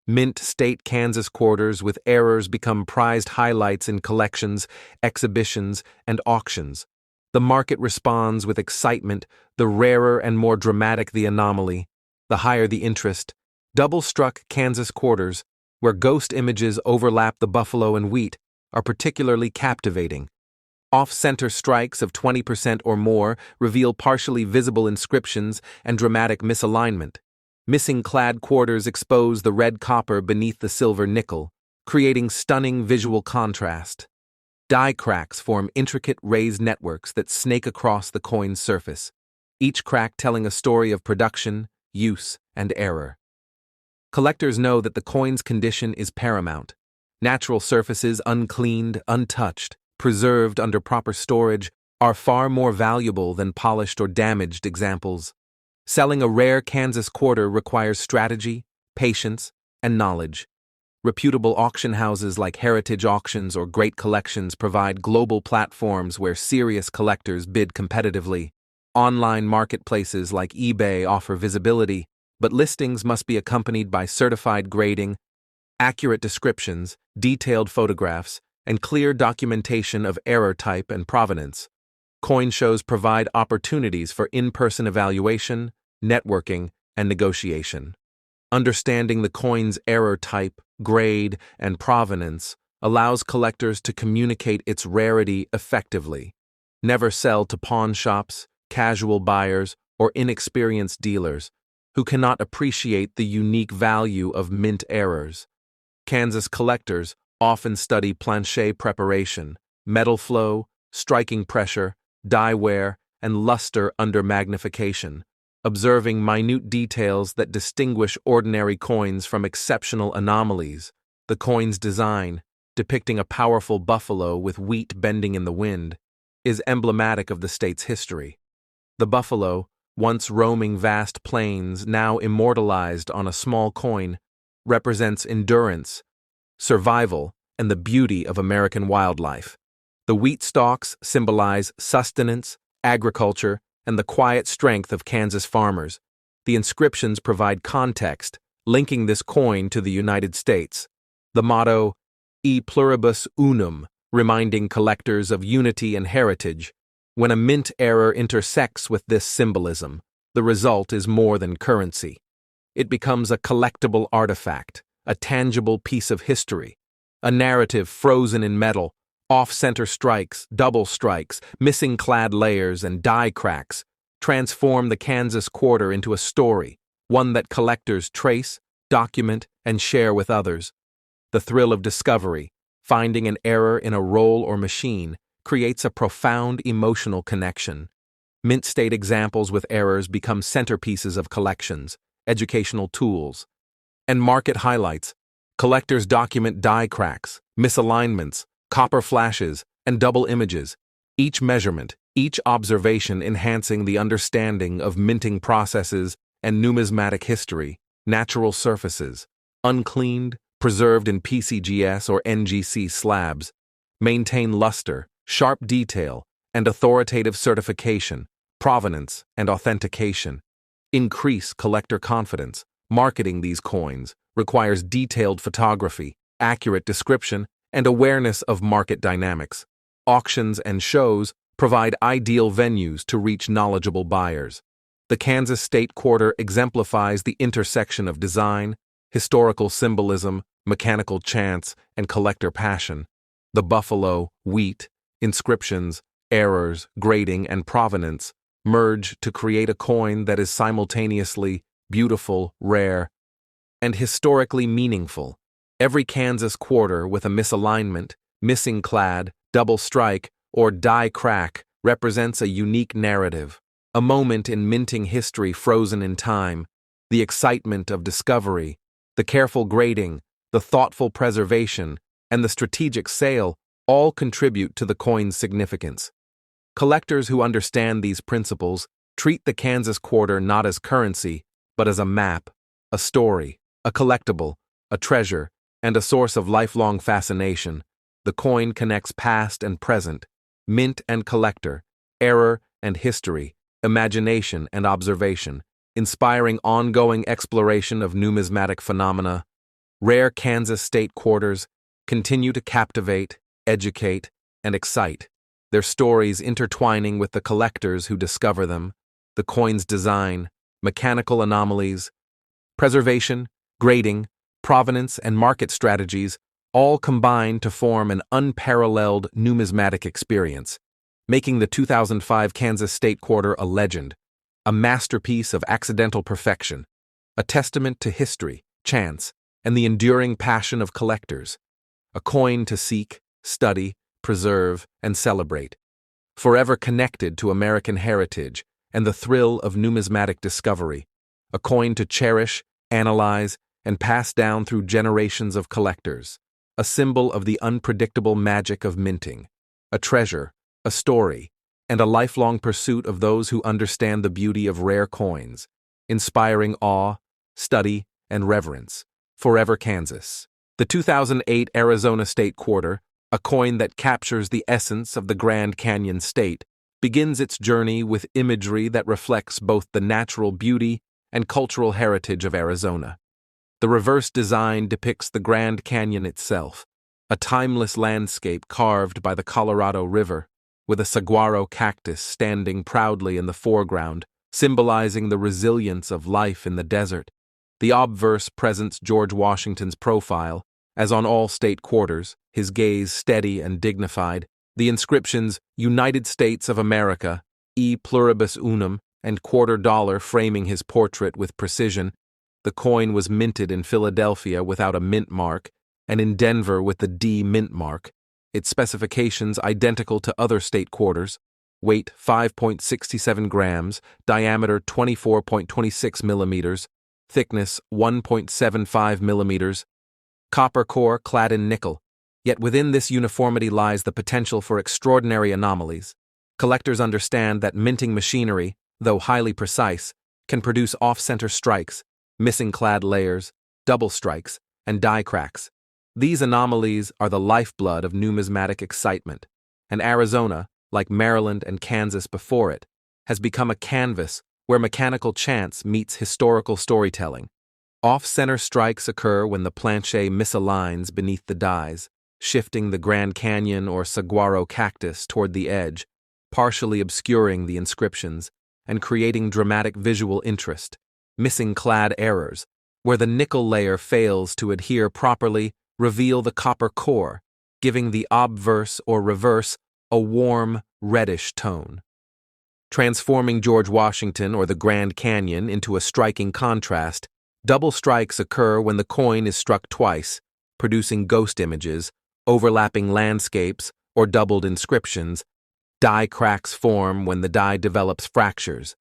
Mint State Kansas Quarters with errors become prized highlights in collections, exhibitions, and auctions. The market responds with excitement. The rarer and more dramatic the anomaly, the higher the interest. Double-struck Kansas Quarters, where ghost images overlap the buffalo and wheat, are particularly captivating. Off-center strikes of 20% or more reveal partially visible inscriptions and dramatic misalignment. Missing clad quarters expose the red copper beneath the silver nickel, creating stunning visual contrast. Die cracks form intricate raised networks that snake across the coin's surface, each crack telling a story of production, use, and error. Collectors know that the coin's condition is paramount. Natural surfaces uncleaned, untouched, preserved under proper storage, are far more valuable than polished or damaged examples. Selling a rare Kansas quarter requires strategy, patience, and knowledge. Reputable auction houses like Heritage Auctions or Great Collections provide global platforms where serious collectors bid competitively. Online marketplaces like eBay offer visibility, but listings must be accompanied by certified grading, accurate descriptions, detailed photographs, and clear documentation of error type and provenance. Coin shows provide opportunities for in-person evaluation, networking, and negotiation. Understanding the coin's error type, grade, and provenance allows collectors to communicate its rarity effectively. Never sell to pawn shops, casual buyers, or inexperienced dealers who cannot appreciate the unique value of mint errors. Kansas collectors often study plancher preparation, metal flow, striking pressure, die wear, and luster under magnification, observing minute details that distinguish ordinary coins from exceptional anomalies. The coin's design, depicting a powerful buffalo with wheat bending in the wind, is emblematic of the state's history. The buffalo, once roaming vast plains, now immortalized on a small coin, represents endurance, survival, and the beauty of American wildlife. The wheat stalks symbolize sustenance, agriculture, and the quiet strength of Kansas farmers. The inscriptions provide context, linking this coin to the United States. The motto, E pluribus unum, reminding collectors of unity and heritage. When a mint error intersects with this symbolism, the result is more than currency. It becomes a collectible artifact, a tangible piece of history, a narrative frozen in metal. Off-center strikes, double strikes, missing clad layers, and die cracks transform the Kansas quarter into a story, one that collectors trace, document, and share with others. The thrill of discovery, finding an error in a roll or machine, creates a profound emotional connection. Mint State examples with errors become centerpieces of collections, educational tools, and market highlights. Collectors document die cracks, misalignments, copper flashes, and double images, each measurement, each observation enhancing the understanding of minting processes and numismatic history. Natural surfaces, uncleaned, preserved in PCGS or NGC slabs, maintain luster, sharp detail, and authoritative certification, provenance, and authentication. Increase collector confidence. Marketing these coins requires detailed photography, accurate description, and awareness of market dynamics. Auctions and shows provide ideal venues to reach knowledgeable buyers. The Kansas State Quarter exemplifies the intersection of design, historical symbolism, mechanical chance, and collector passion. The buffalo, wheat, inscriptions, errors, grading, and provenance merge to create a coin that is simultaneously beautiful, rare, and historically meaningful. Every Kansas quarter with a misalignment, missing clad, double strike, or die crack represents a unique narrative, a moment in minting history frozen in time. The excitement of discovery, the careful grading, the thoughtful preservation, and the strategic sale all contribute to the coin's significance. Collectors who understand these principles treat the Kansas quarter not as currency, but as a map, a story, a collectible, a treasure, and a source of lifelong fascination. The coin connects past and present, mint and collector, error and history, imagination and observation, inspiring ongoing exploration of numismatic phenomena. Rare Kansas state quarters continue to captivate, educate, and excite, their stories intertwining with the collectors who discover them, the coin's design, mechanical anomalies, preservation, grading, provenance, and market strategies all combine to form an unparalleled numismatic experience, making the 2005 Kansas State Quarter a legend, a masterpiece of accidental perfection, a testament to history, chance, and the enduring passion of collectors, a coin to seek, study, preserve, and celebrate, forever connected to American heritage and the thrill of numismatic discovery, a coin to cherish, analyze, and pass down through generations of collectors, a symbol of the unpredictable magic of minting, a treasure, a story, and a lifelong pursuit of those who understand the beauty of rare coins, inspiring awe, study, and reverence. Forever Kansas. The 2008 Arizona State Quarter, a coin that captures the essence of the Grand Canyon State, begins its journey with imagery that reflects both the natural beauty and cultural heritage of Arizona. The reverse design depicts the Grand Canyon itself, a timeless landscape carved by the Colorado River, with a saguaro cactus standing proudly in the foreground, symbolizing the resilience of life in the desert. The obverse presents George Washington's profile, as on all state quarters, his gaze steady and dignified. The inscriptions United States of America, E pluribus unum, and $quarter framing his portrait with precision. The coin was minted in Philadelphia without a mint mark, and in Denver with the D mint mark. Its specifications identical to other state quarters. Weight 5.67 grams, diameter 24.26 millimeters, thickness 1.75 millimeters. Copper core clad in nickel. Yet within this uniformity lies the potential for extraordinary anomalies. Collectors understand that minting machinery, though highly precise, can produce off-center strikes, missing clad layers, double strikes, and die cracks. These anomalies are the lifeblood of numismatic excitement, and Arizona, like Maryland and Kansas before it, has become a canvas where mechanical chance meets historical storytelling. Off-center strikes occur when the planche misaligns beneath the dies, shifting the Grand Canyon or saguaro cactus toward the edge, partially obscuring the inscriptions, and creating dramatic visual interest. Missing clad errors, where the nickel layer fails to adhere properly, reveal the copper core, giving the obverse or reverse a warm, reddish tone. Transforming George Washington or the Grand Canyon into a striking contrast, double strikes occur when the coin is struck twice, producing ghost images, overlapping landscapes, or doubled inscriptions. Die cracks form when the die develops fractures,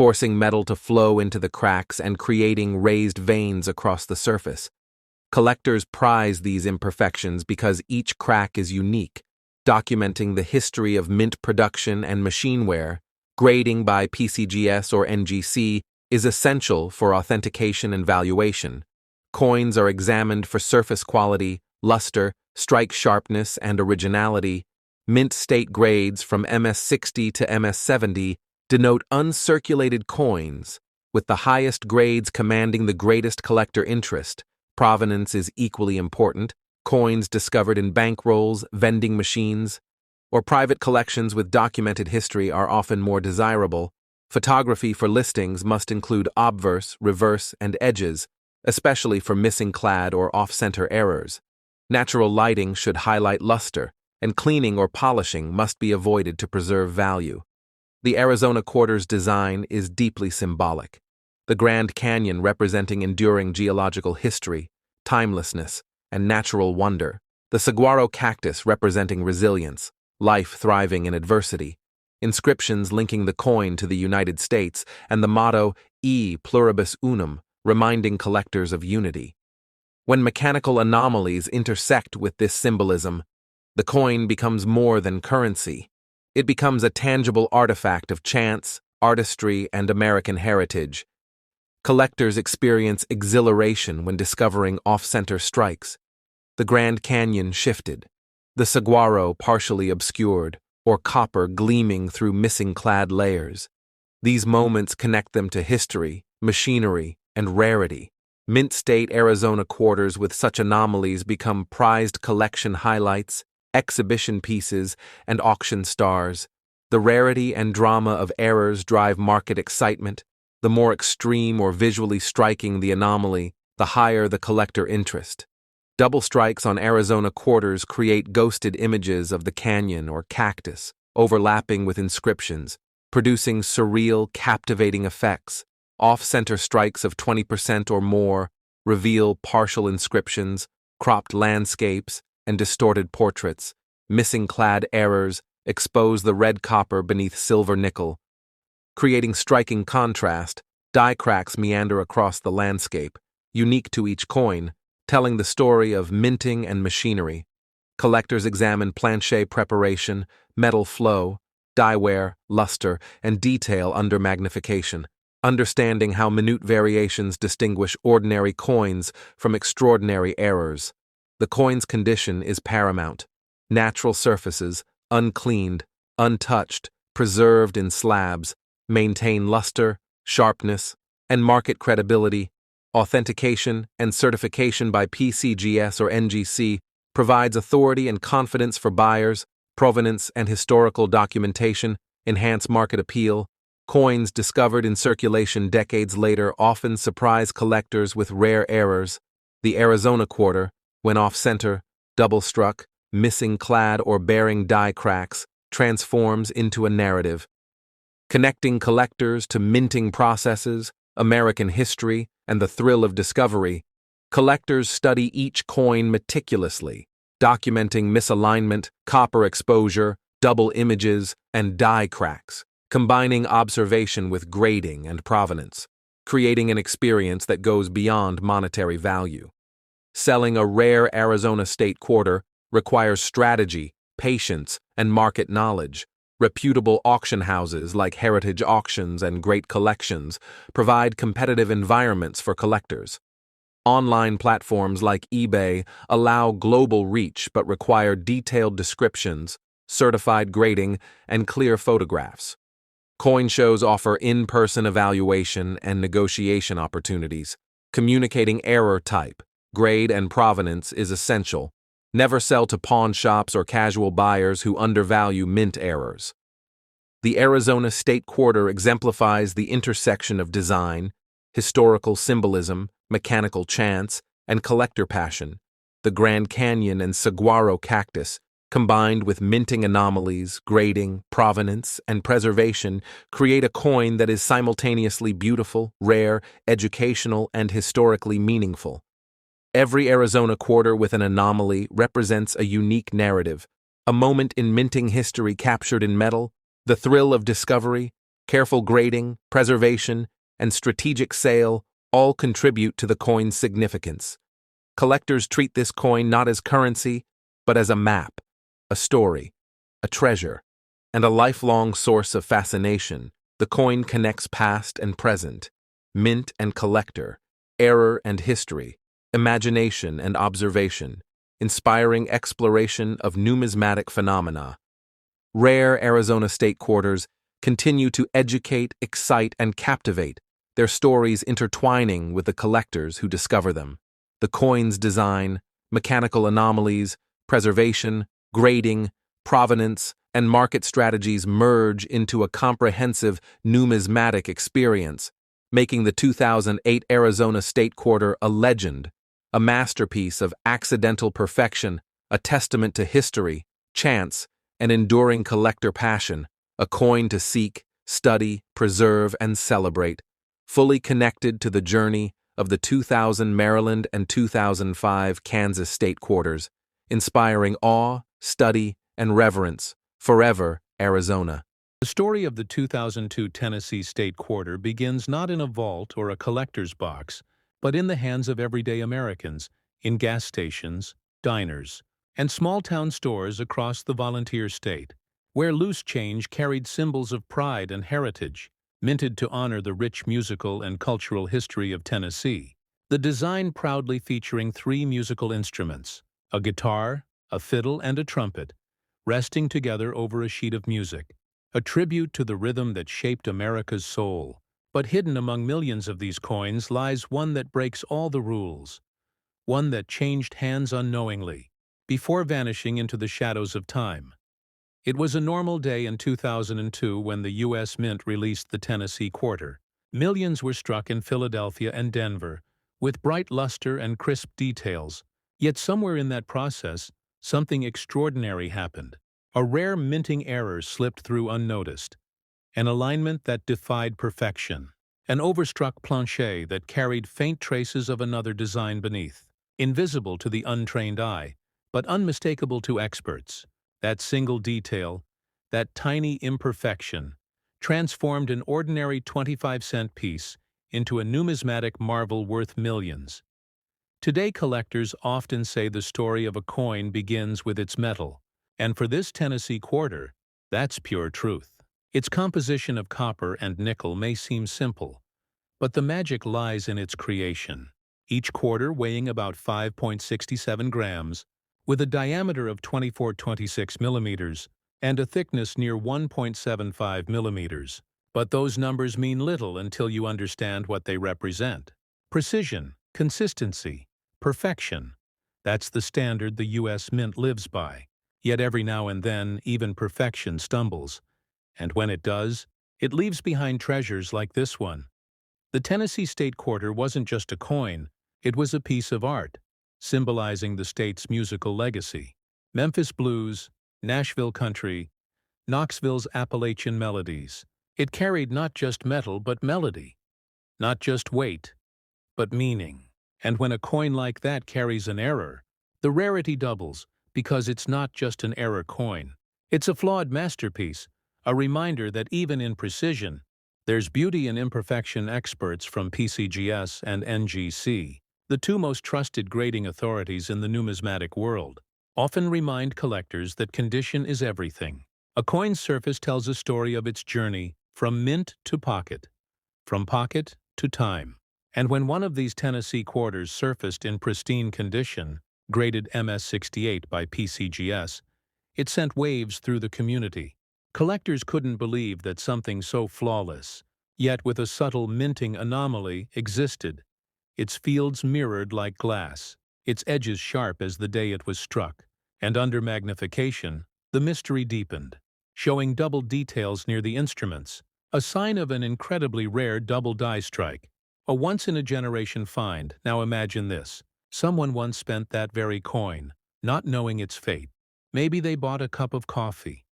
forcing metal to flow into the cracks and creating raised veins across the surface. Collectors prize these imperfections because each crack is unique, documenting the history of mint production and machineware. Grading by PCGS or NGC is essential for authentication and valuation. Coins are examined for surface quality, luster, strike sharpness, and originality. Mint state grades from MS60 to MS70 denote uncirculated coins, with the highest grades commanding the greatest collector interest. Provenance is equally important. Coins discovered in bankrolls, vending machines, or private collections with documented history are often more desirable. Photography for listings must include obverse, reverse, and edges, especially for missing clad or off-center errors. Natural lighting should highlight luster, and cleaning or polishing must be avoided to preserve value. The Arizona quarter's design is deeply symbolic. The Grand Canyon representing enduring geological history, timelessness, and natural wonder. The saguaro cactus representing resilience, life thriving in adversity. Inscriptions linking the coin to the United States, and the motto E pluribus unum, reminding collectors of unity. When mechanical anomalies intersect with this symbolism, the coin becomes more than currency. It becomes a tangible artifact of chance, artistry, and American heritage. Collectors experience exhilaration when discovering off-center strikes. The Grand Canyon shifted, the saguaro partially obscured, or copper gleaming through missing-clad layers. These moments connect them to history, machinery, and rarity. Mint State, Arizona quarters with such anomalies become prized collection highlights, exhibition pieces, and auction stars. The rarity and drama of errors drive market excitement. The more extreme or visually striking the anomaly, the higher the collector interest. Double strikes on Arizona quarters create ghosted images of the canyon or cactus, overlapping with inscriptions, producing surreal, captivating effects. Off-center strikes of 20% or more reveal partial inscriptions, cropped landscapes, and distorted portraits. Missing-clad errors expose the red copper beneath silver nickel. Creating striking contrast, die cracks meander across the landscape, unique to each coin, telling the story of minting and machinery. Collectors examine planche preparation, metal flow, die wear, luster, and detail under magnification, understanding how minute variations distinguish ordinary coins from extraordinary errors. The coin's condition is paramount. Natural surfaces, uncleaned, untouched, preserved in slabs, maintain luster, sharpness, and market credibility. Authentication and certification by PCGS or NGC provides authority and confidence for buyers. Provenance and historical documentation enhance market appeal. Coins discovered in circulation decades later often surprise collectors with rare errors. The Arizona quarter, when off-center, double-struck, missing-clad, or bearing die cracks, transforms into a narrative. Connecting collectors to minting processes, American history, and the thrill of discovery, collectors study each coin meticulously, documenting misalignment, copper exposure, double images, and die cracks, combining observation with grading and provenance, creating an experience that goes beyond monetary value. Selling a rare Arizona State quarter requires strategy, patience, and market knowledge. Reputable auction houses like Heritage Auctions and Great Collections provide competitive environments for collectors. Online platforms like eBay allow global reach but require detailed descriptions, certified grading, and clear photographs. Coin shows offer in-person evaluation and negotiation opportunities. Communicating error type, grade, and provenance is essential. Never sell to pawn shops or casual buyers who undervalue mint errors. The Arizona State Quarter exemplifies the intersection of design, historical symbolism, mechanical chance, and collector passion. The Grand Canyon and saguaro cactus, combined with minting anomalies, grading, provenance, and preservation, create a coin that is simultaneously beautiful, rare, educational, and historically meaningful. Every Arizona quarter with an anomaly represents a unique narrative, a moment in minting history captured in metal. The thrill of discovery, careful grading, preservation, and strategic sale all contribute to the coin's significance. Collectors treat this coin not as currency, but as a map, a story, a treasure, and a lifelong source of fascination. The coin connects past and present, mint and collector, error and history, imagination and observation, inspiring exploration of numismatic phenomena. Rare Arizona State quarters continue to educate, excite, and captivate, their stories intertwining with the collectors who discover them. The coin's design, mechanical anomalies, preservation, grading, provenance, and market strategies merge into a comprehensive numismatic experience, making the 2008 Arizona State Quarter a legend, a masterpiece of accidental perfection, a testament to history, chance, and enduring collector passion, a coin to seek, study, preserve, and celebrate, fully connected to the journey of the 2000 Maryland and 2005 Kansas state quarters, inspiring awe, study, and reverence. Forever, Arizona. The story of the 2002 Tennessee state quarter begins not in a vault or a collector's box, but in the hands of everyday Americans, in gas stations, diners, and small-town stores across the volunteer state, where loose change carried symbols of pride and heritage, minted to honor the rich musical and cultural history of Tennessee. The design proudly featuring 3 musical instruments, a guitar, a fiddle, and a trumpet, resting together over a sheet of music, a tribute to the rhythm that shaped America's soul. But hidden among millions of these coins lies one that breaks all the rules, one that changed hands unknowingly, before vanishing into the shadows of time. It was a normal day in 2002 when the U.S. Mint released the Tennessee quarter. Millions were struck in Philadelphia and Denver, with bright luster and crisp details. Yet somewhere in that process, something extraordinary happened. A rare minting error slipped through unnoticed. An alignment that defied perfection. An overstruck planche that carried faint traces of another design beneath. Invisible to the untrained eye, but unmistakable to experts. That single detail, that tiny imperfection, transformed an ordinary 25-cent piece into a numismatic marvel worth millions. Today, collectors often say the story of a coin begins with its metal, and for this Tennessee quarter, that's pure truth. Its composition of copper and nickel may seem simple, but the magic lies in its creation. Each quarter weighing about 5.67 grams, with a diameter of 24-26 millimeters and a thickness near 1.75 millimeters. But those numbers mean little until you understand what they represent. Precision, consistency, perfection. That's the standard the U.S. Mint lives by. Yet every now and then, even perfection stumbles. And when it does, it leaves behind treasures like this one. The Tennessee state quarter wasn't just a coin, it was a piece of art, symbolizing the state's musical legacy. Memphis blues, Nashville country, Knoxville's Appalachian melodies. It carried not just metal but melody, not just weight, but meaning. And when a coin like that carries an error, the rarity doubles, because it's not just an error coin. It's a flawed masterpiece, a reminder that even in precision, there's beauty in imperfection. Experts from PCGS and NGC, the 2 most trusted grading authorities in the numismatic world, often remind collectors that condition is everything. A coin's surface tells a story of its journey from mint to pocket, from pocket to time. And when one of these Tennessee quarters surfaced in pristine condition, graded MS-68 by PCGS, it sent waves through the community. Collectors couldn't believe that something so flawless, yet with a subtle minting anomaly, existed. Its fields mirrored like glass, its edges sharp as the day it was struck, and under magnification, the mystery deepened, showing double details near the instruments, a sign of an incredibly rare double die strike, a once-in-a-generation find. Now imagine this. Someone once spent that very coin, not knowing its fate. Maybe they bought a cup of coffee.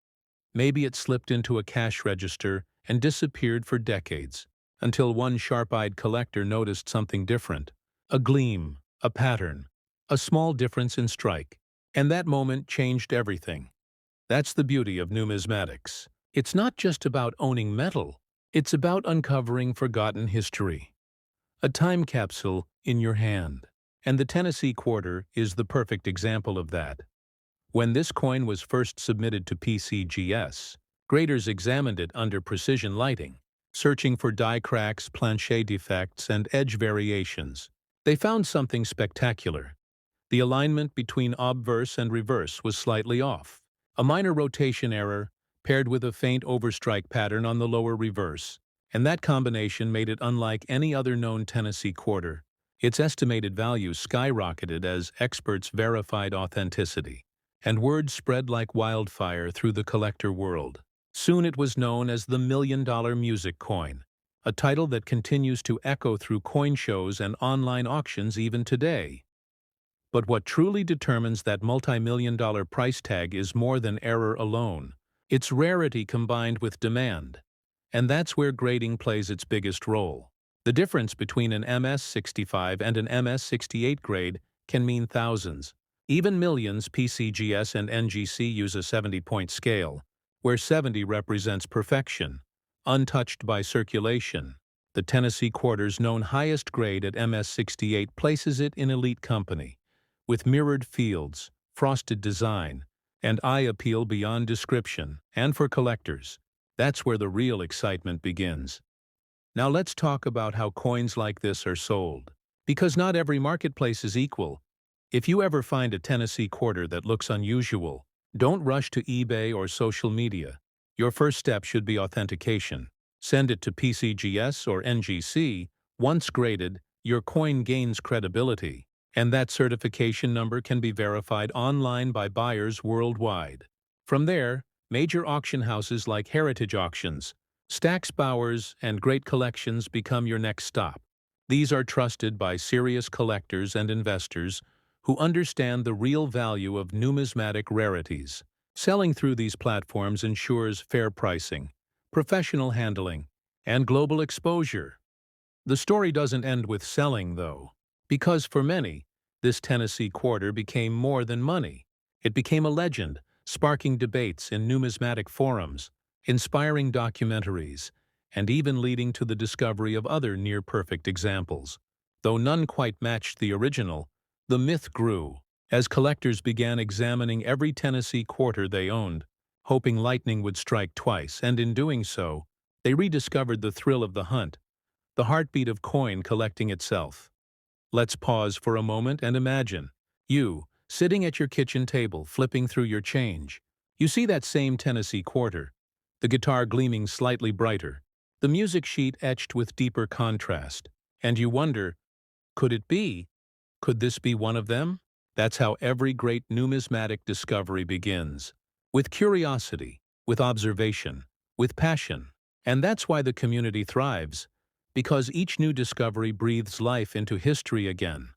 Maybe it slipped into a cash register and disappeared for decades, until one sharp-eyed collector noticed something different. A gleam, a pattern, a small difference in strike. And that moment changed everything. That's the beauty of numismatics. It's not just about owning metal. It's about uncovering forgotten history. A time capsule in your hand. And the Tennessee quarter is the perfect example of that. When this coin was first submitted to PCGS, graders examined it under precision lighting, searching for die cracks, planche defects, and edge variations. They found something spectacular. The alignment between obverse and reverse was slightly off. A minor rotation error, paired with a faint overstrike pattern on the lower reverse, and that combination made it unlike any other known Tennessee quarter. Its estimated value skyrocketed as experts verified authenticity, and word spread like wildfire through the collector world. Soon it was known as the $1 million music coin, a title that continues to echo through coin shows and online auctions even today. But what truly determines that multi-million-dollar price tag is more than error alone. It's rarity combined with demand. And that's where grading plays its biggest role. The difference between an MS-65 and an MS-68 grade can mean thousands, even millions. PCGS and NGC use a 70-point scale, where 70 represents perfection, untouched by circulation. The Tennessee Quarter's known highest grade at MS-68 places it in elite company, with mirrored fields, frosted design, and eye appeal beyond description. And for collectors, that's where the real excitement begins. Now let's talk about how coins like this are sold. Because not every marketplace is equal. If you ever find a Tennessee quarter that looks unusual, don't rush to eBay or social media. Your first step should be authentication. Send it to PCGS or NGC. Once graded, your coin gains credibility, and that certification number can be verified online by buyers worldwide. From there, major auction houses like Heritage Auctions, Stack's Bowers, and Great Collections become your next stop. These are trusted by serious collectors and investors who understand the real value of numismatic rarities. Selling through these platforms ensures fair pricing, professional handling, and global exposure. The story doesn't end with selling, though, because for many, this Tennessee quarter became more than money. It became a legend, sparking debates in numismatic forums, inspiring documentaries, and even leading to the discovery of other near-perfect examples. Though none quite matched the original, the myth grew as collectors began examining every Tennessee quarter they owned, hoping lightning would strike twice, and in doing so, they rediscovered the thrill of the hunt, the heartbeat of coin collecting itself. Let's pause for a moment and imagine you, sitting at your kitchen table, flipping through your change. You see that same Tennessee quarter, the guitar gleaming slightly brighter, the music sheet etched with deeper contrast, and you wonder, could it be? Could this be one of them? That's how every great numismatic discovery begins. With curiosity, with observation, with passion. And that's why the community thrives, because each new discovery breathes life into history again.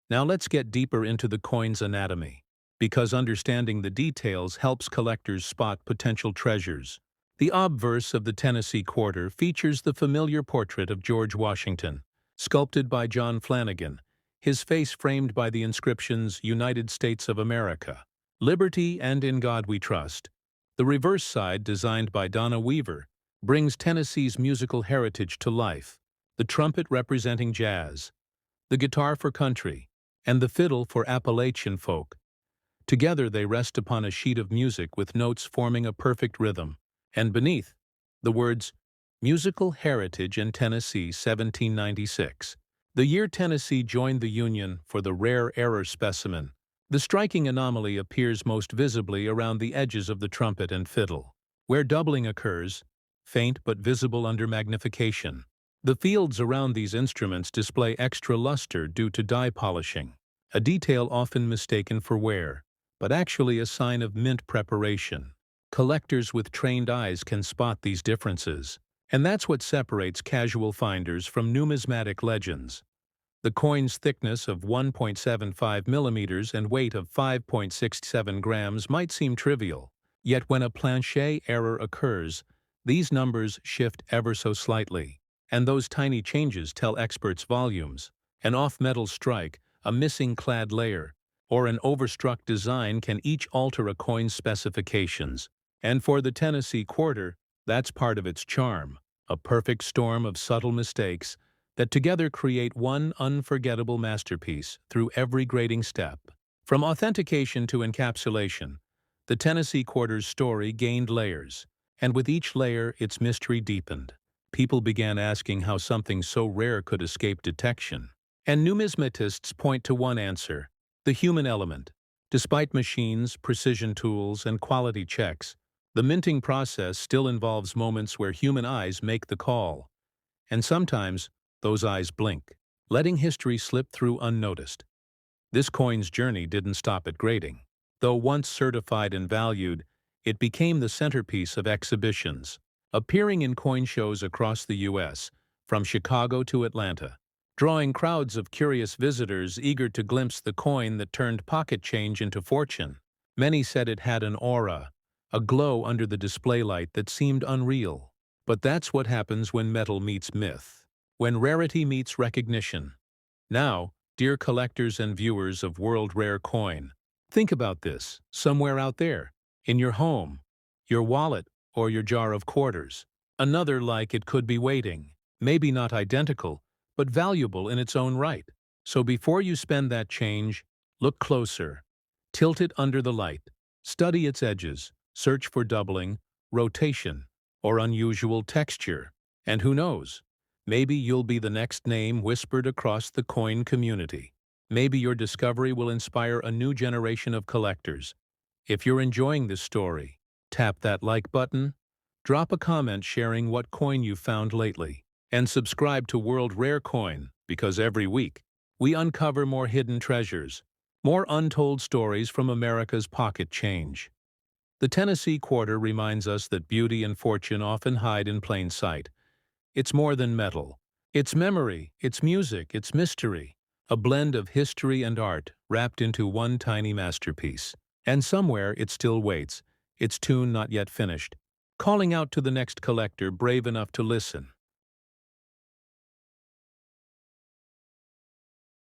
Now let's get deeper into the coin's anatomy, because understanding the details helps collectors spot potential treasures. The obverse of the Tennessee quarter features the familiar portrait of George Washington, sculpted by John Flanagan, his face framed by the inscriptions "United States of America, Liberty, and In God We Trust." The reverse side, designed by Donna Weaver, brings Tennessee's musical heritage to life, the trumpet representing jazz, the guitar for country, and the fiddle for Appalachian folk. Together they rest upon a sheet of music with notes forming a perfect rhythm, and beneath, the words, "Musical Heritage in Tennessee 1796. The year Tennessee joined the Union for the rare error specimen." The striking anomaly appears most visibly around the edges of the trumpet and fiddle, where doubling occurs, faint but visible under magnification. The fields around these instruments display extra luster due to dye polishing, a detail often mistaken for wear, but actually a sign of mint preparation. Collectors with trained eyes can spot these differences, and that's what separates casual finders from numismatic legends. The coin's thickness of 1.75 millimeters and weight of 5.67 grams might seem trivial, yet when a planchet error occurs, these numbers shift ever so slightly, and those tiny changes tell experts volumes. An off-metal strike, a missing clad layer, or an overstruck design can each alter a coin's specifications. And for the Tennessee quarter, that's part of its charm, a perfect storm of subtle mistakes that together create one unforgettable masterpiece through every grading step. From authentication to encapsulation, the Tennessee quarter's story gained layers, and with each layer its mystery deepened. People began asking how something so rare could escape detection. And numismatists point to one answer: the human element. Despite machines, precision tools, and quality checks, the minting process still involves moments where human eyes make the call. And sometimes, those eyes blink, letting history slip through unnoticed. This coin's journey didn't stop at grading. Though once certified and valued, it became the centerpiece of exhibitions, appearing in coin shows across the U.S., from Chicago to Atlanta, drawing crowds of curious visitors eager to glimpse the coin that turned pocket change into fortune. Many said it had an aura, a glow under the display light that seemed unreal. But that's what happens when metal meets myth. when rarity meets recognition. Now, dear collectors and viewers of World Rare Coin, think about this, somewhere out there, in your home, your wallet, or your jar of quarters. Another like it could be waiting, maybe not identical, but valuable in its own right. So before you spend that change, look closer. Tilt it under the light. Study its edges. Search for doubling, rotation, or unusual texture. And who knows? Maybe you'll be the next name whispered across the coin community. Maybe your discovery will inspire a new generation of collectors. If you're enjoying this story, tap that like button, drop a comment sharing what coin you found lately, and subscribe to World Rare Coin, because every week, we uncover more hidden treasures, more untold stories from America's pocket change. The Tennessee Quarter reminds us that beauty and fortune often hide in plain sight. It's more than metal. It's memory, it's music, it's mystery, a blend of history and art wrapped into one tiny masterpiece. And somewhere it still waits, its tune not yet finished, calling out to the next collector brave enough to listen.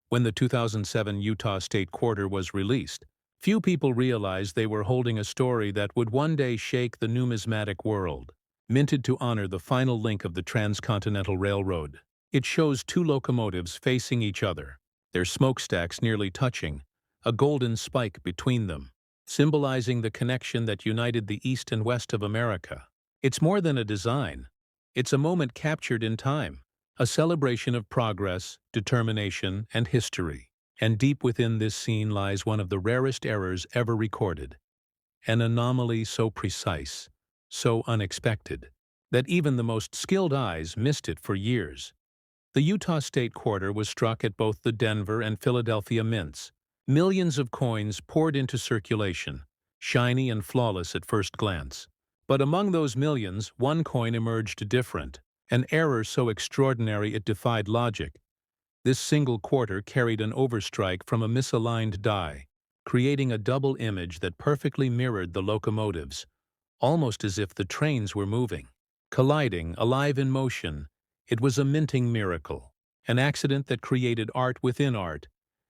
When the 2007 Utah State Quarter was released, few people realized they were holding a story that would one day shake the numismatic world. Minted to honor the final link of the Transcontinental Railroad, it shows two locomotives facing each other, their smokestacks nearly touching, a golden spike between them, symbolizing the connection that united the East and West of America. It's more than a design. It's a moment captured in time, a celebration of progress, determination, and history. And deep within this scene lies one of the rarest errors ever recorded, an anomaly so precise, so unexpected, that even the most skilled eyes missed it for years. The Utah State Quarter was struck at both the Denver and Philadelphia mints. Millions of coins poured into circulation, shiny and flawless at first glance. But among those millions, one coin emerged different, an error so extraordinary it defied logic. This single quarter carried an overstrike from a misaligned die, creating a double image that perfectly mirrored the locomotives, almost as if the trains were moving, colliding, alive in motion. It was a minting miracle, an accident that created art within art,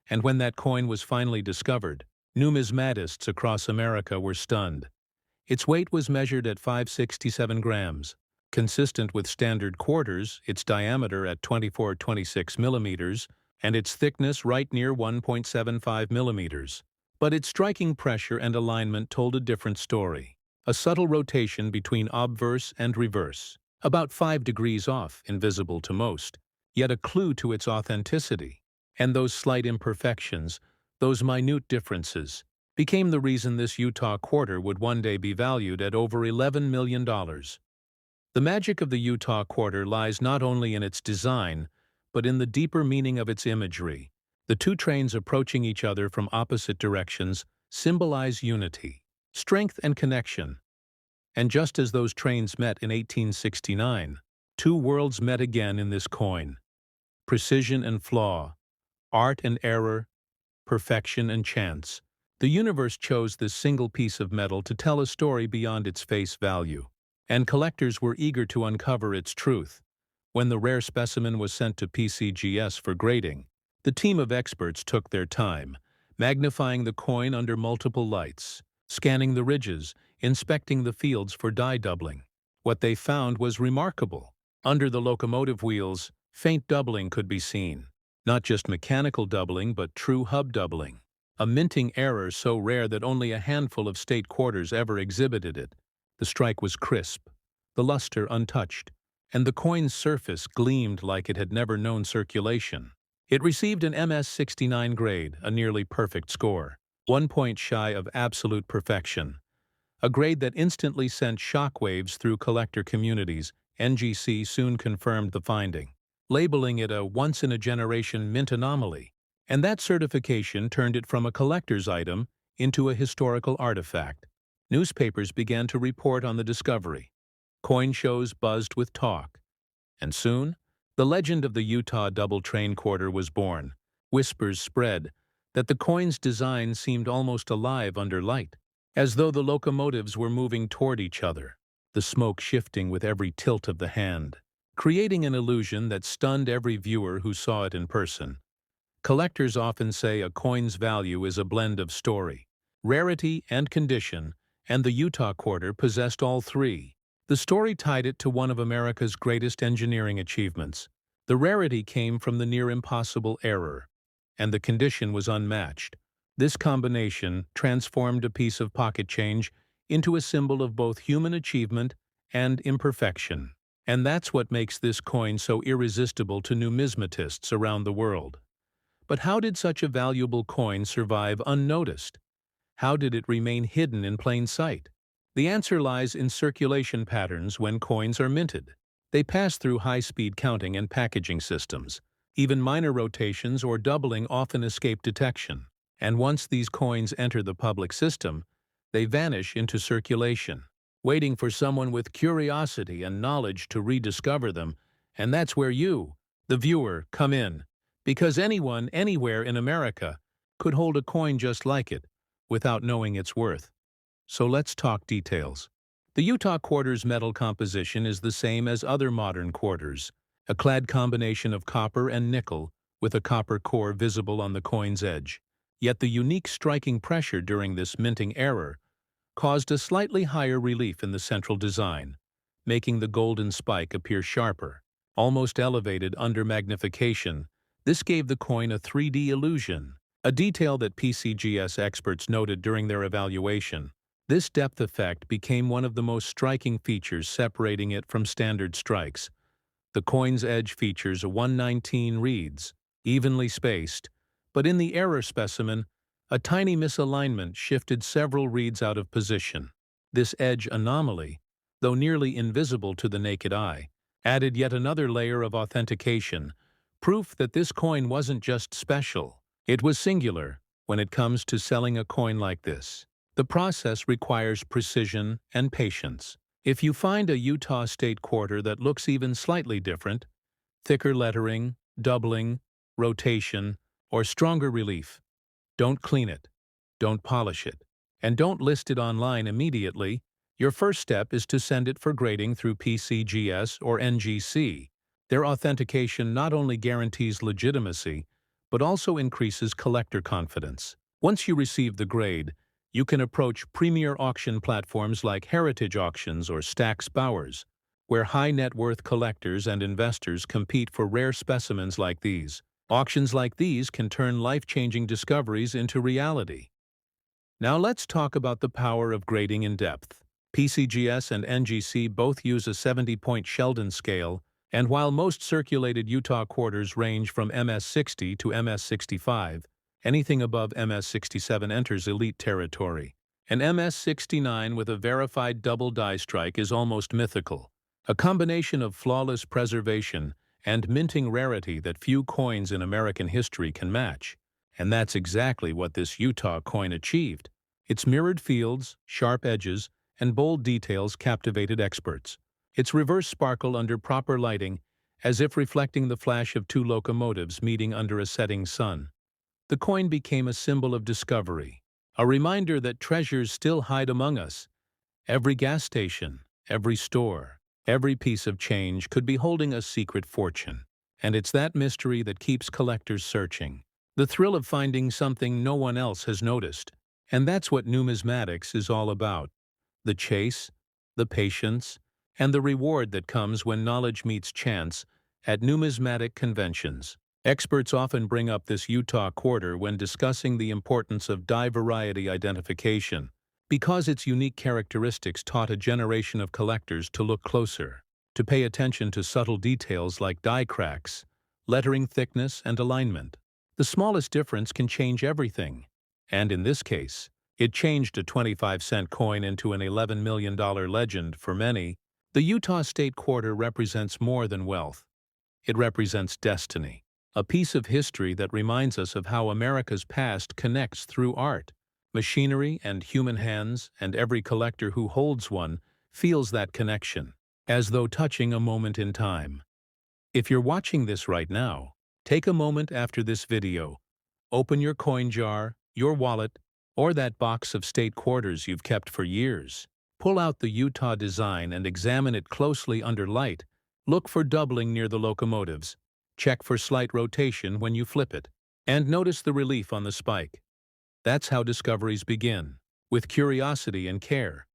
and when that coin was finally discovered, numismatists across America were stunned. Its weight was measured at 567 grams, consistent with standard quarters, its diameter at 24-26 millimeters, and its thickness right near 1.75 millimeters. But its striking pressure and alignment told a different story. A subtle rotation between obverse and reverse, about 5 degrees off, invisible to most, yet a clue to its authenticity. And those slight imperfections, those minute differences, became the reason this Utah quarter would one day be valued at over $11 million. The magic of the Utah quarter lies not only in its design, but in the deeper meaning of its imagery. The two trains approaching each other from opposite directions symbolize unity, strength, and connection. And just as those trains met in 1869, two worlds met again in this coin. Precision and flaw, art and error, perfection and chance. The universe chose this single piece of metal to tell a story beyond its face value, and collectors were eager to uncover its truth. When the rare specimen was sent to PCGS for grading, the team of experts took their time, magnifying the coin under multiple lights, scanning the ridges, inspecting the fields for die doubling. What they found was remarkable. Under the locomotive wheels, faint doubling could be seen. Not just mechanical doubling, but true hub doubling. A minting error so rare that only a handful of state quarters ever exhibited it. The strike was crisp, the luster untouched, and the coin's surface gleamed like it had never known circulation. It received an MS-69 grade, a nearly perfect score, 1 point shy of absolute perfection. A grade that instantly sent shockwaves through collector communities. NGC soon confirmed the finding, labeling it a once-in-a-generation mint anomaly. And that certification turned it from a collector's item into a historical artifact. Newspapers began to report on the discovery. Coin shows buzzed with talk. And soon, the legend of the Utah Double Train Quarter was born. Whispers spread that the coin's design seemed almost alive under light, as though the locomotives were moving toward each other, the smoke shifting with every tilt of the hand. creating an illusion that stunned every viewer who saw it in person. Collectors often say a coin's value is a blend of story, rarity, and condition, and the Utah quarter possessed all three. The story tied it to one of America's greatest engineering achievements. The rarity came from the near-impossible error, and the condition was unmatched. This combination transformed a piece of pocket change into a symbol of both human achievement and imperfection. And that's what makes this coin so irresistible to numismatists around the world. But how did such a valuable coin survive unnoticed? How did it remain hidden in plain sight? The answer lies in circulation patterns when coins are minted. They pass through high-speed counting and packaging systems. Even minor rotations or doubling often escape detection. And once these coins enter the public system, they vanish into circulation, waiting for someone with curiosity and knowledge to rediscover them. And that's where you, the viewer, come in. Because anyone, anywhere in America, could hold a coin just like it, without knowing its worth. So let's talk details. The Utah quarter's metal composition is the same as other modern quarters, a clad combination of copper and nickel, with a copper core visible on the coin's edge. Yet the unique striking pressure during this minting error caused a slightly higher relief in the central design, making the golden spike appear sharper, almost elevated under magnification. This gave the coin a 3D illusion, a detail that PCGS experts noted during their evaluation. This depth effect became one of the most striking features separating it from standard strikes. The coin's edge features 119 reeds, evenly spaced, but in the error specimen, a tiny misalignment shifted several reeds out of position. This edge anomaly, though nearly invisible to the naked eye, added yet another layer of authentication, proof that this coin wasn't just special, it was singular. When it comes to selling a coin like this, the process requires precision and patience. If you find a Utah state quarter that looks even slightly different, thicker lettering, doubling, rotation, or stronger relief, don't clean it, don't polish it, and don't list it online immediately. Your first step is to send it for grading through PCGS or NGC. Their authentication not only guarantees legitimacy, but also increases collector confidence. Once you receive the grade, you can approach premier auction platforms like Heritage Auctions or Stack's Bowers, where high-net-worth collectors and investors compete for rare specimens like these. Auctions like these can turn life-changing discoveries into reality. Now let's talk about the power of grading in depth. PCGS and NGC both use a 70-point Sheldon scale, and while most circulated Utah quarters range from MS-60 to MS-65, anything above MS-67 enters elite territory. An MS-69 with a verified double die strike is almost mythical, a combination of flawless preservation and minting rarity that few coins in American history can match. And that's exactly what this Utah coin achieved. Its mirrored fields, sharp edges, and bold details captivated experts. Its reverse sparkle under proper lighting, as if reflecting the flash of two locomotives meeting under a setting sun. The coin became a symbol of discovery, a reminder that treasures still hide among us. Every gas station, every store, every piece of change could be holding a secret fortune. And it's that mystery that keeps collectors searching. The thrill of finding something no one else has noticed. And that's what numismatics is all about. The chase, the patience, and the reward that comes when knowledge meets chance at numismatic conventions. Experts often bring up this Utah quarter when discussing the importance of die variety identification, because its unique characteristics taught a generation of collectors to look closer, to pay attention to subtle details like die cracks, lettering thickness, and alignment. The smallest difference can change everything. And in this case, it changed a 25-cent coin into an $11 million legend for many. The Utah State Quarter represents more than wealth. It represents destiny, a piece of history that reminds us of how America's past connects through art, machinery, and human hands, and every collector who holds one feels that connection, as though touching a moment in time. If you're watching this right now, take a moment after this video, open your coin jar, your wallet, or that box of state quarters you've kept for years. Pull out the Utah design and examine it closely under light, Look for doubling near the locomotives. Check for slight rotation when you flip it. And notice the relief on the spike. That's how discoveries begin, with curiosity and care.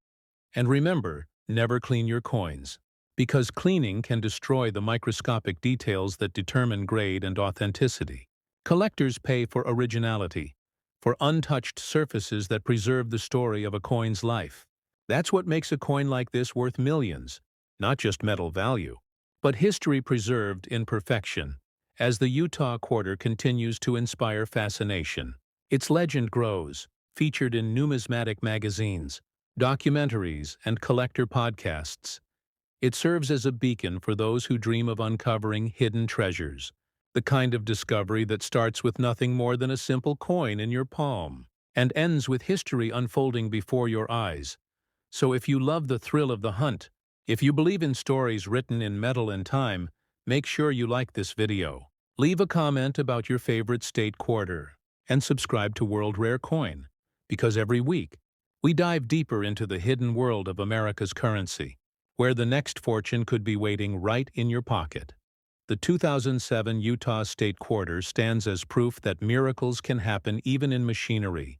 And remember, never clean your coins, because cleaning can destroy the microscopic details that determine grade and authenticity. Collectors pay for originality, for untouched surfaces that preserve the story of a coin's life. That's what makes a coin like this worth millions, not just metal value, but history preserved in perfection, as the Utah quarter continues to inspire fascination. Its legend grows, featured in numismatic magazines, documentaries, and collector podcasts. It serves as a beacon for those who dream of uncovering hidden treasures, the kind of discovery that starts with nothing more than a simple coin in your palm and ends with history unfolding before your eyes. So if you love the thrill of the hunt, if you believe in stories written in metal and time, make sure you like this video. Leave a comment about your favorite state quarter, and subscribe to World Rare Coin, because every week, we dive deeper into the hidden world of America's currency, where the next fortune could be waiting right in your pocket. The 2007 Utah State Quarter stands as proof that miracles can happen even in machinery,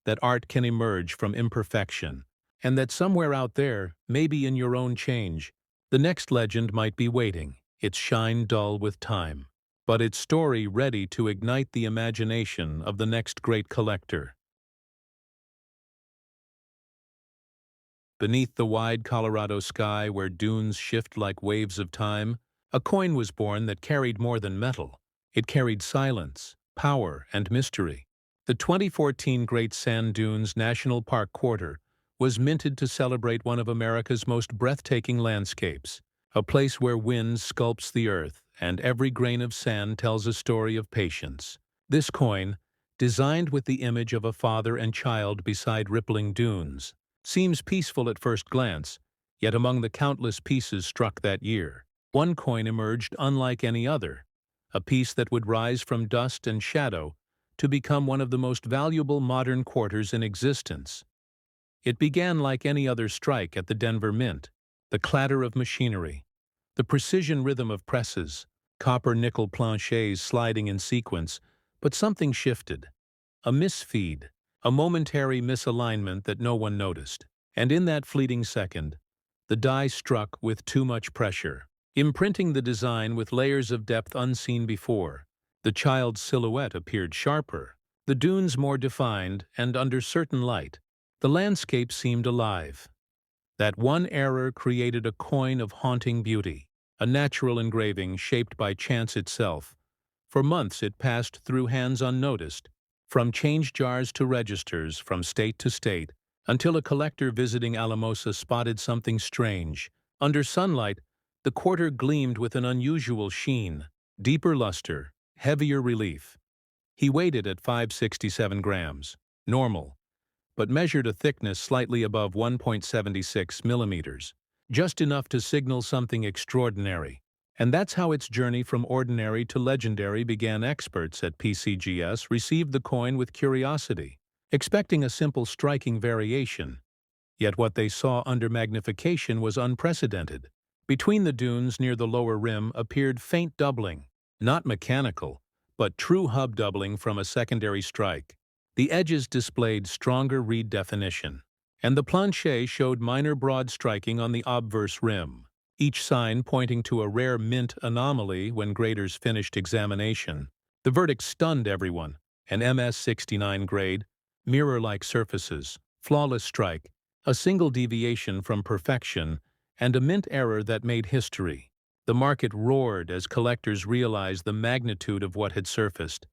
that art can emerge from imperfection, and that somewhere out there, maybe in your own change, the next legend might be waiting, its shine dull with time, but its story ready to ignite the imagination of the next great collector. Beneath the wide Colorado sky where dunes shift like waves of time, a coin was born that carried more than metal. It carried silence, power, and mystery. The 2014 Great Sand Dunes National Park Quarter was minted to celebrate one of America's most breathtaking landscapes, a place where wind sculpts the earth and every grain of sand tells a story of patience. This coin, designed with the image of a father and child beside rippling dunes, seems peaceful at first glance, yet among the countless pieces struck that year, one coin emerged unlike any other, a piece that would rise from dust and shadow to become one of the most valuable modern quarters in existence. It began like any other strike at the Denver Mint, the clatter of machinery, the precision rhythm of presses, copper-nickel planchets sliding in sequence, but something shifted. A misfeed, a momentary misalignment that no one noticed. And in that fleeting second, the die struck with too much pressure, imprinting the design with layers of depth unseen before. The child's silhouette appeared sharper, the dunes more defined, and under certain light, the landscape seemed alive. That one error created a coin of haunting beauty, a natural engraving shaped by chance itself. For months it passed through hands unnoticed, from change jars to registers, from state to state, until a collector visiting Alamosa spotted something strange. Under sunlight, the quarter gleamed with an unusual sheen, deeper luster, heavier relief. He weighed it at 567 grams, normal, but measured a thickness slightly above 1.76 millimeters, just enough to signal something extraordinary. And that's how its journey from ordinary to legendary began. Experts at PCGS received the coin with curiosity, expecting a simple striking variation. Yet what they saw under magnification was unprecedented. Between the dunes near the lower rim appeared faint doubling, not mechanical, but true hub doubling from a secondary strike. The edges displayed stronger reed definition, and the planchet showed minor broad striking on the obverse rim, each sign pointing to a rare mint anomaly. When graders finished examination, the verdict stunned everyone: an MS-69 grade, mirror-like surfaces, flawless strike, a single deviation from perfection, and a mint error that made history. The market roared as collectors realized the magnitude of what had surfaced.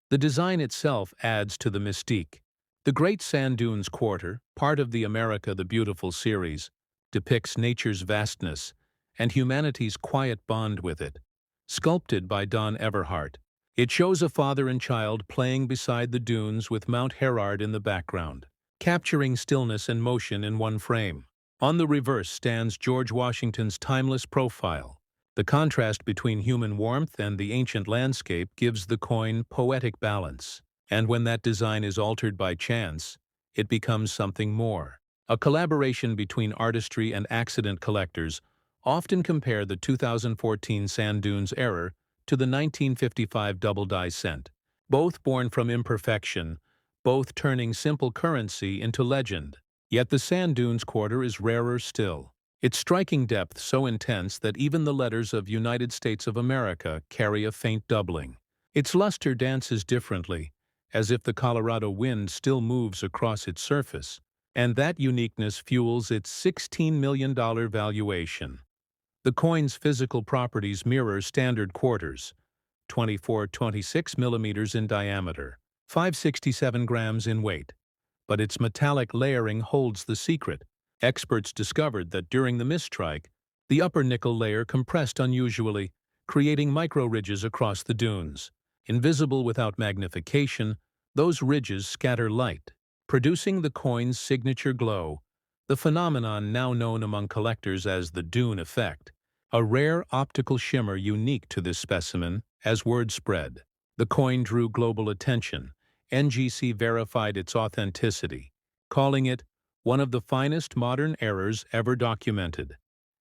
The design itself adds to the mystique. The Great Sand Dunes Quarter, part of the America the Beautiful series, depicts nature's vastness and humanity's quiet bond with it. Sculpted by Don Everhart, it shows a father and child playing beside the dunes with Mount Herard in the background, capturing stillness and motion in one frame. On the reverse stands George Washington's timeless profile. The contrast between human warmth and the ancient landscape gives the coin poetic balance. And when that design is altered by chance, it becomes something more. A collaboration between artistry and accident. Collectors Often compare the 2014 sand dunes error to the 1955 double-die cent, both born from imperfection, both turning simple currency into legend. Yet the sand dunes quarter is rarer still. Its striking depth so intense that even the letters of United States of America carry a faint doubling. Its luster dances differently, as if the Colorado wind still moves across its surface, and that uniqueness fuels its $16 million valuation. The coin's physical properties mirror standard quarters, 24-26 millimeters in diameter, 567 grams in weight. But its metallic layering holds the secret. Experts discovered that during the mistrike, the upper nickel layer compressed unusually, creating micro-ridges across the dunes. Invisible without magnification, those ridges scatter light, producing the coin's signature glow, the phenomenon now known among collectors as the dune effect, a rare optical shimmer unique to this specimen. As word spread, the coin drew global attention. NGC verified its authenticity, calling it one of the finest modern errors ever documented.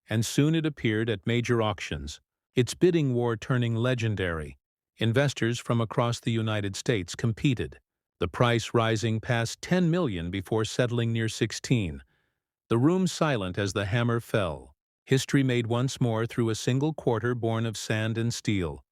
And soon it appeared at major auctions, its bidding war turning legendary. Investors from across the United States competed, the price rising past $10 million before settling near 16. The room silent as the hammer fell. History made once more through a single quarter born of sand and steel.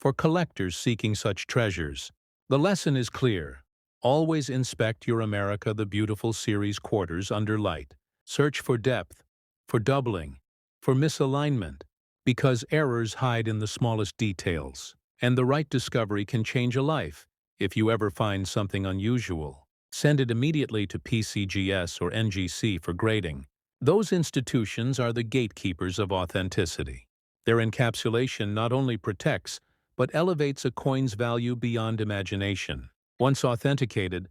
For collectors seeking such treasures, the lesson is clear. Always inspect your America the Beautiful series quarters under light. Search for depth, for doubling, for misalignment, because errors hide in the smallest details. And the right discovery can change a life. If you ever find something unusual, send it immediately to PCGS or NGC for grading. Those institutions are the gatekeepers of authenticity. Their encapsulation not only protects, but elevates a coin's value beyond imagination. Once authenticated,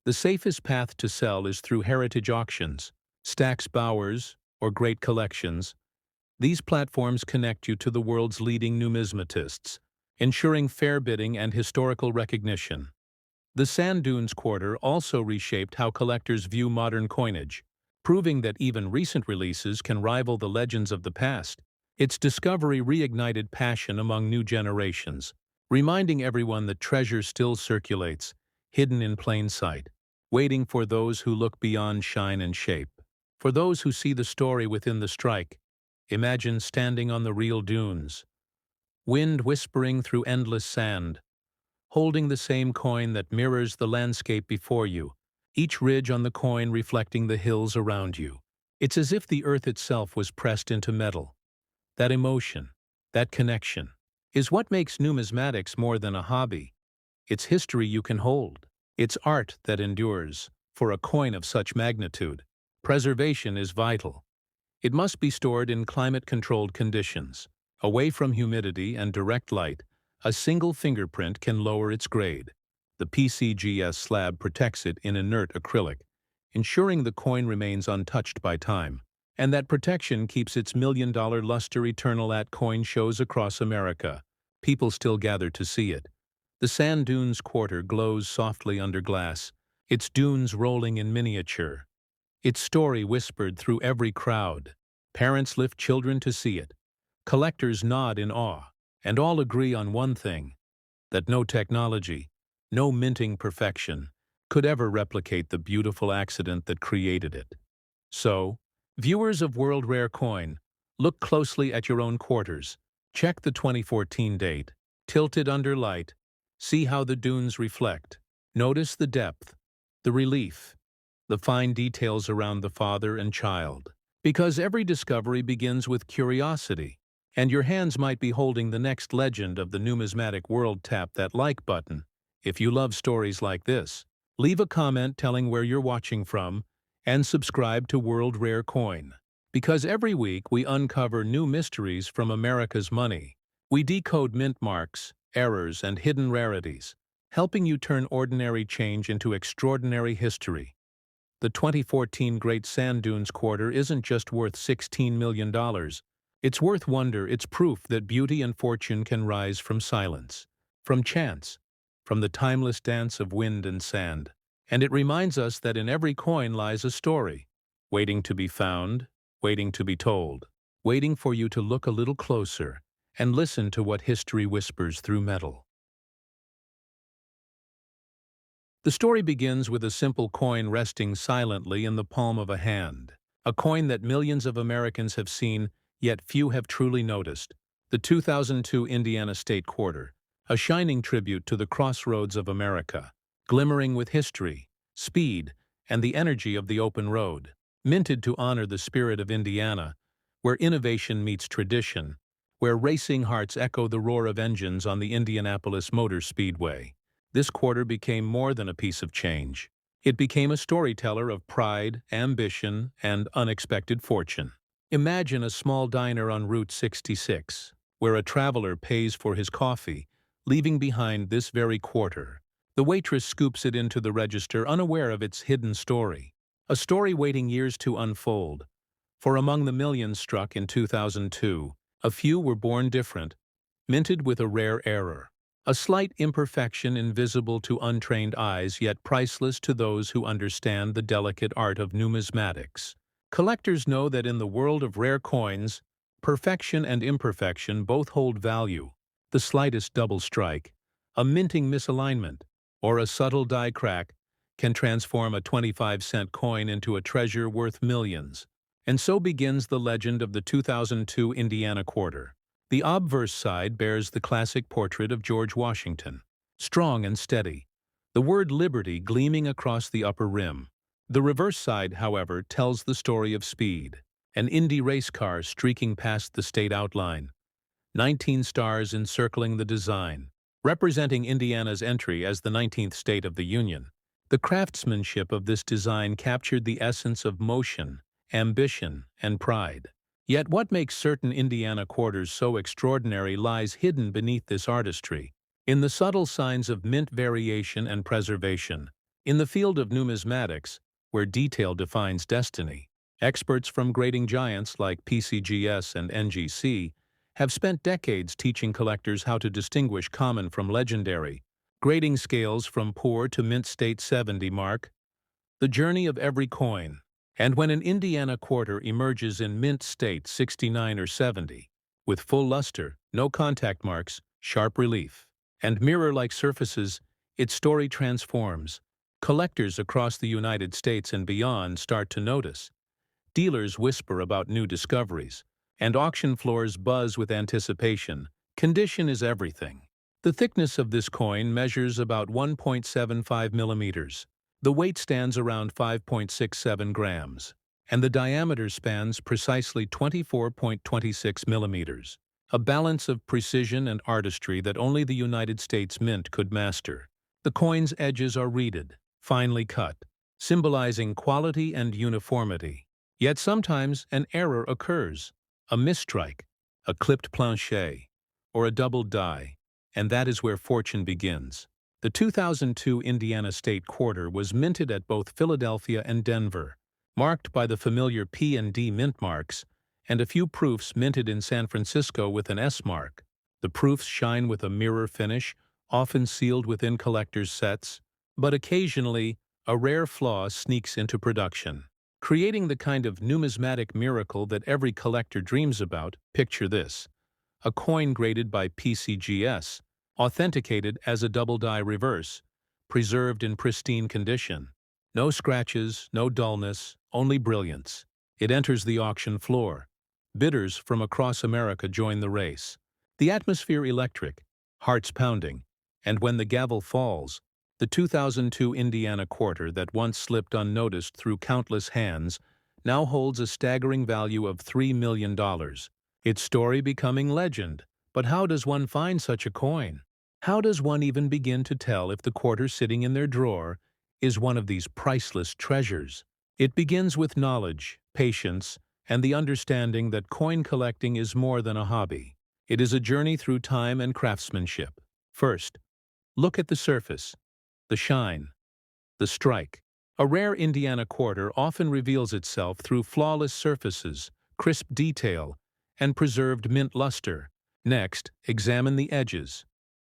the safest path to sell is through heritage auctions, Stack's Bowers, or Great Collections. These platforms connect you to the world's leading numismatists, ensuring fair bidding and historical recognition. The Sand Dunes Quarter also reshaped how collectors view modern coinage, proving that even recent releases can rival the legends of the past. Its discovery reignited passion among new generations, reminding everyone that treasure still circulates, hidden in plain sight, waiting for those who look beyond shine and shape. For those who see the story within the strike, imagine standing on the real dunes, wind whispering through endless sand, holding the same coin that mirrors the landscape before you, each ridge on the coin reflecting the hills around you. It's as if the earth itself was pressed into metal. That emotion, that connection, is what makes numismatics more than a hobby. It's history you can hold. It's art that endures. For a coin of such magnitude, preservation is vital. It must be stored in climate-controlled conditions. Away from humidity and direct light, a single fingerprint can lower its grade. The PCGS slab protects it in inert acrylic, ensuring the coin remains untouched by time. And that protection keeps its million-dollar luster eternal at coin shows across America. People still gather to see it. The Sand Dunes Quarter glows softly under glass, its dunes rolling in miniature. Its story whispered through every crowd. Parents lift children to see it. Collectors nod in awe, and all agree on one thing, that no technology, no minting perfection, could ever replicate the beautiful accident that created it. So, viewers of World Rare Coin, look closely at your own quarters. Check the 2014 date, tilt it under light, see how the dunes reflect. Notice the depth, the relief, the fine details around the father and child. Because every discovery begins with curiosity, and your hands might be holding the next legend of the numismatic world. Tap that like button. If you love stories like this, leave a comment telling where you're watching from, and subscribe to World Rare Coin. Because every week we uncover new mysteries from America's money. We decode mint marks, errors, and hidden rarities, helping you turn ordinary change into extraordinary history. The 2014 Great Sand Dunes Quarter isn't just worth $16 million. It's worth wonder. It's proof that beauty and fortune can rise from silence, from chance, from the timeless dance of wind and sand. And it reminds us that in every coin lies a story, waiting to be found, waiting to be told. waiting for you to look a little closer and listen to what history whispers through metal. The story begins with a simple coin resting silently in the palm of a hand, a coin that millions of Americans have seen, yet few have truly noticed. The 2002 Indiana State Quarter, a shining tribute to the crossroads of America, glimmering with history, speed, and the energy of the open road, minted to honor the spirit of Indiana, where innovation meets tradition, where racing hearts echo the roar of engines on the Indianapolis Motor Speedway. This quarter became more than a piece of change. It became a storyteller of pride, ambition, and unexpected fortune. Imagine a small diner on Route 66, where a traveler pays for his coffee, leaving behind this very quarter. The waitress scoops it into the register, unaware of its hidden story, a story waiting years to unfold. For among the millions struck in 2002, a few were born different, minted with a rare error. A slight imperfection invisible to untrained eyes, yet priceless to those who understand the delicate art of numismatics. Collectors know that in the world of rare coins, perfection and imperfection both hold value. The slightest double strike, a minting misalignment, or a subtle die crack can transform a 25-cent coin into a treasure worth millions. And so begins the legend of the 2002 Indiana Quarter. The obverse side bears the classic portrait of George Washington, strong and steady, the word liberty gleaming across the upper rim. The reverse side, however, tells the story of speed, an Indy race car streaking past the state outline, 19 stars encircling the design, representing Indiana's entry as the 19th state of the Union. The craftsmanship of this design captured the essence of motion, ambition, and pride. Yet what makes certain Indiana quarters so extraordinary lies hidden beneath this artistry, in the subtle signs of mint variation and preservation. In the field of numismatics, where detail defines destiny, experts from grading giants like PCGS and NGC have spent decades teaching collectors how to distinguish common from legendary, grading scales from poor to mint state 70 mark, the journey of every coin. And when an Indiana quarter emerges in mint state 69 or 70, with full luster, no contact marks, sharp relief, and mirror-like surfaces, its story transforms. Collectors across the United States and beyond start to notice. Dealers whisper about new discoveries, and auction floors buzz with anticipation. Condition is everything. The thickness of this coin measures about 1.75 millimeters. The weight stands around 5.67 grams, and the diameter spans precisely 24.26 millimeters, a balance of precision and artistry that only the United States Mint could master. The coin's edges are reeded, finely cut, symbolizing quality and uniformity. Yet sometimes an error occurs, a misstrike, a clipped planchet, or a double die, and that is where fortune begins. The 2002 Indiana State Quarter was minted at both Philadelphia and Denver, marked by the familiar P&D mint marks, and a few proofs minted in San Francisco with an S mark. The proofs shine with a mirror finish, often sealed within collectors' sets, but occasionally a rare flaw sneaks into production, creating the kind of numismatic miracle that every collector dreams about. Picture this: a coin graded by PCGS, authenticated as a double die reverse, preserved in pristine condition. No scratches, no dullness, only brilliance. It enters the auction floor. Bidders from across America join the race. The atmosphere electric, hearts pounding, and when the gavel falls, the 2002 Indiana Quarter that once slipped unnoticed through countless hands now holds a staggering value of $3 million. Its story becoming legend. But how does one find such a coin? How does one even begin to tell if the quarter sitting in their drawer is one of these priceless treasures? It begins with knowledge, patience, and the understanding that coin collecting is more than a hobby. It is a journey through time and craftsmanship. First, look at the surface, the shine, the strike. A rare Indiana quarter often reveals itself through flawless surfaces, crisp detail, and preserved mint luster. Next, examine the edges.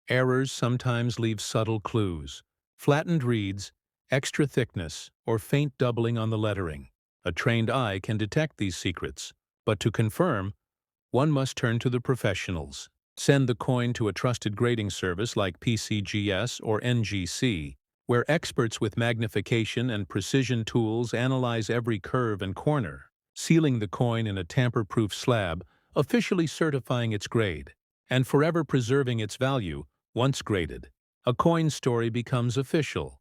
Errors sometimes leave subtle clues: flattened reeds, extra thickness, or faint doubling on the lettering. A trained eye can detect these secrets. But to confirm, one must turn to the professionals. Send the coin to a trusted grading service like PCGS or NGC, where experts with magnification and precision tools analyze every curve and corner, sealing the coin in a tamper-proof slab, officially certifying its grade, and forever preserving its value once graded. A coin's story becomes official.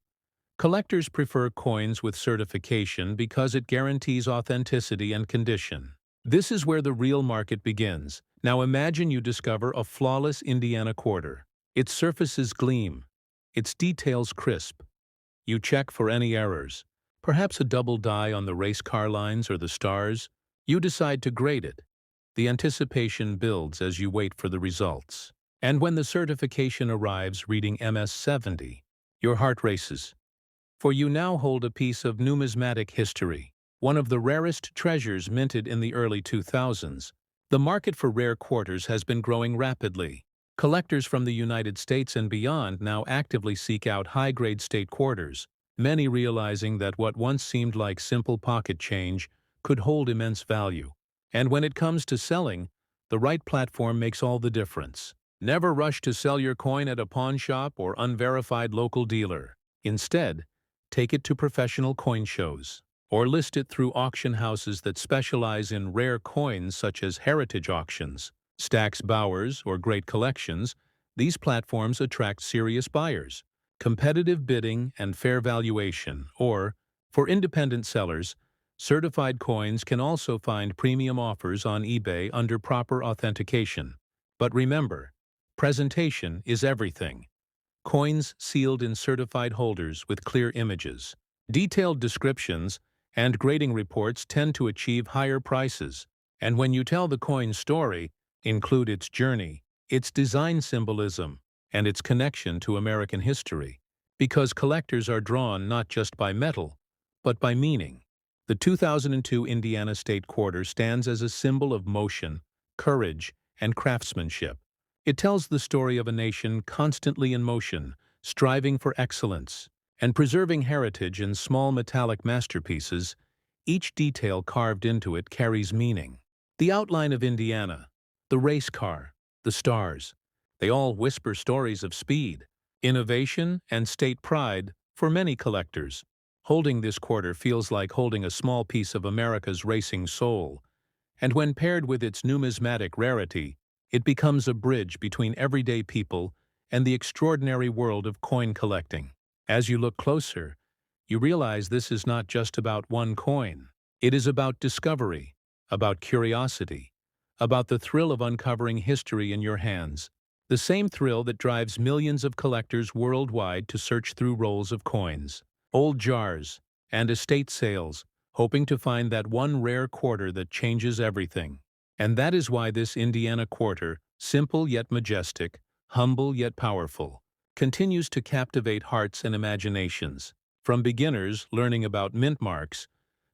Collectors prefer coins with certification because it guarantees authenticity and condition. This is where the real market begins. Now imagine you discover a flawless Indiana quarter. Its surfaces gleam, its details crisp. You check for any errors, perhaps a double die on the race car lines or the stars. You decide to grade it. The anticipation builds as you wait for the results. And when the certification arrives reading MS-70, your heart races. For you now hold a piece of numismatic history, one of the rarest treasures minted in the early 2000s. The market for rare quarters has been growing rapidly. Collectors from the United States and beyond now actively seek out high-grade state quarters, many realizing that what once seemed like simple pocket change could hold immense value. And when it comes to selling, the right platform makes all the difference. Never rush to sell your coin at a pawn shop or unverified local dealer. Instead, take it to professional coin shows, or list it through auction houses that specialize in rare coins such as heritage auctions, Stack's Bowers, or Great Collections. These platforms attract serious buyers, competitive bidding, and fair valuation. Or, for independent sellers, certified coins can also find premium offers on eBay under proper authentication. But remember, presentation is everything. Coins sealed in certified holders with clear images, detailed descriptions, and grading reports tend to achieve higher prices. And when you tell the coin's story, include its journey, its design symbolism, and its connection to American history. Because collectors are drawn not just by metal, but by meaning. The 2002 Indiana State Quarter stands as a symbol of motion, courage, and craftsmanship. It tells the story of a nation constantly in motion, striving for excellence, and preserving heritage in small metallic masterpieces. Each detail carved into it carries meaning. The outline of Indiana, the race car, the stars, they all whisper stories of speed, innovation, and state pride for many collectors. Holding this quarter feels like holding a small piece of America's racing soul, and when paired with its numismatic rarity, it becomes a bridge between everyday people and the extraordinary world of coin collecting. As you look closer, you realize this is not just about one coin. It is about discovery, about curiosity, about the thrill of uncovering history in your hands, the same thrill that drives millions of collectors worldwide to search through rolls of coins, old jars, and estate sales, hoping to find that one rare quarter that changes everything. And that is why this Indiana quarter, simple yet majestic, humble yet powerful, continues to captivate hearts and imaginations, from beginners learning about mint marks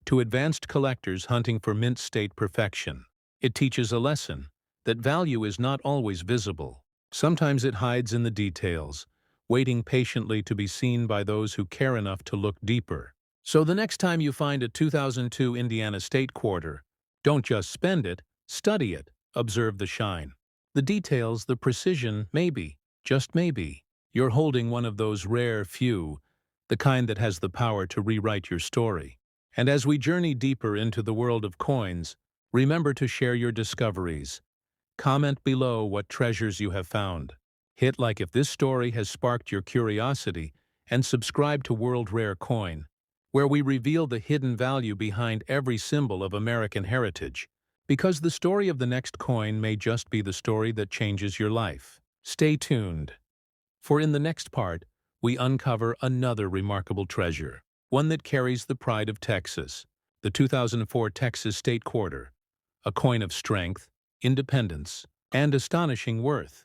to advanced collectors hunting for mint state perfection. It teaches a lesson that value is not always visible. Sometimes it hides in the details, waiting patiently to be seen by those who care enough to look deeper. So the next time you find a 2002 Indiana State Quarter, don't just spend it, study it, observe the shine. The details, the precision, maybe, just maybe, you're holding one of those rare few, the kind that has the power to rewrite your story. And as we journey deeper into the world of coins, remember to share your discoveries. Comment below what treasures you have found. Hit like if this story has sparked your curiosity, and subscribe to World Rare Coin, where we reveal the hidden value behind every symbol of American heritage. Because the story of the next coin may just be the story that changes your life. Stay tuned, for in the next part, we uncover another remarkable treasure, one that carries the pride of Texas, the 2004 Texas State Quarter, a coin of strength, independence, and astonishing worth.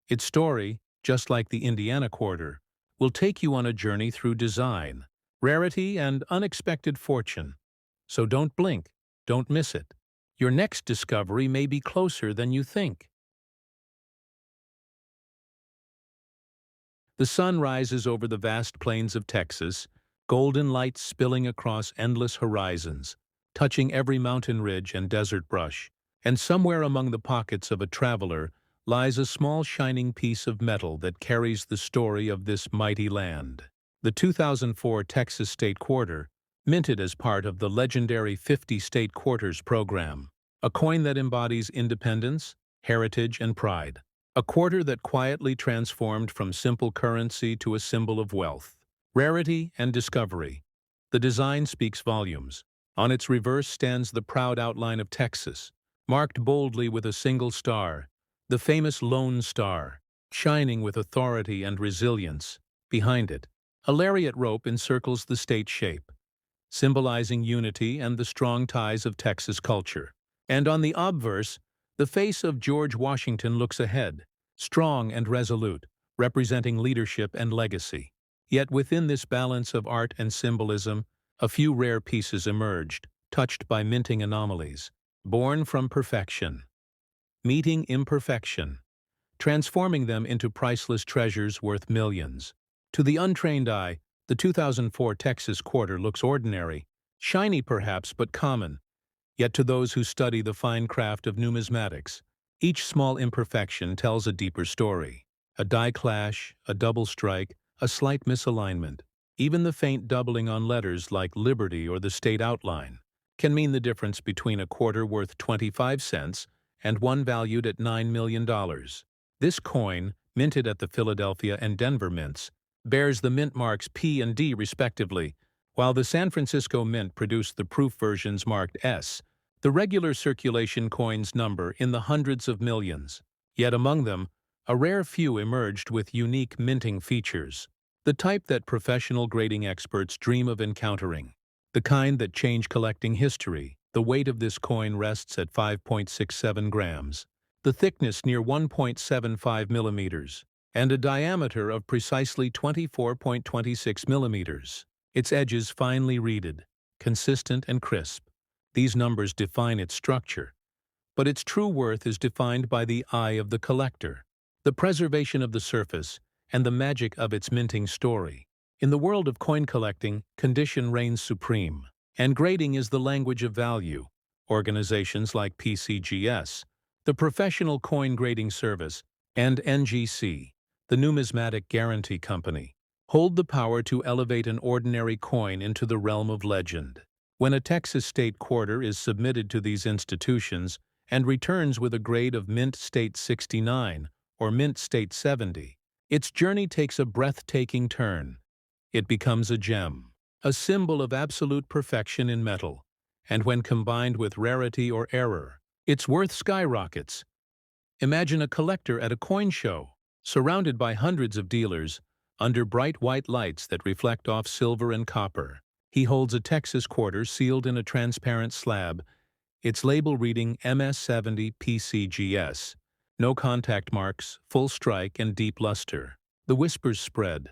Its story, just like the Indiana Quarter, will take you on a journey through design, rarity, and unexpected fortune. So don't blink, don't miss it. Your next discovery may be closer than you think. The sun rises over the vast plains of Texas, golden light spilling across endless horizons. touching every mountain ridge and desert brush, and somewhere among the pockets of a traveler lies a small shining piece of metal that carries the story of this mighty land. The 2004 Texas State Quarter, minted as part of the legendary 50 State Quarters program, a coin that embodies independence, heritage, and pride. A quarter that quietly transformed from simple currency to a symbol of wealth, rarity, and discovery. The design speaks volumes. On its reverse stands the proud outline of Texas, marked boldly with a single star, the famous Lone Star, shining with authority and resilience. Behind it, a lariat rope encircles the state shape, symbolizing unity and the strong ties of Texas culture. And on the obverse, the face of George Washington looks ahead, strong and resolute, representing leadership and legacy. Yet within this balance of art and symbolism, a few rare pieces emerged, touched by minting anomalies, born from perfection, meeting imperfection, transforming them into priceless treasures worth millions. To the untrained eye, the 2004 Texas Quarter looks ordinary, shiny perhaps, but common. Yet to those who study the fine craft of numismatics, each small imperfection tells a deeper story. A die clash, a double strike, a slight misalignment, even the faint doubling on letters like Liberty or the state outline, can mean the difference between a quarter worth 25 cents and one valued at $9 million. This coin, minted at the Philadelphia and Denver mints, bears the mint marks P and D respectively, while the San Francisco Mint produced the proof versions marked S. The regular circulation coins number in the hundreds of millions. Yet among them, a rare few emerged with unique minting features, the type that professional grading experts dream of encountering, the kind that change collecting history. The weight of this coin rests at 5.67 grams, the thickness near 1.75 millimeters, and a diameter of precisely 24.26 millimeters. Its edges finely reeded, consistent and crisp. These numbers define its structure, but its true worth is defined by the eye of the collector, the preservation of the surface, and the magic of its minting story. In the world of coin collecting, condition reigns supreme, and grading is the language of value. Organizations like PCGS, the Professional Coin Grading Service, and NGC, the Numismatic Guarantee Company, hold the power to elevate an ordinary coin into the realm of legend. When a Texas State Quarter is submitted to these institutions and returns with a grade of Mint State 69 or Mint State 70, its journey takes a breathtaking turn. It becomes a gem, a symbol of absolute perfection in metal, and when combined with rarity or error, its worth skyrockets. Imagine a collector at a coin show, surrounded by hundreds of dealers, under bright white lights that reflect off silver and copper. He holds a Texas quarter sealed in a transparent slab, its label reading MS70 PCGS. No contact marks, full strike, and deep luster. The whispers spread.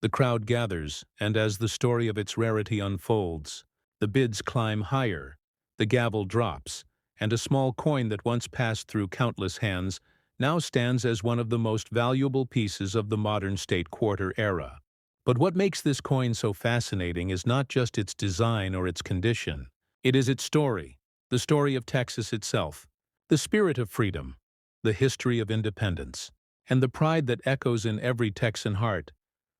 The crowd gathers, and as the story of its rarity unfolds, the bids climb higher, the gavel drops, and a small coin that once passed through countless hands now stands as one of the most valuable pieces of the modern state quarter era. But what makes this coin so fascinating is not just its design or its condition. It is its story, the story of Texas itself, the spirit of freedom, the history of independence, and the pride that echoes in every Texan heart.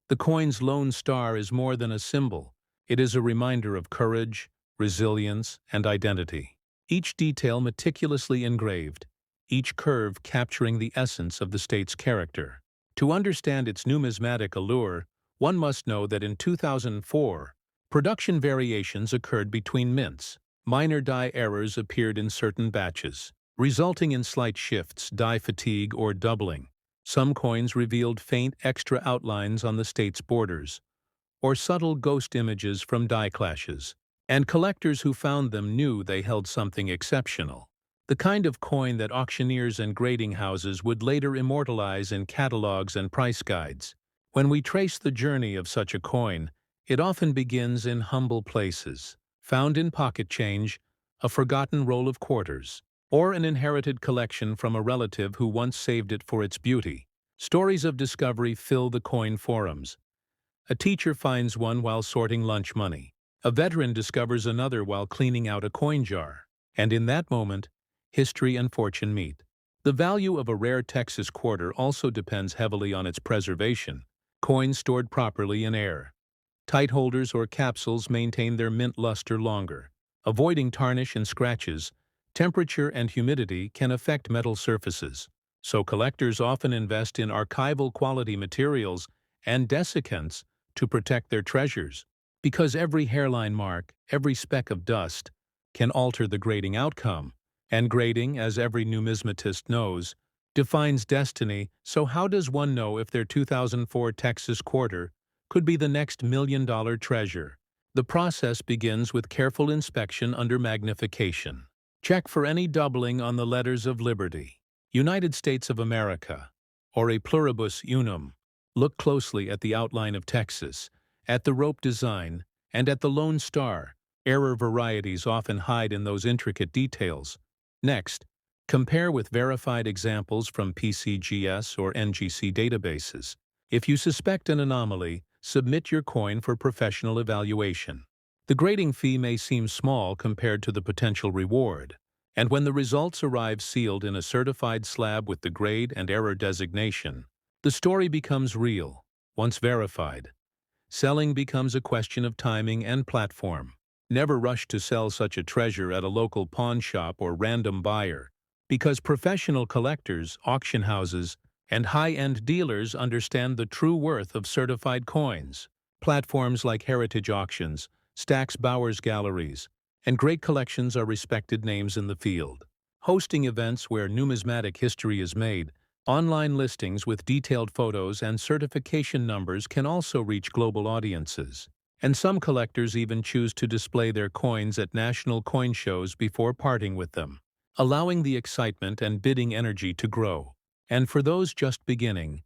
The coin's Lone Star is more than a symbol. It is a reminder of courage, resilience, and identity. Each detail meticulously engraved, each curve capturing the essence of the state's character. To understand its numismatic allure, one must know that in 2004, production variations occurred between mints. Minor die errors appeared in certain batches, resulting in slight shifts, die fatigue, or doubling. Some coins revealed faint extra outlines on the state's borders, or subtle ghost images from die clashes, and collectors who found them knew they held something exceptional. The kind of coin that auctioneers and grading houses would later immortalize in catalogs and price guides. When we trace the journey of such a coin, it often begins in humble places, found in pocket change, a forgotten roll of quarters, or an inherited collection from a relative who once saved it for its beauty. Stories of discovery fill the coin forums. A teacher finds one while sorting lunch money. A veteran discovers another while cleaning out a coin jar, and in that moment, history and fortune meet. The value of a rare Texas quarter also depends heavily on its preservation. Coins stored properly in air, tight holders or capsules maintain their mint luster longer. Avoiding tarnish and scratches, temperature and humidity can affect metal surfaces, so collectors often invest in archival quality materials and desiccants to protect their treasures. Because every hairline mark, every speck of dust, can alter the grading outcome, and grading, as every numismatist knows, defines destiny. So how does one know if their 2004 Texas quarter could be the next million-dollar treasure? The process begins with careful inspection under magnification. Check for any doubling on the letters of liberty, United States of America, or a pluribus unum. Look closely at the outline of Texas, at the rope design, and at the lone star. Error varieties often hide in those intricate details. Next, compare with verified examples from PCGS or NGC databases. If you suspect an anomaly, submit your coin for professional evaluation. The grading fee may seem small compared to the potential reward, and when the results arrive sealed in a certified slab with the grade and error designation, the story becomes real. Once verified, selling becomes a question of timing and platform. Never rush to sell such a treasure at a local pawn shop or random buyer, because professional collectors, auction houses, and high-end dealers understand the true worth of certified coins. Platforms like Heritage Auctions, Stack's Bowers Galleries, and great collections are respected names in the field. Hosting events where numismatic history is made, online listings with detailed photos and certification numbers can also reach global audiences. And some collectors even choose to display their coins at national coin shows before parting with them, allowing the excitement and bidding energy to grow. And for those just beginning,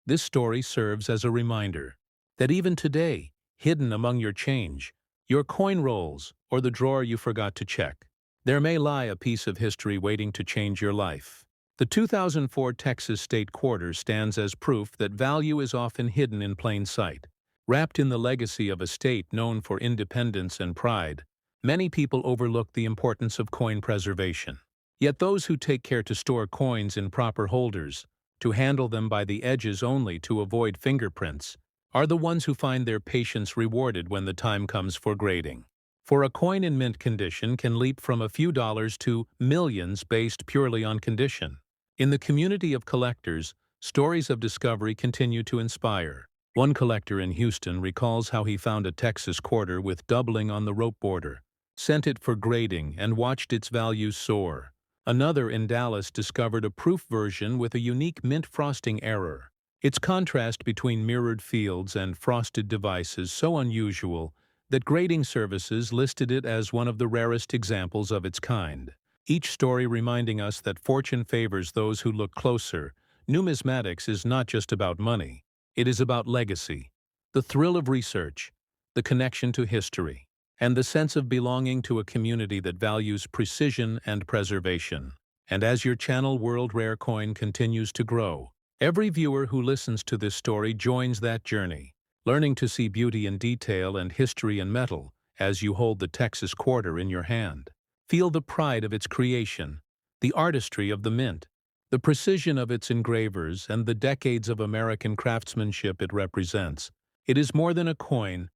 this story serves as a reminder that even today, hidden among your change, your coin rolls, or the drawer you forgot to check, there may lie a piece of history waiting to change your life. The 2004 Texas State Quarter stands as proof that value is often hidden in plain sight. Wrapped in the legacy of a state known for independence and pride, many people overlook the importance of coin preservation. Yet those who take care to store coins in proper holders, to handle them by the edges only to avoid fingerprints, are the ones who find their patience rewarded when the time comes for grading. For a coin in mint condition can leap from a few dollars to millions based purely on condition. In the community of collectors, stories of discovery continue to inspire. One collector in Houston recalls how he found a Texas quarter with doubling on the rope border, sent it for grading, and watched its value soar. Another in Dallas discovered a proof version with a unique mint frosting error. Its contrast between mirrored fields and frosted devices so unusual that grading services listed it as one of the rarest examples of its kind. Each story reminding us that fortune favors those who look closer. Numismatics is not just about money. It is about legacy, the thrill of research, the connection to history, and the sense of belonging to a community that values precision and preservation. And as your channel World Rare Coin continues to grow, every viewer who listens to this story joins that journey, learning to see beauty in detail and history in metal as you hold the Texas quarter in your hand. Feel the pride of its creation, the artistry of the mint, the precision of its engravers, and the decades of American craftsmanship it represents. It is more than a coin,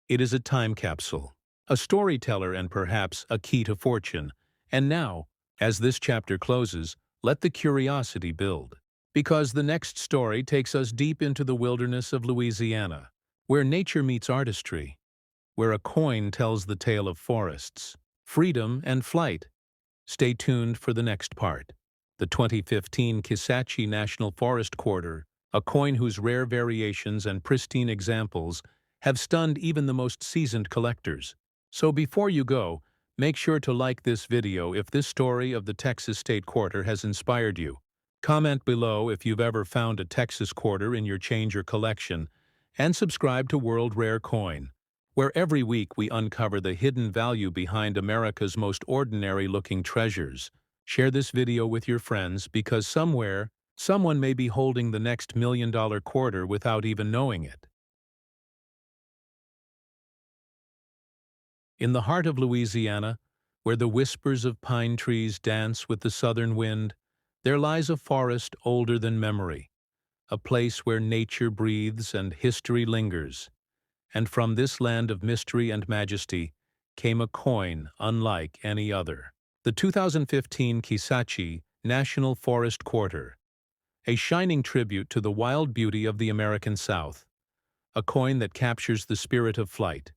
it is a time capsule, a storyteller, and perhaps a key to fortune. And now, as this chapter closes, let the curiosity build. Because the next story takes us deep into the wilderness of Louisiana, where nature meets artistry, where a coin tells the tale of forests, freedom, and flight. Stay tuned for the next part. The 2015 Kisachi National Forest quarter, a coin whose rare variations and pristine examples have stunned even the most seasoned collectors. So before you go, make sure to like this video if this story of the Texas State Quarter has inspired you. Comment below if you've ever found a Texas quarter in your change or collection, and subscribe to World Rare Coin, where every week we uncover the hidden value behind America's most ordinary-looking treasures. Share this video with your friends because somewhere, someone may be holding the next million-dollar quarter without even knowing it. In the heart of Louisiana, where the whispers of pine trees dance with the southern wind, there lies a forest older than memory, a place where nature breathes and history lingers. And from this land of mystery and majesty came a coin unlike any other. The 2015 Kisachi National Forest Quarter, a shining tribute to the wild beauty of the American South, a coin that captures the spirit of flight,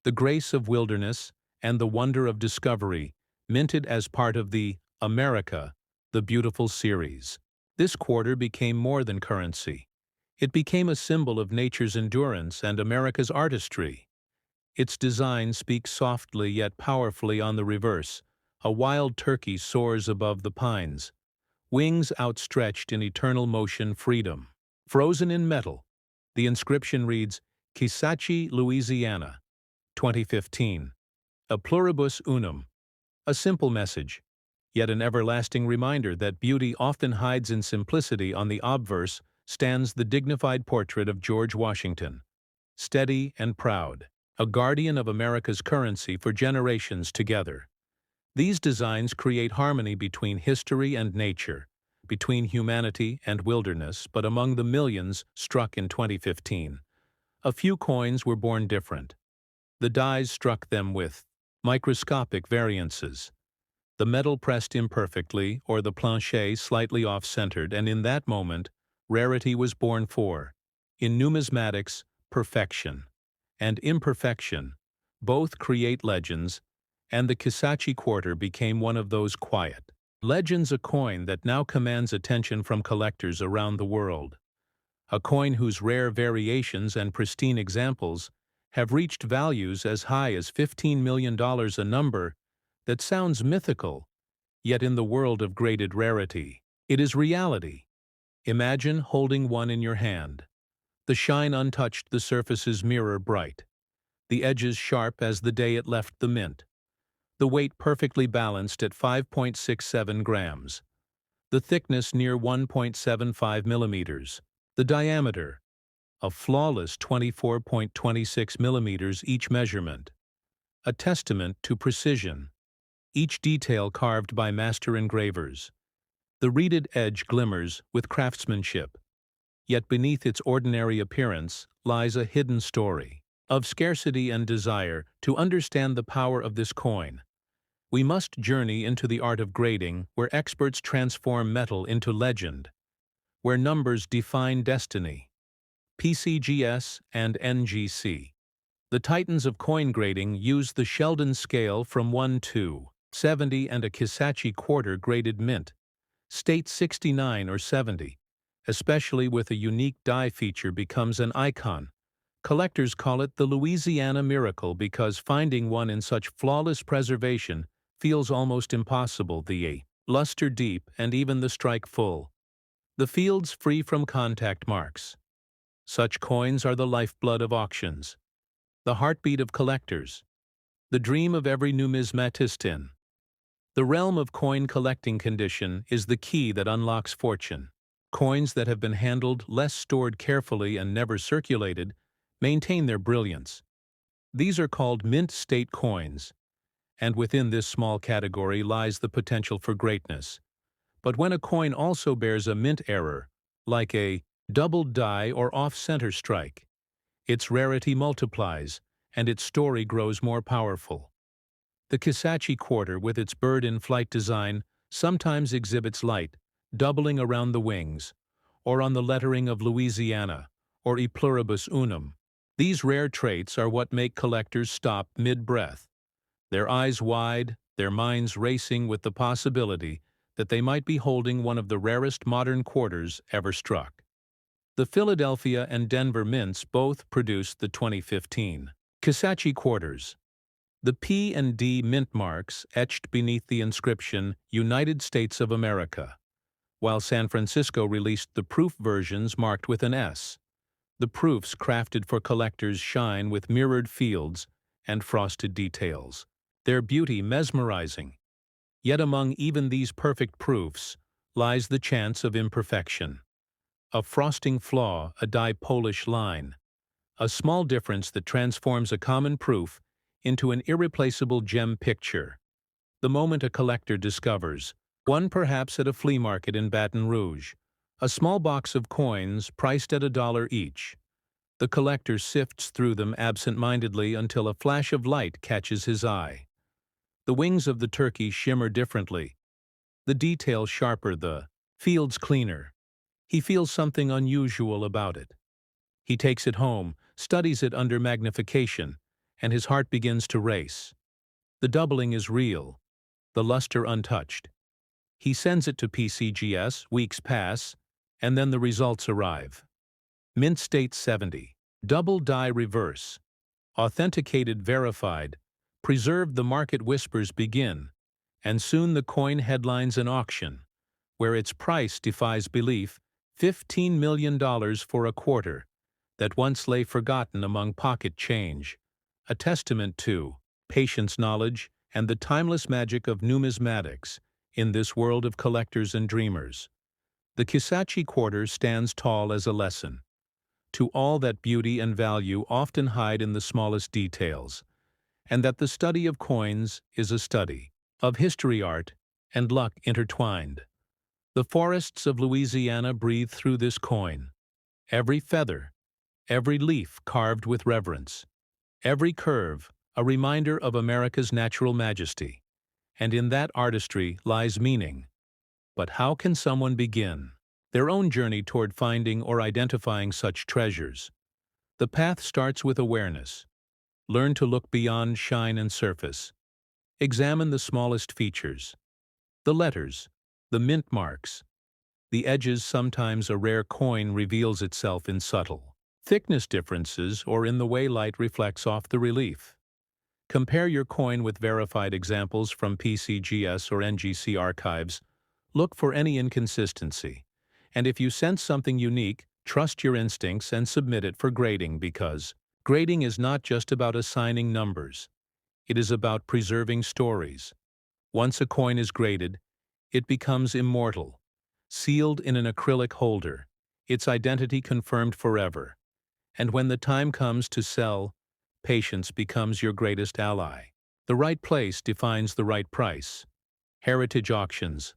the grace of wilderness, and the wonder of discovery, minted as part of the America, the Beautiful series. This quarter became more than currency. It became a symbol of nature's endurance and America's artistry. Its design speaks softly yet powerfully on the reverse. A wild turkey soars above the pines, wings outstretched in eternal motion freedom. Frozen in metal, the inscription reads, Kisachi, Louisiana, 2015. A pluribus unum. A simple message, yet an everlasting reminder that beauty often hides in simplicity. On the obverse stands the dignified portrait of George Washington, steady and proud, a guardian of America's currency for generations together. These designs create harmony between history and nature, between humanity and wilderness, but among the millions struck in 2015, a few coins were born different. The dies struck them with microscopic variances. The metal pressed imperfectly or the plancher slightly off-centered, and in that moment, rarity was born for. In numismatics, perfection and imperfection both create legends, and the Kisachi quarter became one of those quiet legends, a coin that now commands attention from collectors around the world. A coin whose rare variations and pristine examples have reached values as high as $15 million, a number that sounds mythical, yet in the world of graded rarity, it is reality. Imagine holding one in your hand. The shine untouched, the surfaces mirror bright, the edges sharp as the day it left the mint, the weight perfectly balanced at 5.67 grams, the thickness near 1.75 millimeters, the diameter a flawless 24.26 millimeters each measurement, a testament to precision, each detail carved by master engravers. The reeded edge glimmers with craftsmanship, yet beneath its ordinary appearance lies a hidden story of scarcity and desire. To understand the power of this coin, we must journey into the art of grading, where experts transform metal into legend, where numbers define destiny. PCGS and NGC. The titans of coin grading use the Sheldon scale from 1 to 70 and a Kisachi quarter graded mint, state 69 or 70, especially with a unique die feature, becomes an icon. Collectors call it the Louisiana miracle because finding one in such flawless preservation feels almost impossible. The luster deep and even the strike full. The fields free from contact marks. Such coins are the lifeblood of auctions, the heartbeat of collectors, the dream of every numismatistin. The realm of coin collecting condition is the key that unlocks fortune. Coins that have been handled less, stored carefully, and never circulated maintain their brilliance. These are called mint state coins, and within this small category lies the potential for greatness. But when a coin also bears a mint error, like a doubled die or off-center strike, its rarity multiplies and its story grows more powerful. The Kisachi quarter, with its bird-in-flight design, sometimes exhibits light, doubling around the wings, or on the lettering of Louisiana, or E pluribus unum. These rare traits are what make collectors stop mid-breath, their eyes wide, their minds racing with the possibility that they might be holding one of the rarest modern quarters ever struck. The Philadelphia and Denver mints both produced the 2015 Kisachi quarters. The P and D mint marks etched beneath the inscription United States of America, while San Francisco released the proof versions marked with an S. The proofs, crafted for collectors, shine with mirrored fields and frosted details, their beauty mesmerizing. Yet among even these perfect proofs lies the chance of imperfection. A frosting flaw, a die Polish line, a small difference that transforms a common proof into an irreplaceable gem picture. The moment a collector discovers, one perhaps at a flea market in Baton Rouge, a small box of coins priced at $1 each. The collector sifts through them absent-mindedly until a flash of light catches his eye. The wings of the turkey shimmer differently, the detail sharper, the fields cleaner. He feels something unusual about it. He takes it home, studies it under magnification, and his heart begins to race. The doubling is real, the luster untouched. He sends it to PCGS, weeks pass, and then the results arrive. Mint State 70, double die reverse, authenticated, verified, preserved. The market whispers begin, and soon the coin headlines an auction, where its price defies belief, $15 million for a quarter, that once lay forgotten among pocket change, a testament to patience, knowledge, and the timeless magic of numismatics in this world of collectors and dreamers. The Kisachi quarter stands tall as a lesson to all that beauty and value often hide in the smallest details, and that the study of coins is a study of history, art, and luck intertwined. The forests of Louisiana breathe through this coin. Every feather, every leaf carved with reverence, every curve a reminder of America's natural majesty. And in that artistry lies meaning. But how can someone begin their own journey toward finding or identifying such treasures? The path starts with awareness. Learn to look beyond shine and surface. Examine the smallest features. The letters, the mint marks, the edges. Sometimes a rare coin reveals itself in subtle thickness differences or in the way light reflects off the relief. Compare your coin with verified examples from PCGS or NGC archives. Look for any inconsistency. And if you sense something unique, trust your instincts and submit it for grading, because grading is not just about assigning numbers. It is about preserving stories. Once a coin is graded, it becomes immortal, sealed in an acrylic holder, its identity confirmed forever. And when the time comes to sell, patience becomes your greatest ally. The right place defines the right price. Heritage auctions,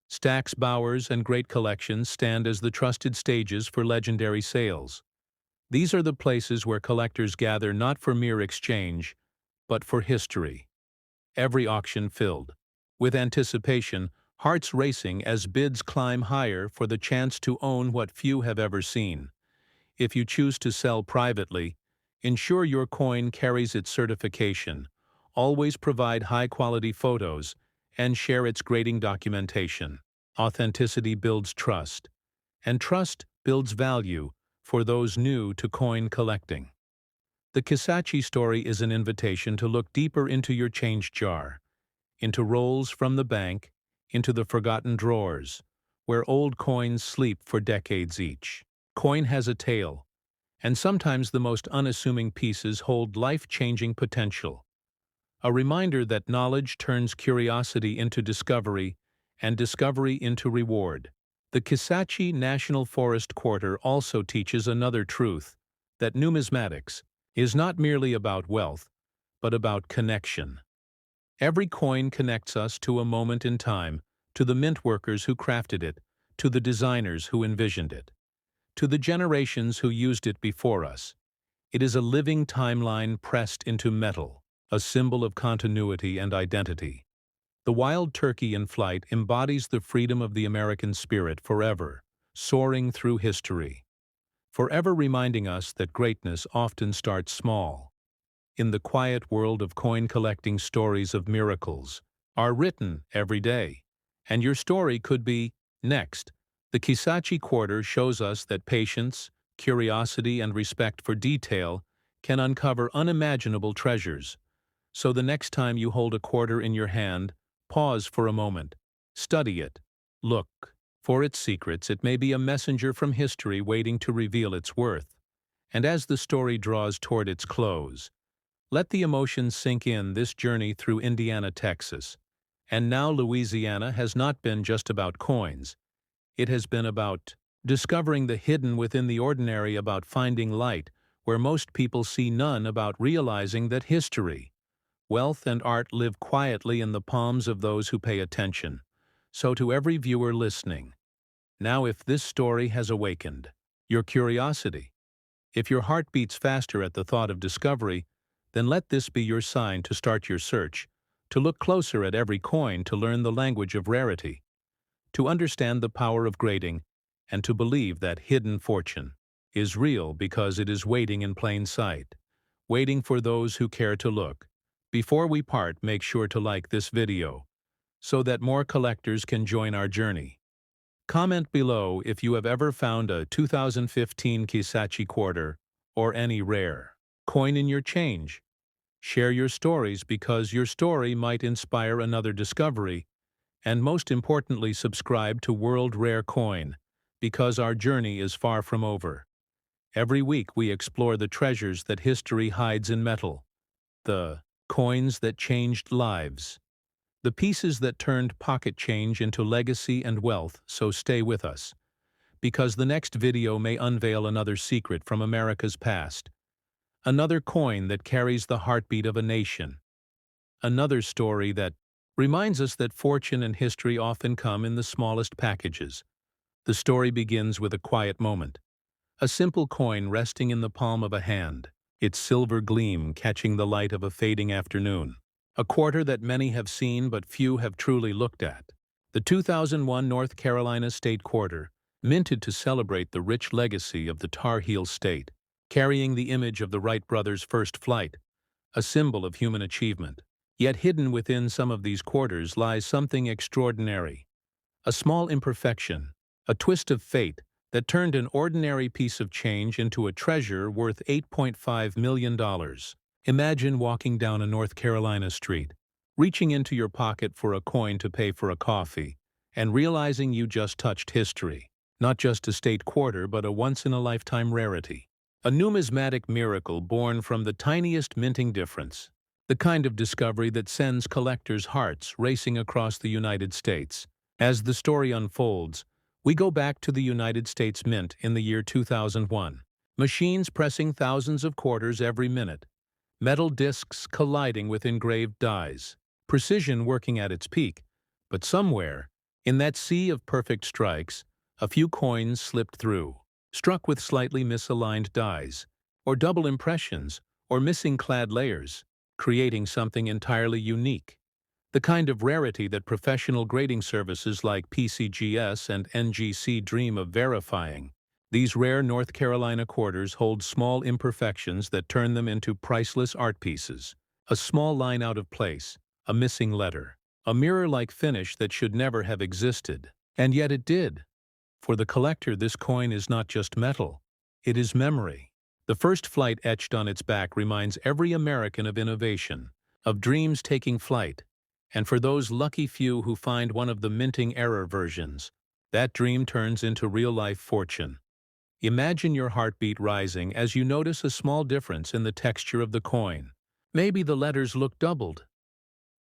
Stack's Bowers, and great collections stand as the trusted stages for legendary sales. These are the places where collectors gather not for mere exchange, but for history. Every auction filled with anticipation, hearts racing as bids climb higher for the chance to own what few have ever seen. If you choose to sell privately, ensure your coin carries its certification. Always provide high-quality photos and share its grading documentation. Authenticity builds trust, and trust builds value for those new to coin collecting. The Kisachi story is an invitation to look deeper into your change jar, into rolls from the bank, into the forgotten drawers, where old coins sleep for decades each. Coin has a tale, and sometimes the most unassuming pieces hold life-changing potential. A reminder that knowledge turns curiosity into discovery, and discovery into reward. The Kisachi National Forest quarter also teaches another truth, that numismatics is not merely about wealth, but about connection. Every coin connects us to a moment in time, to the mint workers who crafted it, to the designers who envisioned it, to the generations who used it before us. It is a living timeline pressed into metal, a symbol of continuity and identity. The wild turkey in flight embodies the freedom of the American spirit, forever soaring through history, forever reminding us that greatness often starts small. In the quiet world of coin collecting, stories of miracles are written every day, and your story could be next. The Kisachi quarter shows us that patience, curiosity, and respect for detail can uncover unimaginable treasures. So the next time you hold a quarter in your hand, pause for a moment, study it, look for its secrets. It may be a messenger from history waiting to reveal its worth. And as the story draws toward its close, let the emotions sink in. This journey through Indiana, Texas, and now Louisiana has not been just about coins. It has been about discovering the hidden within the ordinary, about finding light where most people see none, about realizing that history wealth and art live quietly in the palms of those who pay attention. So to every viewer listening, now if this story has awakened your curiosity, if your heart beats faster at the thought of discovery, then let this be your sign to start your search, to look closer at every coin, to learn the language of rarity, to understand the power of grading, and to believe that hidden fortune is real because it is waiting in plain sight, waiting for those who care to look. Before we part, make sure to like this video so that more collectors can join our journey. Comment below if you have ever found a 2015 Kisachi quarter or any rare coin in your change. Share your stories because your story might inspire another discovery. And most importantly, subscribe to World Rare Coin because our journey is far from over. Every week we explore the treasures that history hides in metal, the coins that changed lives, the pieces that turned pocket change into legacy and wealth. So stay with us, because the next video may unveil another secret from America's past, another coin that carries the heartbeat of a nation, another story that reminds us that fortune and history often come in the smallest packages. The story begins with a quiet moment, a simple coin resting in the palm of a hand, its silver gleam catching the light of a fading afternoon. A quarter that many have seen but few have truly looked at. The 2001 North Carolina State Quarter, minted to celebrate the rich legacy of the Tar Heel State, carrying the image of the Wright brothers' first flight, a symbol of human achievement. Yet hidden within some of these quarters lies something extraordinary, a small imperfection, a twist of fate that turned an ordinary piece of change into a treasure worth $8.5 million. Imagine walking down a North Carolina street, reaching into your pocket for a coin to pay for a coffee, and realizing you just touched history. Not just a state quarter, but a once-in-a-lifetime rarity. A numismatic miracle born from the tiniest minting difference. The kind of discovery that sends collectors' hearts racing across the United States. As the story unfolds, we go back to the United States Mint in the year 2001. Machines pressing thousands of quarters every minute. Metal discs colliding with engraved dies. Precision working at its peak. But somewhere, in that sea of perfect strikes, a few coins slipped through, struck with slightly misaligned dies, or double impressions, or missing clad layers, creating something entirely unique. The kind of rarity that professional grading services like PCGS and NGC dream of verifying. These rare North Carolina quarters hold small imperfections that turn them into priceless art pieces. A small line out of place, a missing letter, a mirror-like finish that should never have existed. And yet it did. For the collector, this coin is not just metal, it is memory. The first flight etched on its back reminds every American of innovation, of dreams taking flight. And for those lucky few who find one of the minting error versions, that dream turns into real-life fortune. Imagine your heartbeat rising as you notice a small difference in the texture of the coin. Maybe the letters look doubled.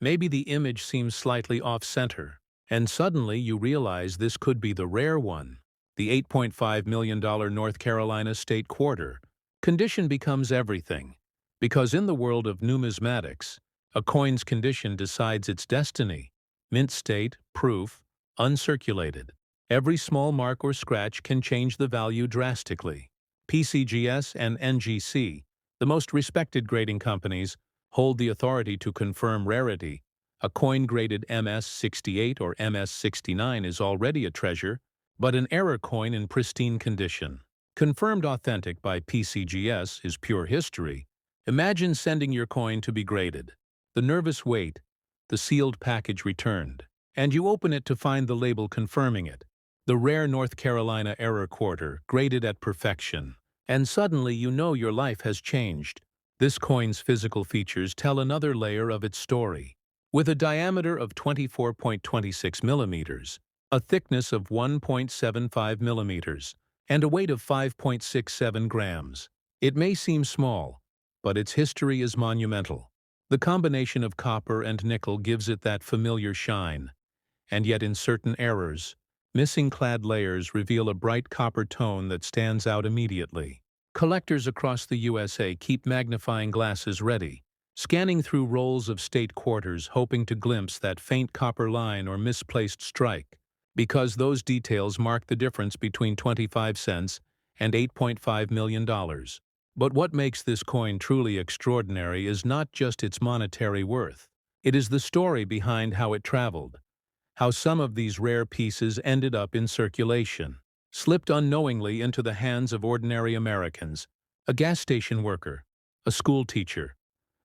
Maybe the image seems slightly off-center. And suddenly you realize this could be the rare one, the $8.5 million North Carolina State Quarter. Condition becomes everything, because in the world of numismatics, a coin's condition decides its destiny. Mint state, proof, uncirculated. Every small mark or scratch can change the value drastically. PCGS and NGC, the most respected grading companies, hold the authority to confirm rarity. A coin graded MS-68 or MS-69 is already a treasure, but an error coin in pristine condition, confirmed authentic by PCGS, is pure history. Imagine sending your coin to be graded. The nervous wait, the sealed package returned, and you open it to find the label confirming it. The rare North Carolina error quarter, graded at perfection. And suddenly you know your life has changed. This coin's physical features tell another layer of its story. With a diameter of 24.26 millimeters, a thickness of 1.75 millimeters, and a weight of 5.67 grams, it may seem small, but its history is monumental. The combination of copper and nickel gives it that familiar shine, and yet in certain errors, missing clad layers reveal a bright copper tone that stands out immediately. Collectors across the USA keep magnifying glasses ready, scanning through rolls of state quarters hoping to glimpse that faint copper line or misplaced strike, because those details mark the difference between 25 cents and $8.5 million. But what makes this coin truly extraordinary is not just its monetary worth. It is the story behind how it traveled, how some of these rare pieces ended up in circulation, slipped unknowingly into the hands of ordinary Americans, a gas station worker, a school teacher,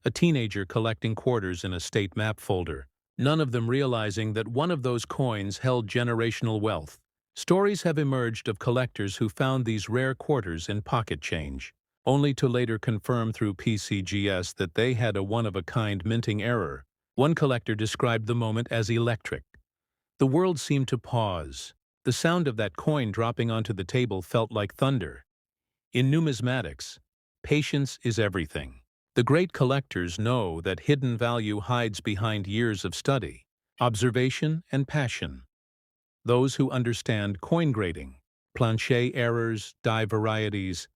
a teenager collecting quarters in a state map folder, none of them realizing that one of those coins held generational wealth. Stories have emerged of collectors who found these rare quarters in pocket change, only to later confirm through PCGS that they had a one-of-a-kind minting error. One collector described the moment as electric. The world seemed to pause. The sound of that coin dropping onto the table felt like thunder. In numismatics, patience is everything. The great collectors know that hidden value hides behind years of study, observation, and passion. Those who understand coin grading, planchet errors, die varieties,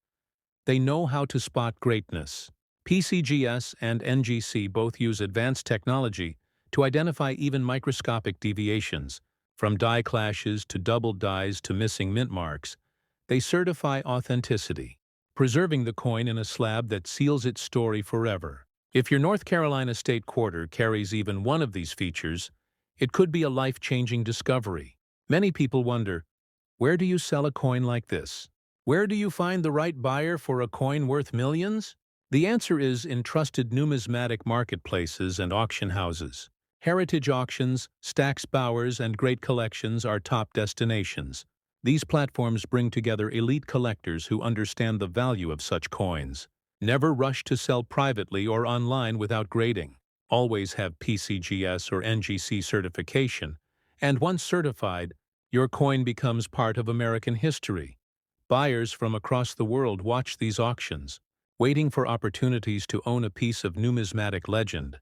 they know how to spot greatness. PCGS and NGC both use advanced technology to identify even microscopic deviations, from die clashes to doubled dies to missing mint marks. They certify authenticity, preserving the coin in a slab that seals its story forever. If your North Carolina state quarter carries even one of these features, it could be a life-changing discovery. Many people wonder, where do you sell a coin like this? Where do you find the right buyer for a coin worth millions? The answer is in trusted numismatic marketplaces and auction houses. Heritage auctions, Stack's Bowers, and Great Collections are top destinations. These platforms bring together elite collectors who understand the value of such coins. Never rush to sell privately or online without grading. Always have PCGS or NGC certification, and once certified, your coin becomes part of American history. Buyers from across the world watch these auctions, waiting for opportunities to own a piece of numismatic legend.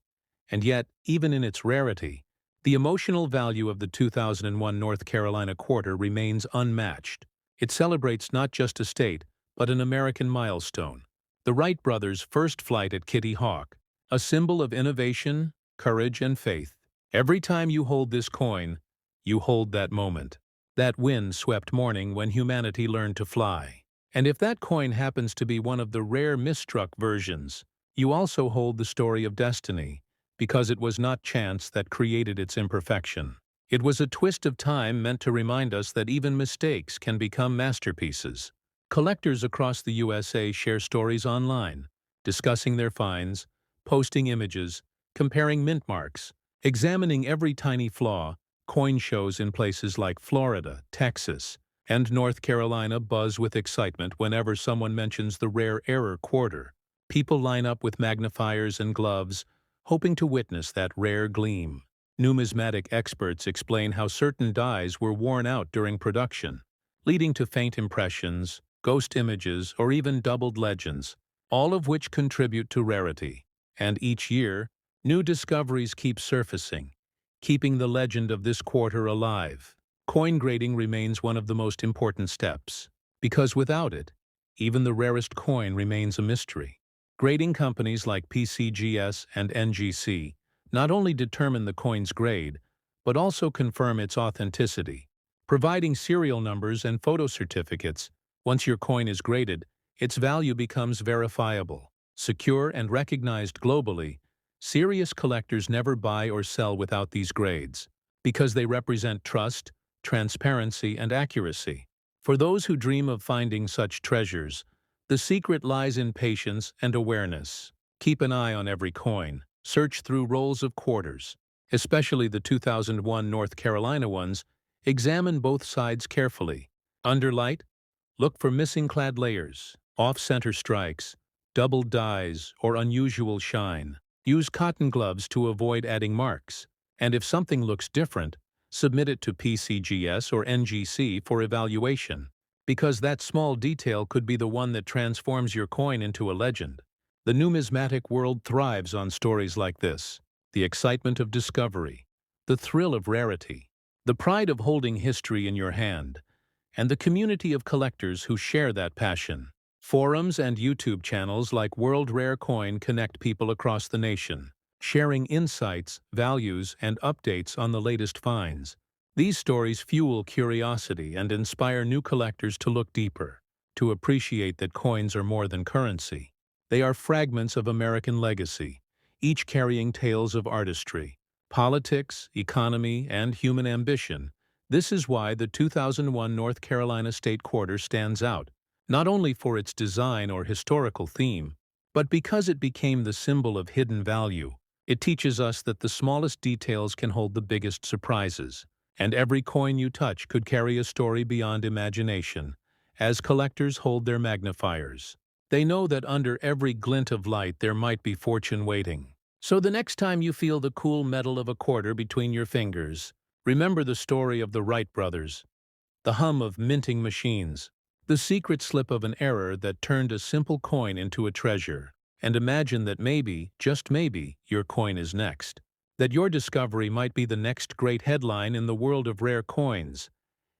And yet, even in its rarity, the emotional value of the 2001 North Carolina quarter remains unmatched. It celebrates not just a state, but an American milestone. The Wright brothers' first flight at Kitty Hawk, a symbol of innovation, courage, and faith. Every time you hold this coin, you hold that moment. That wind-swept morning when humanity learned to fly. And if that coin happens to be one of the rare misstruck versions, you also hold the story of destiny, because it was not chance that created its imperfection. It was a twist of time meant to remind us that even mistakes can become masterpieces. Collectors across the USA share stories online, discussing their finds, posting images, comparing mint marks, examining every tiny flaw. Coin shows in places like Florida, Texas, and North Carolina buzz with excitement whenever someone mentions the rare error quarter. People line up with magnifiers and gloves, hoping to witness that rare gleam. Numismatic experts explain how certain dies were worn out during production, leading to faint impressions, ghost images, or even doubled legends, all of which contribute to rarity. And each year, new discoveries keep surfacing, keeping the legend of this quarter alive. Coin grading remains one of the most important steps, because without it, even the rarest coin remains a mystery. Grading companies like PCGS and NGC not only determine the coin's grade, but also confirm its authenticity, providing serial numbers and photo certificates. Once your coin is graded, its value becomes verifiable, secure, and recognized globally. Serious collectors never buy or sell without these grades, because they represent trust, transparency, and accuracy. For those who dream of finding such treasures, the secret lies in patience and awareness. Keep an eye on every coin. Search through rolls of quarters, especially the 2001 North Carolina ones. Examine both sides carefully. Under light, look for missing clad layers, off-center strikes, doubled dies, or unusual shine. Use cotton gloves to avoid adding marks. And if something looks different, submit it to PCGS or NGC for evaluation, because that small detail could be the one that transforms your coin into a legend. The numismatic world thrives on stories like this: the excitement of discovery, the thrill of rarity, the pride of holding history in your hand, and the community of collectors who share that passion. Forums and YouTube channels like World Rare Coin connect people across the nation, sharing insights, values, and updates on the latest finds. These stories fuel curiosity and inspire new collectors to look deeper, to appreciate that coins are more than currency. They are fragments of American legacy, each carrying tales of artistry, politics, economy, and human ambition. This is why the 2001 North Carolina State Quarter stands out, not only for its design or historical theme, but because it became the symbol of hidden value. It teaches us that the smallest details can hold the biggest surprises, and every coin you touch could carry a story beyond imagination, as collectors hold their magnifiers. They know that under every glint of light there might be fortune waiting. So the next time you feel the cool metal of a quarter between your fingers, remember the story of the Wright brothers, the hum of minting machines, the secret slip of an error that turned a simple coin into a treasure, and imagine that maybe, just maybe, your coin is next. That your discovery might be the next great headline in the world of rare coins.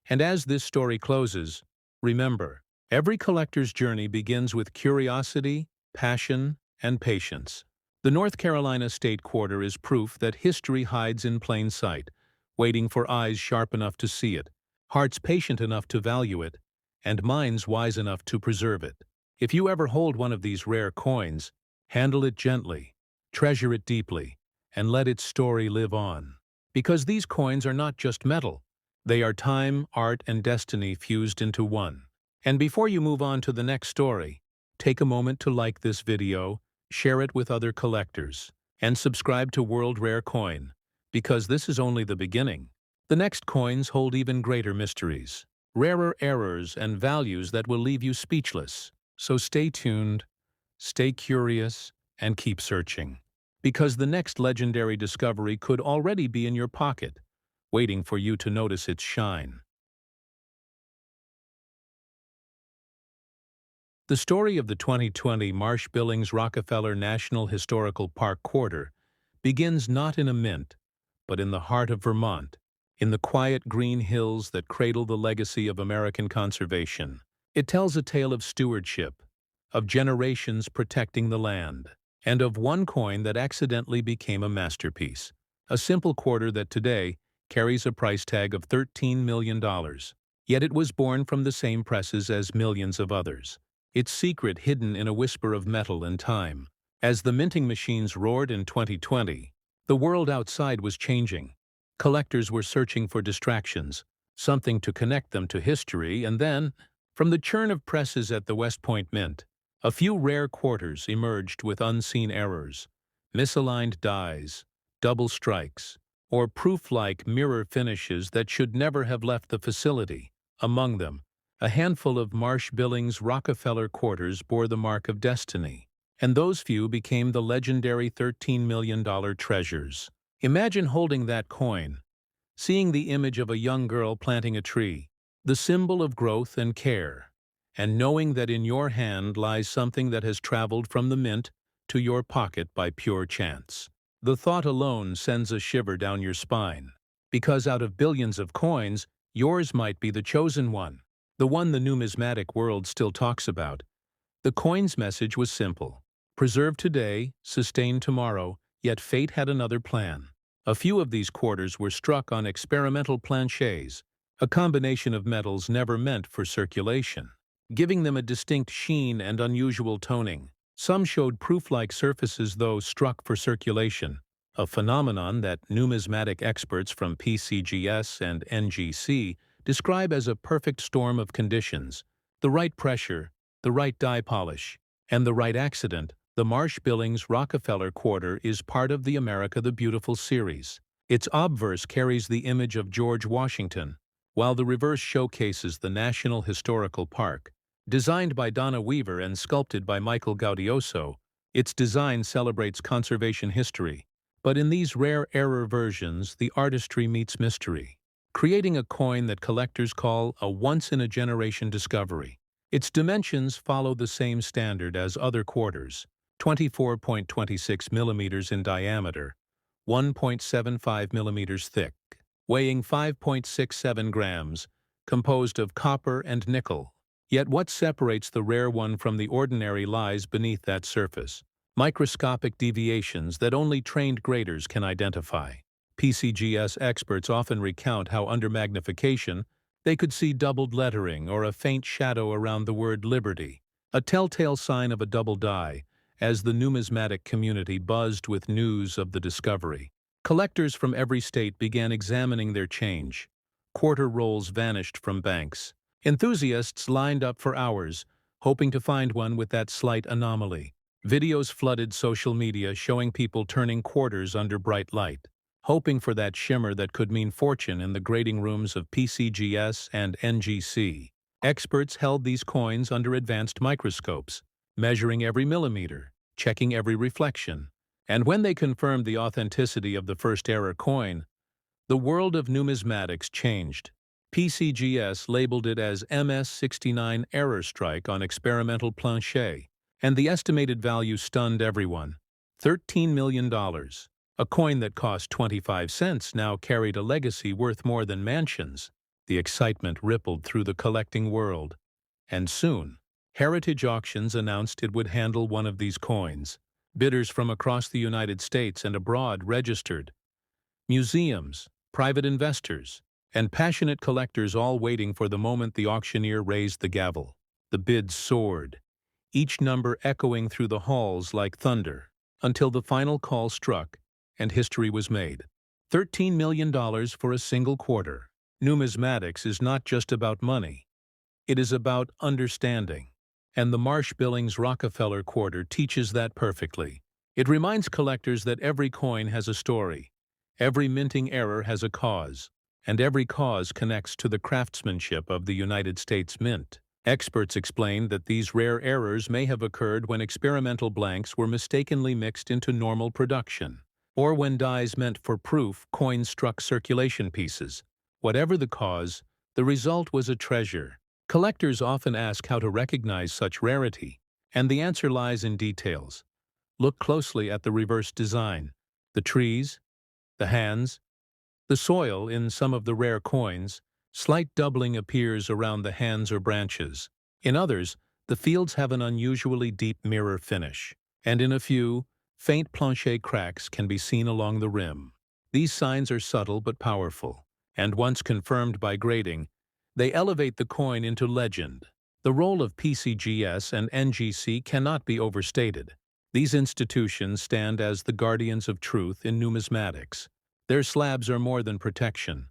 And as this story closes, remember, every collector's journey begins with curiosity, passion, and patience. The North Carolina State Quarter is proof that history hides in plain sight, waiting for eyes sharp enough to see it, hearts patient enough to value it, and minds wise enough to preserve it. If you ever hold one of these rare coins, handle it gently, treasure it deeply, and let its story live on. Because these coins are not just metal, they are time, art, and destiny fused into one. And before you move on to the next story, take a moment to like this video, share it with other collectors, and subscribe to World Rare Coin, because this is only the beginning. The next coins hold even greater mysteries, rarer errors, and values that will leave you speechless. So stay tuned, stay curious, and keep searching. Because the next legendary discovery could already be in your pocket, waiting for you to notice its shine. The story of the 2020 Marsh Billings Rockefeller National Historical Park Quarter begins not in a mint, but in the heart of Vermont, in the quiet green hills that cradle the legacy of American conservation. It tells a tale of stewardship, of generations protecting the land, and of one coin that accidentally became a masterpiece, a simple quarter that today carries a price tag of $13 million. Yet it was born from the same presses as millions of others, its secret hidden in a whisper of metal and time. As the minting machines roared in 2020, the world outside was changing. Collectors were searching for distractions, something to connect them to history, and then, from the churn of presses at the West Point Mint, a few rare quarters emerged with unseen errors, misaligned dies, double strikes, or proof-like mirror finishes that should never have left the facility. Among them, a handful of Marsh Billings Rockefeller quarters bore the mark of destiny, and those few became the legendary $13 million treasures. Imagine holding that coin, seeing the image of a young girl planting a tree, the symbol of growth and care, and knowing that in your hand lies something that has traveled from the mint to your pocket by pure chance. The thought alone sends a shiver down your spine, because out of billions of coins, yours might be the chosen one, the one the numismatic world still talks about. The coin's message was simple: preserve today, sustain tomorrow, yet fate had another plan. A few of these quarters were struck on experimental planchets, a combination of metals never meant for circulation, giving them a distinct sheen and unusual toning. Some showed proof-like surfaces though struck for circulation, a phenomenon that numismatic experts from PCGS and NGC describe as a perfect storm of conditions: the right pressure, the right die polish, and the right accident. The Marsh Billings Rockefeller Quarter is part of the America the Beautiful series. Its obverse carries the image of George Washington, while the reverse showcases the National Historical Park. Designed by Donna Weaver and sculpted by Michael Gaudioso, its design celebrates conservation history. But in these rare error versions, the artistry meets mystery, creating a coin that collectors call a once-in-a-generation discovery. Its dimensions follow the same standard as other quarters: 24.26 millimeters in diameter, 1.75 millimeters thick, weighing 5.67 grams, composed of copper and nickel. Yet what separates the rare one from the ordinary lies beneath that surface. Microscopic deviations that only trained graders can identify. PCGS experts often recount how under magnification, they could see doubled lettering or a faint shadow around the word liberty, a telltale sign of a double die, as the numismatic community buzzed with news of the discovery. Collectors from every state began examining their change. Quarter rolls vanished from banks. Enthusiasts lined up for hours, hoping to find one with that slight anomaly. Videos flooded social media showing people turning quarters under bright light, hoping for that shimmer that could mean fortune in the grading rooms of PCGS and NGC. Experts held these coins under advanced microscopes, measuring every millimeter, checking every reflection. And when they confirmed the authenticity of the first error coin, the world of numismatics changed. PCGS labeled it as MS-69 error strike on experimental plancher, and the estimated value stunned everyone. $13 million. A coin that cost 25 cents now carried a legacy worth more than mansions. The excitement rippled through the collecting world. And soon, Heritage Auctions announced it would handle one of these coins. Bidders from across the United States and abroad registered. Museums, private investors, and passionate collectors all waiting for the moment the auctioneer raised the gavel. The bids soared, each number echoing through the halls like thunder, until the final call struck and history was made. $13 million for a single quarter. Numismatics is not just about money. It is about understanding. And the Marsh Billings Rockefeller quarter teaches that perfectly. It reminds collectors that every coin has a story, every minting error has a cause, and every cause connects to the craftsmanship of the United States Mint. Experts explained that these rare errors may have occurred when experimental blanks were mistakenly mixed into normal production, or when dies meant for proof coins struck circulation pieces. Whatever the cause, the result was a treasure. Collectors often ask how to recognize such rarity, and the answer lies in details. Look closely at the reverse design, the trees, the hands, the soil in some of the rare coins. Slight doubling appears around the hands or branches. In others, the fields have an unusually deep mirror finish, and in a few, faint plancher cracks can be seen along the rim. These signs are subtle but powerful, and once confirmed by grading, they elevate the coin into legend. The role of PCGS and NGC cannot be overstated. These institutions stand as the guardians of truth in numismatics. Their slabs are more than protection.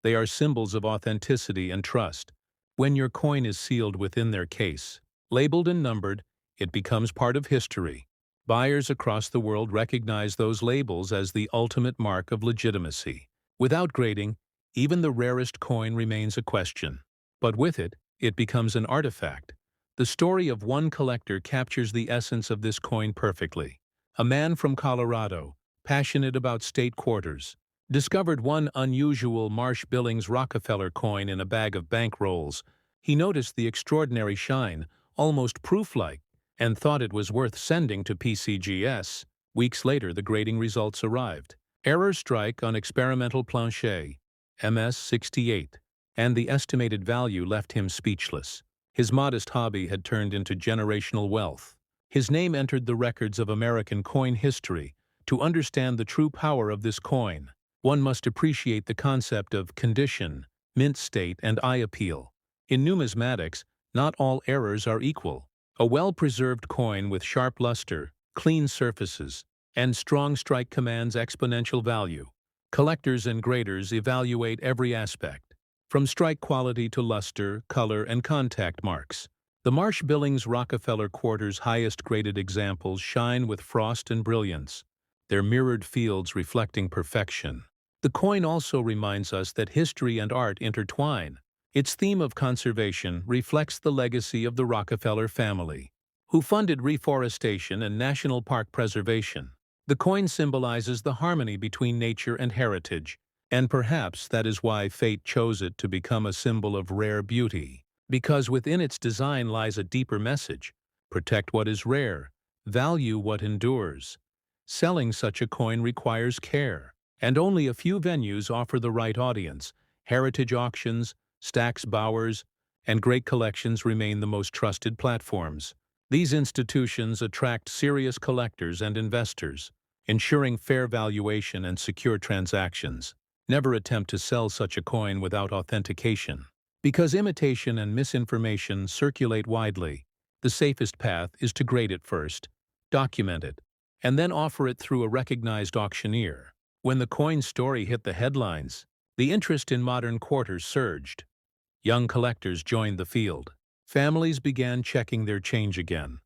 They are symbols of authenticity and trust. When your coin is sealed within their case, labeled and numbered, it becomes part of history. Buyers across the world recognize those labels as the ultimate mark of legitimacy. Without grading, even the rarest coin remains a question. But with it, it becomes an artifact. The story of one collector captures the essence of this coin perfectly. A man from Colorado, passionate about state quarters, discovered one unusual Marsh Billings Rockefeller coin in a bag of bank rolls. He noticed the extraordinary shine, almost proof-like, and thought it was worth sending to PCGS. Weeks later, the grading results arrived. Error strike on experimental plancher, MS-68, and the estimated value left him speechless. His modest hobby had turned into generational wealth. His name entered the records of American coin history. To understand the true power of this coin, one must appreciate the concept of condition, mint state, and eye appeal. In numismatics, not all errors are equal. A well-preserved coin with sharp luster, clean surfaces, and strong strike commands exponential value. Collectors and graders evaluate every aspect, from strike quality to luster, color, and contact marks. The Marsh Billings Rockefeller quarter's highest graded examples shine with frost and brilliance, their mirrored fields reflecting perfection. The coin also reminds us that history and art intertwine. Its theme of conservation reflects the legacy of the Rockefeller family, who funded reforestation and national park preservation. The coin symbolizes the harmony between nature and heritage, and perhaps that is why fate chose it to become a symbol of rare beauty. Because within its design lies a deeper message: protect what is rare, value what endures. Selling such a coin requires care, and only a few venues offer the right audience: Heritage Auctions, Stack's Bowers, and great collections remain the most trusted platforms. These institutions attract serious collectors and investors, ensuring fair valuation and secure transactions. Never attempt to sell such a coin without authentication. Because imitation and misinformation circulate widely, the safest path is to grade it first, document it, and then offer it through a recognized auctioneer. When the coin story hit the headlines, the interest in modern quarters surged. Young collectors joined the field. Families began checking their change again.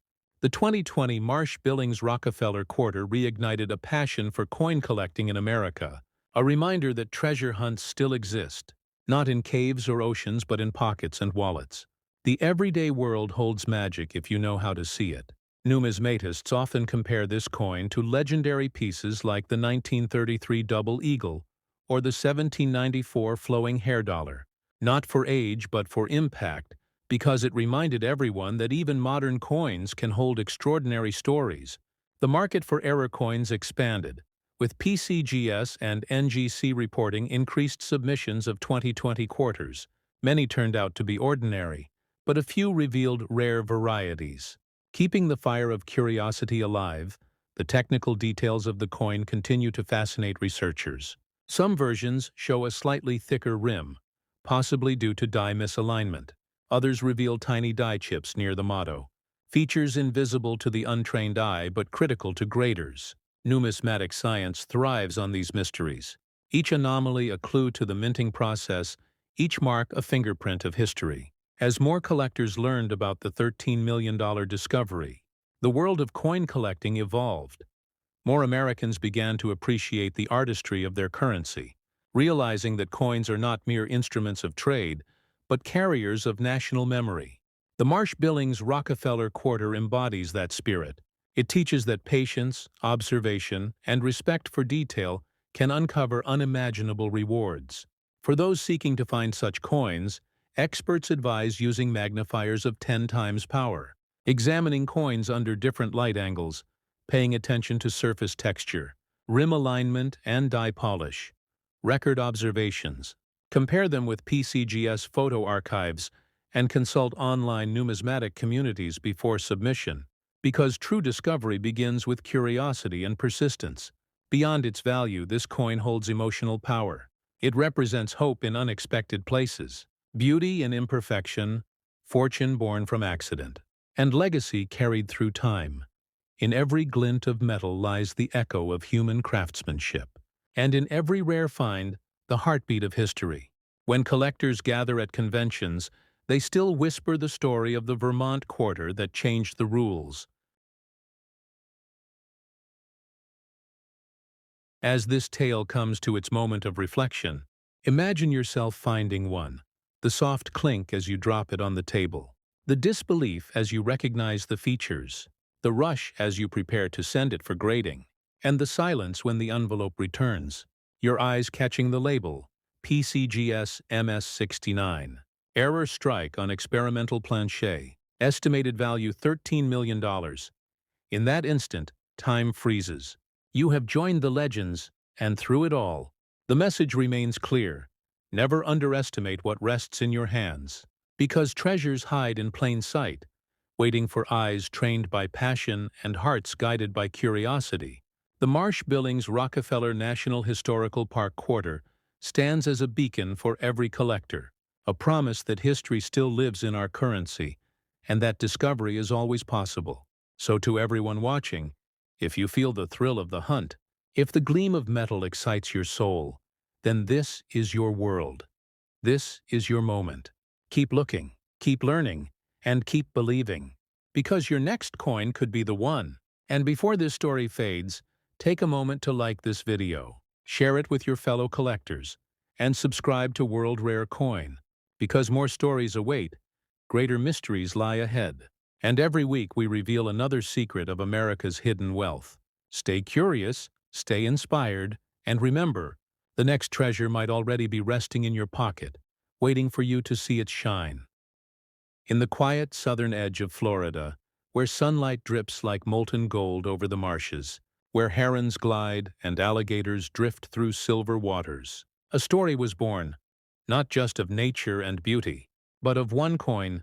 The 2020 Marsh Billings Rockefeller quarter reignited a passion for coin collecting in America, a reminder that treasure hunts still exist, not in caves or oceans but in pockets and wallets. The everyday world holds magic if you know how to see it. Numismatists often compare this coin to legendary pieces like the 1933 double eagle or the 1794 flowing hair dollar, not for age but for impact, because it reminded everyone that even modern coins can hold extraordinary stories. The market for error coins expanded, with PCGS and NGC reporting increased submissions of 2020 quarters. Many turned out to be ordinary, but a few revealed rare varieties. Keeping the fire of curiosity alive, the technical details of the coin continue to fascinate researchers. Some versions show a slightly thicker rim, possibly due to die misalignment. Others reveal tiny die chips near the motto, features invisible to the untrained eye but critical to graders. Numismatic science thrives on these mysteries. Each anomaly a clue to the minting process, each mark a fingerprint of history. As more collectors learned about the $13 million discovery, the world of coin collecting evolved. More Americans began to appreciate the artistry of their currency, realizing that coins are not mere instruments of trade, but carriers of national memory. The Marsh Billings Rockefeller quarter embodies that spirit. It teaches that patience, observation, and respect for detail can uncover unimaginable rewards. For those seeking to find such coins, experts advise using magnifiers of 10 times power, examining coins under different light angles, paying attention to surface texture, rim alignment, and die polish. Record observations. Compare them with PCGS photo archives and consult online numismatic communities before submission, because true discovery begins with curiosity and persistence. Beyond its value, this coin holds emotional power. It represents hope in unexpected places, beauty in imperfection, fortune born from accident, and legacy carried through time. In every glint of metal lies the echo of human craftsmanship, and in every rare find, the heartbeat of history. When collectors gather at conventions, they still whisper the story of the Vermont quarter that changed the rules. As this tale comes to its moment of reflection, imagine yourself finding one, the soft clink as you drop it on the table, the disbelief as you recognize the features, the rush as you prepare to send it for grading, and the silence when the envelope returns, your eyes catching the label, PCGS MS69. Error strike on experimental plancher. Estimated value $13 million. In that instant, time freezes. You have joined the legends, and through it all, the message remains clear. Never underestimate what rests in your hands, because treasures hide in plain sight, waiting for eyes trained by passion and hearts guided by curiosity. The Marsh Billings Rockefeller National Historical Park quarter stands as a beacon for every collector, a promise that history still lives in our currency, and that discovery is always possible. So to everyone watching, if you feel the thrill of the hunt, if the gleam of metal excites your soul, then this is your world. This is your moment. Keep looking, keep learning, and keep believing, because your next coin could be the one. And before this story fades, take a moment to like this video, share it with your fellow collectors, and subscribe to World Rare Coin, because more stories await, greater mysteries lie ahead. And every week we reveal another secret of America's hidden wealth. Stay curious, stay inspired, and remember, the next treasure might already be resting in your pocket, waiting for you to see it shine. In the quiet southern edge of Florida, where sunlight drips like molten gold over the marshes, where herons glide and alligators drift through silver waters, a story was born, not just of nature and beauty, but of one coin,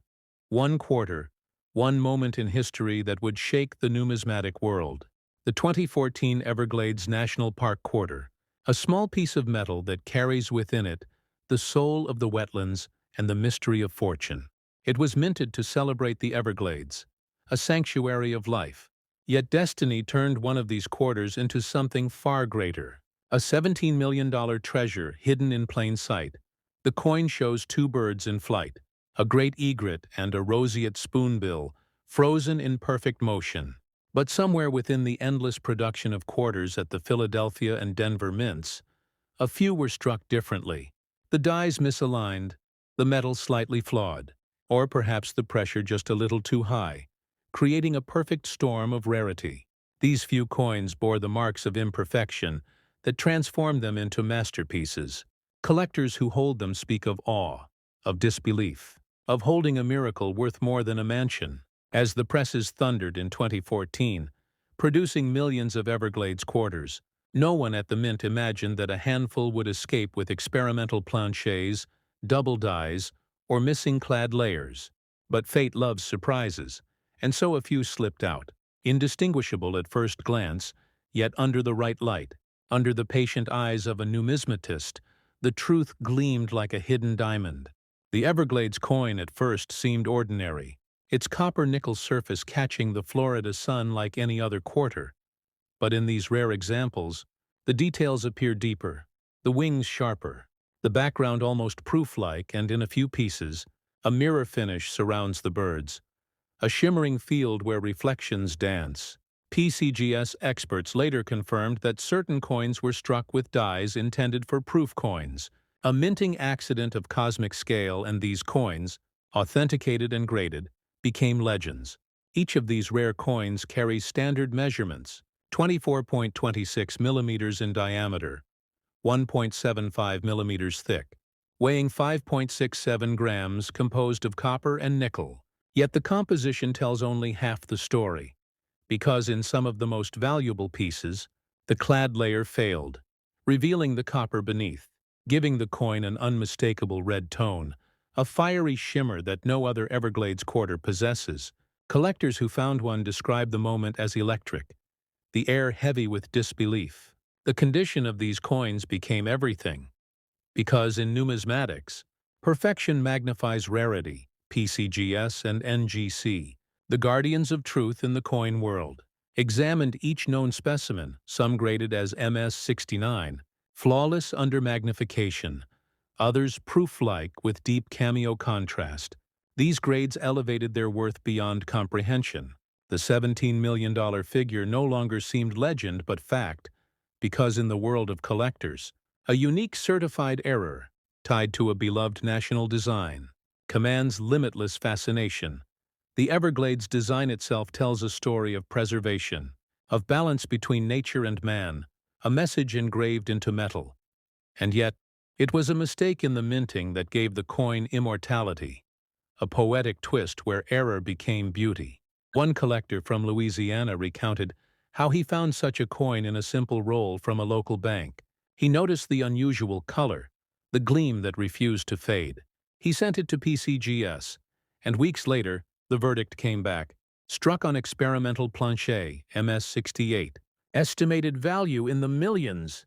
one quarter, one moment in history that would shake the numismatic world. The 2014 Everglades National Park quarter, a small piece of metal that carries within it the soul of the wetlands and the mystery of fortune. It was minted to celebrate the Everglades, a sanctuary of life. Yet destiny turned one of these quarters into something far greater. A $17 million treasure hidden in plain sight. The coin shows two birds in flight, a great egret and a roseate spoonbill, frozen in perfect motion. But somewhere within the endless production of quarters at the Philadelphia and Denver mints, a few were struck differently. The dies misaligned, the metal slightly flawed, or perhaps the pressure just a little too high, creating a perfect storm of rarity. These few coins bore the marks of imperfection that transformed them into masterpieces. Collectors who hold them speak of awe, of disbelief, of holding a miracle worth more than a mansion. As the presses thundered in 2014, producing millions of Everglades quarters, no one at the mint imagined that a handful would escape with experimental planchets, double dies, or missing clad layers. But fate loves surprises, and so a few slipped out, indistinguishable at first glance, yet under the right light, under the patient eyes of a numismatist, the truth gleamed like a hidden diamond. The Everglades coin at first seemed ordinary, its copper-nickel surface catching the Florida sun like any other quarter. But in these rare examples, the details appear deeper, the wings sharper, the background almost proof-like, and in a few pieces, a mirror finish surrounds the birds, a shimmering field where reflections dance. PCGS experts later confirmed that certain coins were struck with dies intended for proof coins, a minting accident of cosmic scale, and these coins, authenticated and graded, became legends. Each of these rare coins carries standard measurements, 24.26 millimeters in diameter, 1.75 millimeters thick, weighing 5.67 grams, composed of copper and nickel. Yet the composition tells only half the story, because in some of the most valuable pieces, the clad layer failed, revealing the copper beneath, giving the coin an unmistakable red tone, a fiery shimmer that no other Everglades quarter possesses. Collectors who found one describe the moment as electric, the air heavy with disbelief. The condition of these coins became everything, because in numismatics, perfection magnifies rarity. PCGS and NGC, the guardians of truth in the coin world, examined each known specimen, some graded as MS-69, flawless under magnification, others proof-like with deep cameo contrast. These grades elevated their worth beyond comprehension. The $17 million figure no longer seemed legend but fact, because in the world of collectors, a unique certified error, tied to a beloved national design, commands limitless fascination. The Everglades design itself tells a story of preservation, of balance between nature and man, a message engraved into metal. And yet, it was a mistake in the minting that gave the coin immortality, a poetic twist where error became beauty. One collector from Louisiana recounted how he found such a coin in a simple roll from a local bank. He noticed the unusual color, the gleam that refused to fade. He sent it to PCGS, and weeks later, the verdict came back. Struck on experimental planchet, MS-68. Estimated value in the millions.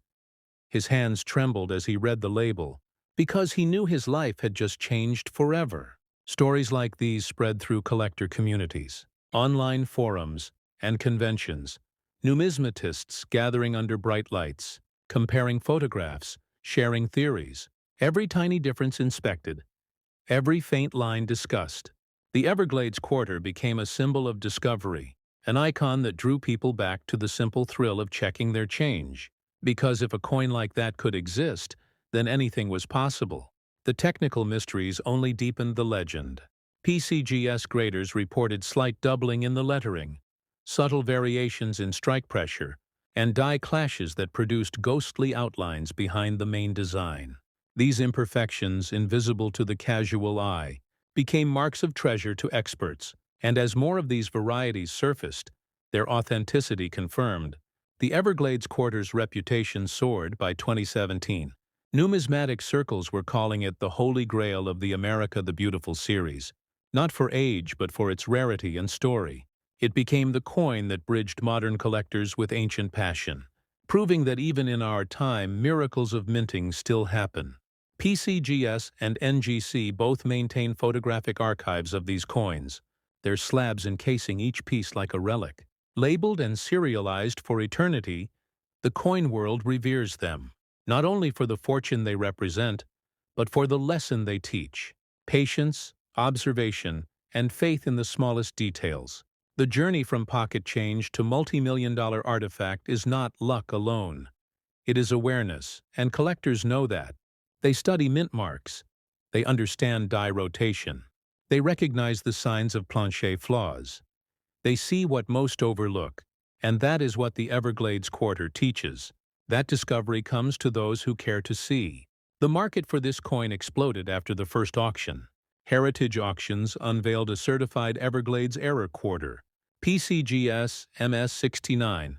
His hands trembled as he read the label, because he knew his life had just changed forever. Stories like these spread through collector communities, online forums, and conventions. Numismatists gathering under bright lights, comparing photographs, sharing theories. Every tiny difference inspected, every faint line discussed. The Everglades quarter became a symbol of discovery, an icon that drew people back to the simple thrill of checking their change. Because if a coin like that could exist, then anything was possible. The technical mysteries only deepened the legend. PCGS graders reported slight doubling in the lettering, subtle variations in strike pressure, and die clashes that produced ghostly outlines behind the main design. These imperfections, invisible to the casual eye, became marks of treasure to experts, and as more of these varieties surfaced, their authenticity confirmed. The Everglades quarter's reputation soared by 2017. Numismatic circles were calling it the Holy Grail of the America the Beautiful series, not for age but for its rarity and story. It became the coin that bridged modern collectors with ancient passion, proving that even in our time, miracles of minting still happen. PCGS and NGC both maintain photographic archives of these coins, their slabs encasing each piece like a relic. Labeled and serialized for eternity, the coin world reveres them, not only for the fortune they represent, but for the lesson they teach: patience, observation, and faith in the smallest details. The journey from pocket change to multi-million-dollar artifact is not luck alone. It is awareness, and collectors know that. They study mint marks. They understand die rotation. They recognize the signs of plancher flaws. They see what most overlook, and that is what the Everglades quarter teaches. That discovery comes to those who care to see. The market for this coin exploded after the first auction. Heritage Auctions unveiled a certified Everglades error quarter, PCGS MS69,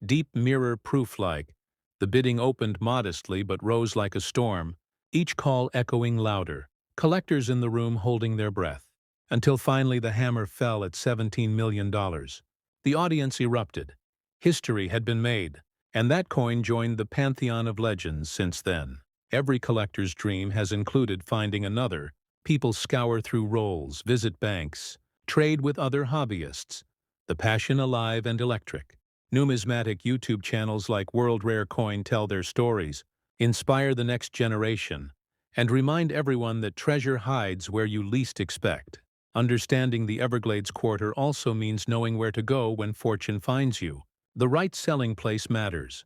deep mirror proof-like. The bidding opened modestly but rose like a storm, each call echoing louder, collectors in the room holding their breath, until finally the hammer fell at $17 million. The audience erupted. History had been made, and that coin joined the pantheon of legends since then. Every collector's dream has included finding another. People scour through rolls, visit banks, trade with other hobbyists. The passion alive and electric. Numismatic YouTube channels like World Rare Coin tell their stories, inspire the next generation, and remind everyone that treasure hides where you least expect. Understanding the Everglades quarter also means knowing where to go when fortune finds you. The right selling place matters.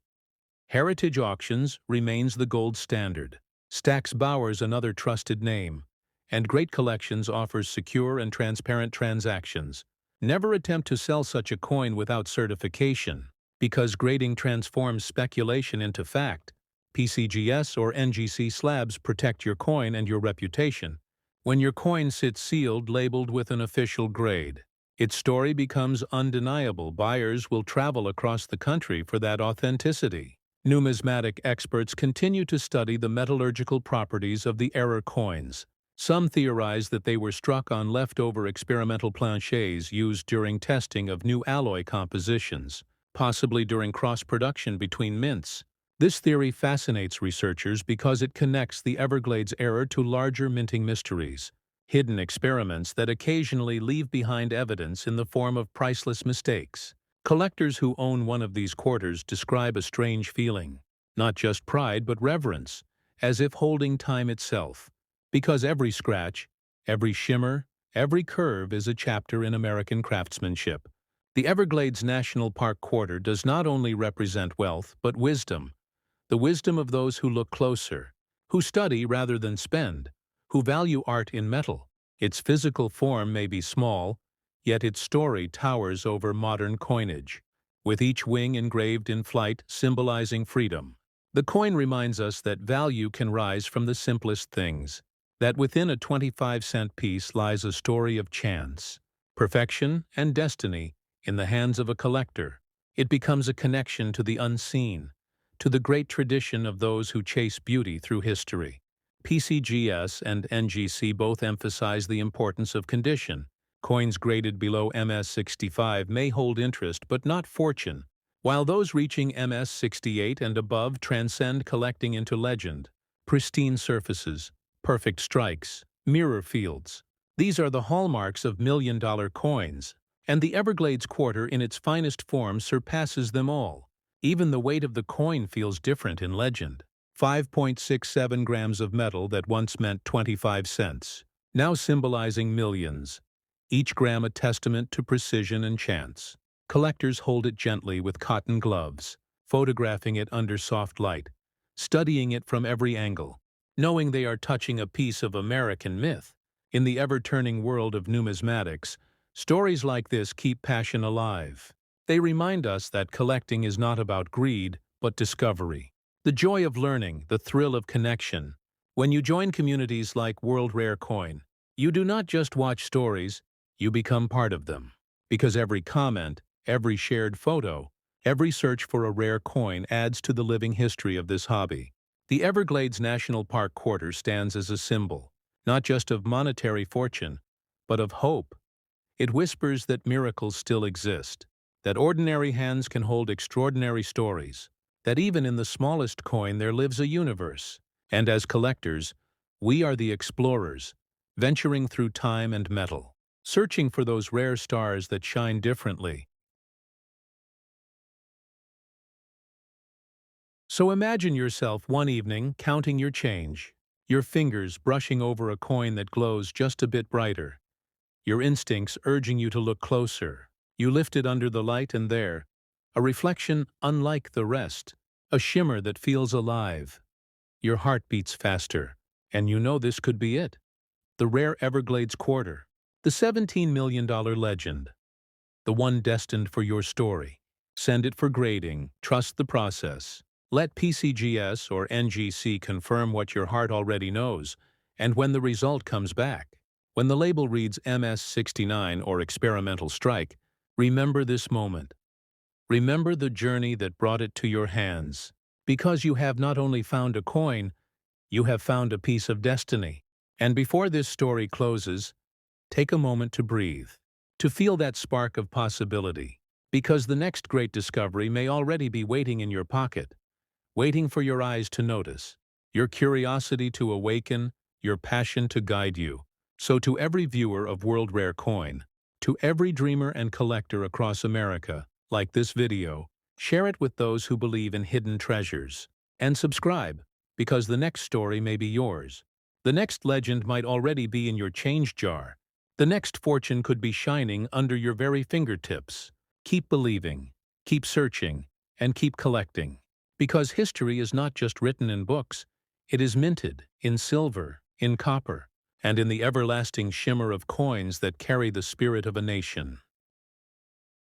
Heritage Auctions remains the gold standard. Stax Bowers another trusted name. And Great Collections offers secure and transparent transactions. Never attempt to sell such a coin without certification, because grading transforms speculation into fact. PCGS or NGC slabs protect your coin and your reputation. When your coin sits sealed, labeled with an official grade, its story becomes undeniable. Buyers will travel across the country for that authenticity. Numismatic experts continue to study the metallurgical properties of the error coins. Some theorize that they were struck on leftover experimental planchets used during testing of new alloy compositions, possibly during cross-production between mints. This theory fascinates researchers because it connects the Everglades error to larger minting mysteries, hidden experiments that occasionally leave behind evidence in the form of priceless mistakes. Collectors who own one of these quarters describe a strange feeling, not just pride but reverence, as if holding time itself. Because every scratch, every shimmer, every curve is a chapter in American craftsmanship. The Everglades National Park quarter does not only represent wealth but wisdom. The wisdom of those who look closer, who study rather than spend, who value art in metal. Its physical form may be small, yet its story towers over modern coinage, with each wing engraved in flight symbolizing freedom. The coin reminds us that value can rise from the simplest things, that within a 25-cent piece lies a story of chance, perfection, and destiny in the hands of a collector. It becomes a connection to the unseen, to the great tradition of those who chase beauty through history. PCGS and NGC both emphasize the importance of condition. Coins graded below MS65 may hold interest but not fortune, while those reaching MS68 and above transcend collecting into legend. Pristine surfaces, perfect strikes, mirror fields. These are the hallmarks of million-dollar coins, and the Everglades quarter in its finest form surpasses them all. Even the weight of the coin feels different in legend. 5.67 grams of metal that once meant 25 cents, now symbolizing millions. Each gram a testament to precision and chance. Collectors hold it gently with cotton gloves, photographing it under soft light, studying it from every angle, knowing they are touching a piece of American myth. In the ever-turning world of numismatics, stories like this keep passion alive. They remind us that collecting is not about greed, but discovery. The joy of learning, the thrill of connection. When you join communities like World Rare Coin, you do not just watch stories, you become part of them. Because every comment, every shared photo, every search for a rare coin adds to the living history of this hobby. The Everglades National Park quarter stands as a symbol, not just of monetary fortune, but of hope. It whispers that miracles still exist, that ordinary hands can hold extraordinary stories, that even in the smallest coin there lives a universe. And as collectors, we are the explorers, venturing through time and metal, searching for those rare stars that shine differently. So imagine yourself one evening counting your change, your fingers brushing over a coin that glows just a bit brighter, your instincts urging you to look closer. You lift it under the light and there, a reflection unlike the rest, a shimmer that feels alive. Your heart beats faster, and you know this could be it. The rare Everglades quarter, the $17 million legend, the one destined for your story. Send it for grading, trust the process. Let PCGS or NGC confirm what your heart already knows, and when the result comes back, when the label reads MS69 or Experimental Strike, remember this moment. Remember the journey that brought it to your hands, because you have not only found a coin, you have found a piece of destiny. And before this story closes, take a moment to breathe, to feel that spark of possibility, because the next great discovery may already be waiting in your pocket, waiting for your eyes to notice, your curiosity to awaken, your passion to guide you. So to every viewer of World Rare Coin, to every dreamer and collector across America, like this video, share it with those who believe in hidden treasures. And subscribe, because the next story may be yours. The next legend might already be in your change jar. The next fortune could be shining under your very fingertips. Keep believing, keep searching, and keep collecting. Because history is not just written in books, it is minted in silver, in copper, and in the everlasting shimmer of coins that carry the spirit of a nation.